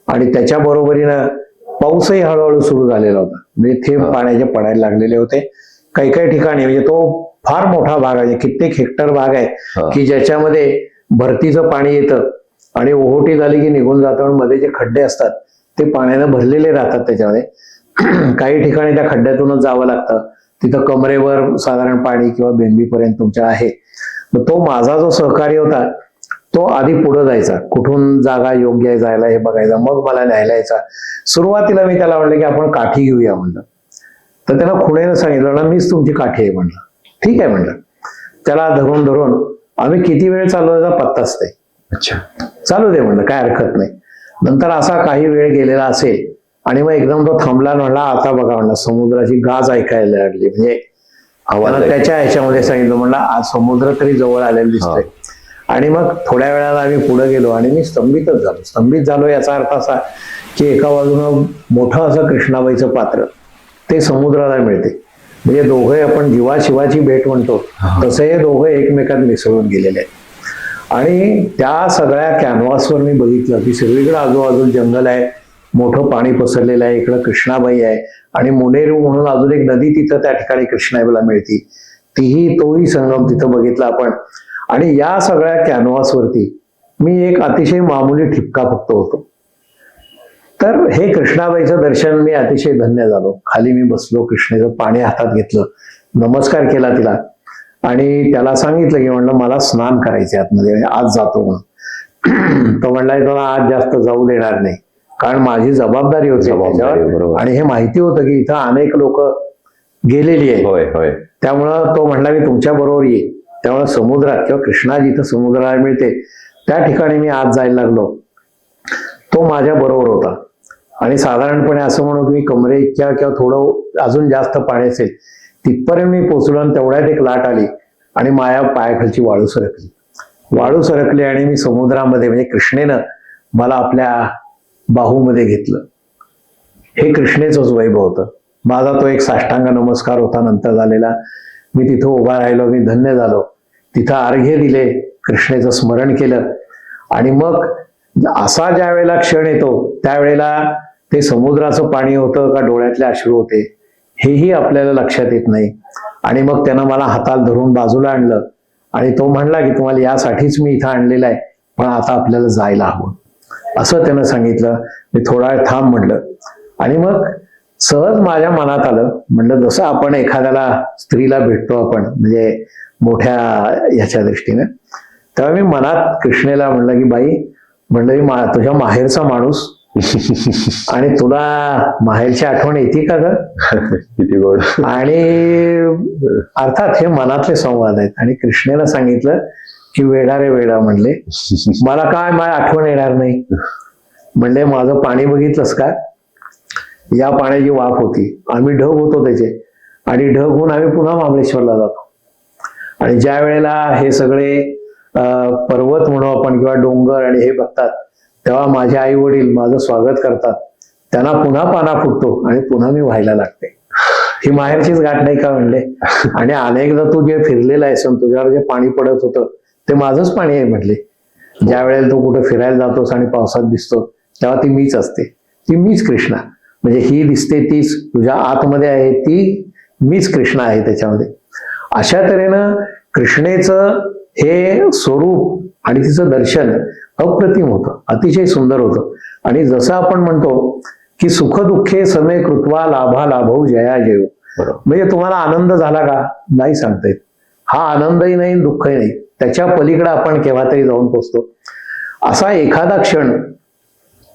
आणि त्याच्या बरोबरीनं पाऊसही हळूहळू सुरू झालेला होता. म्हणजे थेंब पाण्याचे पडायला लागलेले होते काही काही ठिकाणी. म्हणजे तो फार मोठा भाग आहे, कित्येक हेक्टर भाग आहे की ज्याच्यामध्ये भरतीचं पाणी येतं आणि ओहोटी झाली की निघून जातं. मध्ये जे खड्डे असतात ते पाण्यानं भरलेले राहतात त्याच्यामध्ये. काही ठिकाणी त्या खड्ड्यातूनच जावं लागतं. तिथं कमरेवर साधारण पाणी किंवा बेंबीपर्यंत तुमच्या आहे. मग तो माझा जो सहकारी होता तो आधी पुढे जायचा, कुठून जागा योग्य आहे जायला हे बघायचा, मग मला न्यायला यायचा. सुरुवातीला मी त्याला म्हणलं की आपण काठी घेऊया म्हणलं. तर त्याला खुणेनं सांगितलं ना मीच तुमची काठी आहे म्हणलं. ठीक आहे म्हणलं. त्याला धरून आम्ही किती वेळ चालू याचा पत्ताच नाही.
अच्छा,
चालू दे म्हणलं, काय हरकत नाही. नंतर असा काही वेळ गेलेला असेल आणि मग एकदम तो थांबला. म्हणला आता बघा म्हणला समुद्राची गाज ऐकायला लागली. म्हणजे
आवाज
त्यानं
ऐकला.
त्याच्या ह्याच्यामध्ये सांगितलं, म्हणलं आज समुद्र तरी जवळ आलेला दिसतोय. आणि मग थोड्या वेळाला आम्ही पुढे गेलो आणि मी स्तंभित झालो. याचा अर्थ असा की एका बाजूनं मोठं असं कृष्णाबाईचं पात्र ते समुद्राला मिळते, म्हणजे दोघे आपण जीवाशिवाची भेट म्हणतो तसं हे दोघं एकमेकात मिसळून गेलेले आहेत. आणि त्या सगळ्या कॅनव्हासवर मी बघितलं की सगळीकडे आजूबाजूला जंगल आहे, मोठं पाणी पसरलेलं आहे, इकडं कृष्णाबाई आहे आणि मुनेरू म्हणून अजून एक नदी तिथं त्या ठिकाणी कृष्णाबाईला मिळती, तोही संगम तिथं बघितला आपण. आणि या सगळ्या कॅनव्हासवरती मी एक अतिशय मामूली ठिपका फक्त होतो. तर हे कृष्णाबाईचं दर्शन मी अतिशय धन्य झालो. खाली मी बसलो, कृष्णेचं पाणी हातात घेतलं, नमस्कार केला तिला आणि त्याला सांगितलं की म्हणलं मला स्नान करायचे आतमध्ये, आज जातो म्हणून. तो म्हणला तुला आज जास्त जाऊ देणार नाही, कारण माझी जबाबदारी होती त्याच्यावर आणि हे माहिती होतं की इथं अनेक लोक गेलेली आहेत. त्यामुळं तो म्हणला मी तुमच्या बरोबर येईल. त्यामुळे समुद्रात किंवा कृष्णा जिथं समुद्राला मिळते त्या ठिकाणी मी आज जायला लागलो. तो माझ्या बरोबर होता आणि साधारणपणे असं म्हणू की मी कमरे इतक्या किंवा थोडं अजून जास्त पाणी असेल तिथपर्यंत मी पोचलो आणि तेवढ्यात एक लाट आली आणि माझ्या पायाखालची वाळू सरकली आणि मी समुद्रामध्ये, म्हणजे कृष्णेनं मला आपल्या बाहूमध्ये घेतलं. हे कृष्णेचंच वैभव होतं. माझा तो एक साष्टांग नमस्कार होता नंतर झालेला. मी तिथं उभा राहिलो, मी धन्य झालो. तिथं अर्घ्य दिले, कृष्णेचं स्मरण केलं आणि मग असा ज्या वेळेला क्षण येतो त्यावेळेला ते समुद्राचं पाणी होतं का डोळ्यातले अश्रू होते हेही आपल्याला लक्षात येत नाही. आणि मग त्यानं मला हाताला धरून बाजूला आणलं आणि तो म्हणला की तुम्हाला यासाठीच मी इथं आणलेलं आहे, पण आता आपल्याला जायला हवं असं त्यानं सांगितलं. मी थोडा वेळ थांब म्हणलं आणि मग सहज माझ्या मनात आलं, म्हणलं जसं आपण एखाद्याला स्त्रीला भेटतो आपण म्हणजे मोठ्या ह्याच्या दृष्टीने, तेव्हा मी मनात कृष्णेला म्हणलं की बाई, म्हणलं मी तुझ्या माहेरचा माणूस आणि तुला माहेरची आठवण येते का ग?
किती गोड.
आणि अर्थात हे मनातले संवाद आहेत. आणि कृष्णेला सांगितलं की वेडा रे वेडा, म्हणले मला काय माझी आठवण येणार नाही. म्हणले माझं पाणी बघितलंस का, या पाण्याची वाफ होती, आम्ही ढग होतो त्याचे आणि ढग होऊन आम्ही पुन्हा महाबळेश्वरला जातो. आणि ज्या वेळेला हे सगळे पर्वत म्हणू आपण किंवा डोंगर आणि हे बघतात तेव्हा माझे आई वडील माझं स्वागत करतात, त्यांना पुन्हा पाना फुटतो आणि पुन्हा मी व्हायला लागते. ही माहेरचीच गाठ नाही का म्हणले. आणि अनेकदा तू जे फिरलेला आहेस तुझ्यावर जे पाणी पडत होतं ते माझंच पाणी आहे म्हटले. ज्या वेळेला तू कुठे फिरायला जातोस आणि पावसात दिसतो तेव्हा ती मीच असते, ती मीच कृष्णा, म्हणजे ही दिसते तीच तुझ्या आतमध्ये आहे, ती मीच कृष्णा आहे त्याच्यामध्ये. अशा तऱ्हेनं कृष्णेचं हे स्वरूप आणि तिचं दर्शन अप्रतिम होतं, अतिशय सुंदर होतं. आणि जसं आपण म्हणतो की सुख दुःखे समे कृत्वा लाभा लाभव जया जयो, म्हणजे तुम्हाला आनंद झाला का, नाही सांगता येत. हा आनंदही नाही दुःखही नाही, त्याच्या पलीकडे आपण केव्हा तरी जाऊन पोचतो. असा एखादा क्षण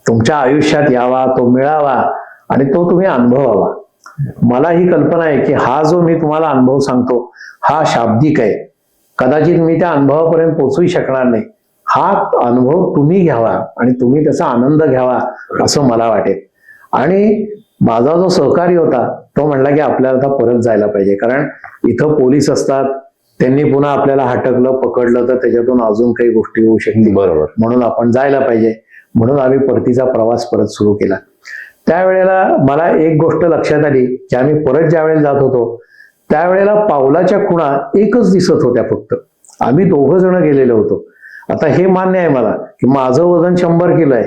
तुमच्या आयुष्यात यावा, तो मिळावा आणि तो तुम्ही अनुभवावा. मला ही कल्पना आहे की हा जो मी तुम्हाला अनुभव सांगतो हा शाब्दिक आहे, कदाचित मी त्या अनुभवापर्यंत पोहोचू शकणार नाही. हा अनुभव तुम्ही घ्यावा आणि तुम्ही त्याचा आनंद घ्यावा असं मला वाटेल. आणि माझा जो सहकारी होता तो म्हणला की आपल्याला आता परत जायला पाहिजे, कारण इथं पोलीस असतात, त्यांनी पुन्हा आपल्याला हटकलं पकडलं तर त्याच्यातून अजून काही गोष्टी होऊ शकतील,
बरोबर,
म्हणून आपण जायला पाहिजे. म्हणून आम्ही परतीचा प्रवास परत सुरू केला. त्यावेळेला मला एक गोष्ट लक्षात आली की आम्ही परत ज्या वेळेला जात होतो त्यावेळेला पावलाच्या खुणा एकच दिसत होत्या फक्त. आम्ही दोघं जण गेलेलो होतो. आता हे मान्य आहे मला की माझं वजन 100 किलो आहे,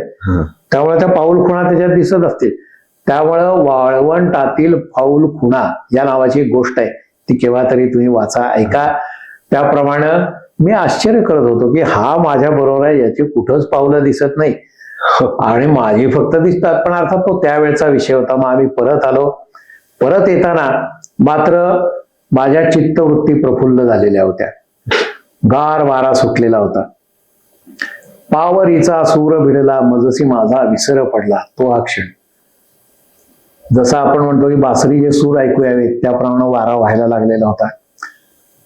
त्यामुळे त्या पाऊल खुणा त्याच्यात दिसत असतील. त्यामुळं वाळवंटातील पाऊल खुणा या नावाची एक गोष्ट आहे, ती केव्हा तरी तुम्ही वाचा, ऐका. त्याप्रमाणे मी आश्चर्य करत होतो की हा माझ्या बरोबर आहे, याची कुठंच पावलं दिसत नाही आणि माझी फक्त दिसतात. पण अर्थात तो त्यावेळेचा विषय होता. मग आम्ही परत आलो. परत येताना मात्र माझ्या चित्तवृत्ती प्रफुल्ल झालेल्या होत्या. गार वारा सुटलेला होता. पावरीचा सूर भिडला मजसी माझा विसर पडला, तो हा क्षण. जसं आपण म्हणतो की बासरीचे सूर ऐकू यावेत त्याप्रमाणे वारा व्हायला लागलेला होता.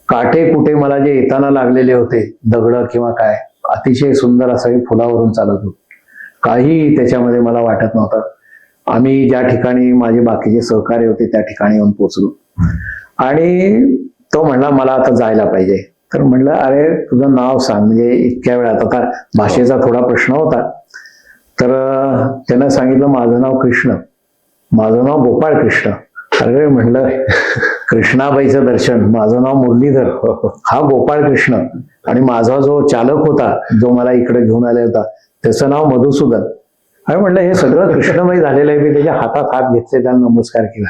काटे कुठे मला जे येताना लागलेले होते, दगड किंवा काय, अतिशय सुंदर असं मी फुलावरून चालत होतो. काही त्याच्यामध्ये मला वाटत नव्हतं. आम्ही ज्या ठिकाणी माझे बाकीचे सहकारी होते त्या ठिकाणी येऊन पोहोचलो आणि तो म्हणला मला आता जायला पाहिजे. तर म्हणलं अरे तुझं नाव सांग, म्हणजे इतक्या वेळात आता भाषेचा थोडा प्रश्न होता. तर त्यानं सांगितलं माझं नाव कृष्ण, माझं नाव गोपाळ कृष्ण. अरे म्हणलं कृष्णाबाईचं दर्शन, माझं नाव मुरलीधर, हा गोपाळ कृष्ण, आणि माझा जो चालक होता जो मला इकडे घेऊन आला होता त्याचं नाव मधुसूदन. अरे म्हणलं हे सगळं कृष्णमय झालेलं आहे. मी त्याच्या हातात हात घेतले, त्यांना नमस्कार केला.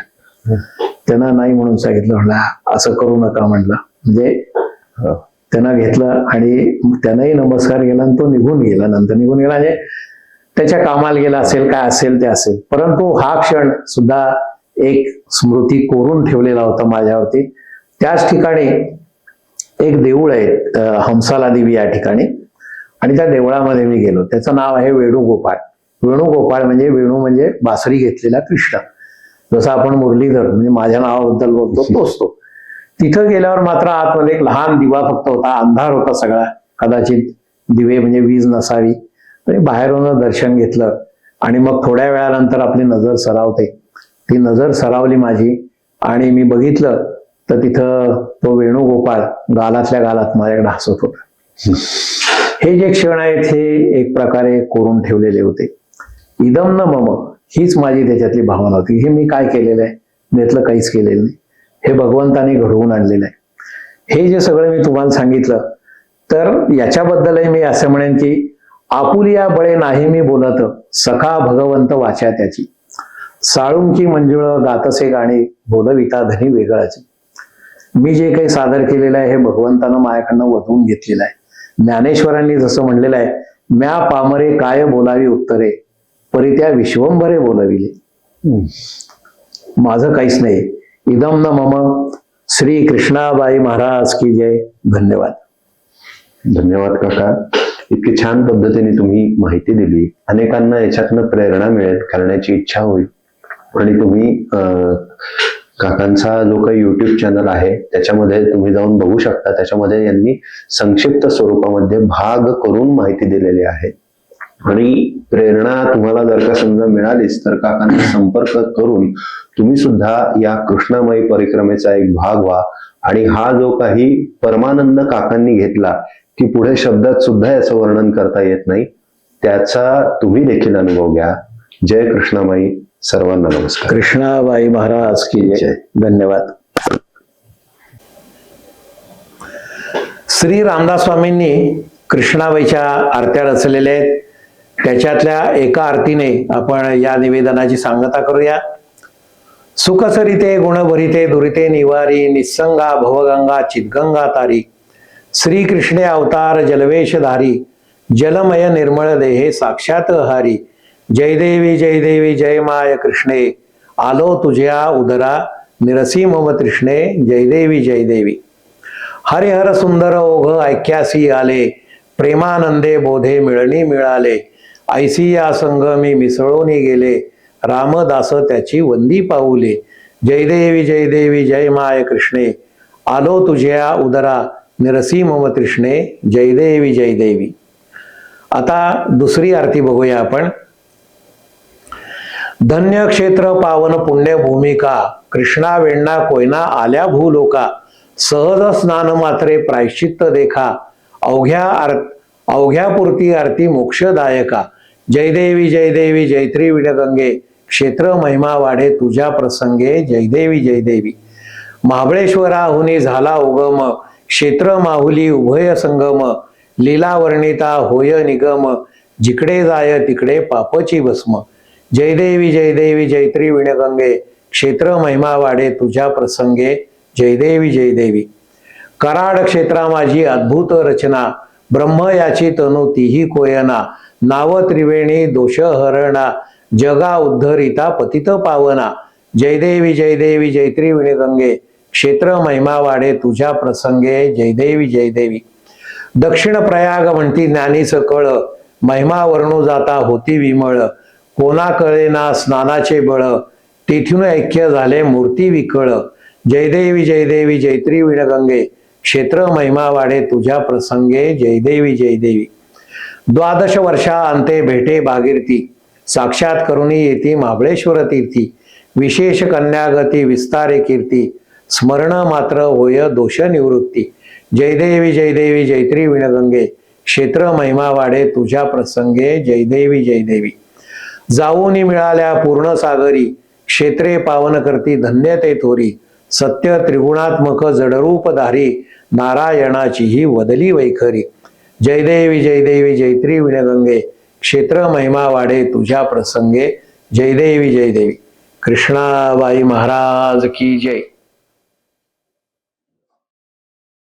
त्यांना नाही म्हणून सांगितलं. म्हणलं असं करू नका म्हणलं. म्हणजे त्यानं घेतलं आणि त्यानंही नमस्कार केला आणि तो निघून गेला. नंतर निघून गेला म्हणजे त्याच्या कामाला गेला असेल, काय असेल ते असेल. परंतु हा क्षण सुद्धा एक स्मृती कोरून ठेवलेला होता माझ्यावरती. त्याच ठिकाणी एक देऊळ आहे हंसाला देवी या ठिकाणी, आणि त्या देवळामध्ये मी गेलो. त्याचं नाव आहे वेणुगोपाळ. वेणुगोपाळ म्हणजे वेणू म्हणजे बासरी घेतलेला कृष्ण. जसं आपण मुरलीधर म्हणजे माझ्या नावाबद्दल बोलतो तोच तो. तिथं गेल्यावर मात्र आतमध्ये एक लहान दिवा फक्त होता, अंधार होता सगळा. कदाचित दिवे म्हणजे वीज नसावी. बाहेरून दर्शन घेतलं आणि मग थोड्या वेळानंतर आपली नजर सरावते. ती नजर सरावली माझी आणि मी बघितलं तर तिथं तो वेणुगोपाळ गालातल्या गालात माझ्याकडे हसत होता. हे जे क्षण आहेत हे एक प्रकारे कोरून ठेवलेले होते. इदम न मम हीच माझी त्याच्यातली भावना होती. हे मी काय केलेलं आहे, मी यातलं काहीच केलेलं नाही. हे भगवंताने घडवून आणलेलं आहे. हे जे सगळं मी तुम्हाला सांगितलं, तर याच्याबद्दलही मी असं म्हणेन की आपुलिया बळे नाही मी बोलत, सखा भगवंत वाचा त्याची. साळुंकी मंजुळ गातसे गाणी, बोलविता धनी वेगळाची. मी जे काही सादर केलेलं आहे हे भगवंतानं माझ्याकडनं वधवून घेतलेलं आहे. ज्ञानेश्वरांनी जसं म्हणलेलं आहे, म्या पामरे काय बोलावी उत्तरे, परी त्या विश्वंभरे बोलविले. माझं काहीच नाही. इदम न मम. श्री कृष्णाबाई महाराज की जय. धन्यवाद.
धन्यवाद काका. इतकी छान पद्धतीने तुम्ही माहिती दिली. अनेकांना याच्यातनं प्रेरणा मिळेल, करण्याची इच्छा होईल. आणि तुम्ही काकांचा जो काही युट्यूब चॅनल आहे त्याच्यामध्ये तुम्ही जाऊन बघू शकता. त्याच्यामध्ये यांनी संक्षिप्त स्वरूपामध्ये भाग करून माहिती दिलेली आहे. आणि प्रेरणा तुम्हाला जर का समजा मिळालीच तर काकांचा संपर्क करून तुम्ही सुद्धा या कृष्णामाई परिक्रमेचा एक भाग व्हा. आणि हा जो काही परमानंद काकांनी घेतला की पुढे शब्दात सुद्धा याचं वर्णन करता येत नाही, त्याचा तुम्ही देखील अनुभव घ्या. जय कृष्णामाई. सर्वांना नमस्कार.
कृष्णाबाई महाराज की जय. धन्यवाद. श्री रामदास स्वामींनी कृष्णाबाईच्या आरत्या रचलेल्या आहेत. त्याच्यातल्या एका आरतीने आपण या निवेदनाची सांगता करूया. सुखसरिते गुणभरिते दुरिते निवारी, निस्संगा भवगंगा चितगंगा तारी. श्रीकृष्णे अवतार जलवेशधारी, जलमय निर्मळ देहे साक्षात हारी. जय देवी जय देवी जय माय कृष्णे, आलो तुझ्या उदरा निरसी मम तृष्णे. जय देवी जय देवी. हरिहर सुंदर ओघ ऐक्यासी आले, प्रेमानंदे बोधे मिळणी मिळाले. ऐसी या संगमी मिसळून गेले, रामदास त्याची वंदी पाऊले. जय देवी जय देवी जय माय कृष्णे, आलो तुझ्या उदरा निरसी मम तृष्णे. जय देवी जय देवी. आता दुसरी आरती बघूया आपण. धन्य क्षेत्र पावन पुण्य भूमिका, कृष्णा वेण्णा कोयना आल्या भूलोका. सहज स्नान मात्रे प्रायश्चित्त देखा, अवघ्यापुरती आरती मोक्षदायका. जय देवी जय देवी जयत्री विणगंगे, क्षेत्र महिमा वाढे तुझ्या प्रसंगे. जय देवी जय देवी. महाबळेश्वराहुनी झाला उगम, क्षेत्र माहुली उभय संगम. लीला वर्णिता होय निगम, जिकडे जाय तिकडे पापची भस्म. जय देवी जय देवी जयत्री विणगंगे, क्षेत्र महिमा वाढे तुझ्या प्रसंगे. जय देवी जय देवी. कराड क्षेत्रा माझी अद्भुत रचना, ब्रह्म याची तनु तीही कोयना. नाव त्रिवेणी दोष हरणा, जगा उद्धरिता पतित पावना. जय देवी जय देवी जयत्री विणगंगे, क्षेत्र महिमा वाढे तुझ्या प्रसंगे. जय देवी जय देवी. दक्षिण प्रयाग म्हणती ज्ञानीच कळ, महिमा वर्णू जाता होती विमळ. कोणा कळेना स्नानाचे बळ, तेथून ऐक्य झाले मूर्ती विकळ. जय देवी जय देवी जयत्री विणगंगे, क्षेत्र महिमा वाढे तुझ्या प्रसंगे. जय देवी जय देवी. द्वादश वर्षा अंते भेटे भागीरथी, साक्षात करुणी येती महाबळेश्वर तीर्थी. विशेष कन्यागती विस्तारे कीर्ती, स्मरण मात्र होय दोष निवृत्ती. जयदेवी जयदेवी जैत्री विणगंगे, क्षेत्र महिमा वाढे तुझ्या प्रसंगे. जयदेवी जयदेवी. जाऊनी मिळाल्या पूर्ण सागरी, क्षेत्रे पावन करती धन्य ते थोरी. सत्य त्रिगुणात्मक जडरूपधारी, नारायणाची ही वदली वैखरी. जयदेवी जयदेवी जैत्री विणगंगे, क्षेत्र महिमा वाढे तुझ्या प्रसंगे. जयदेवी जयदेवी. कृष्णाबाई महाराज की जय.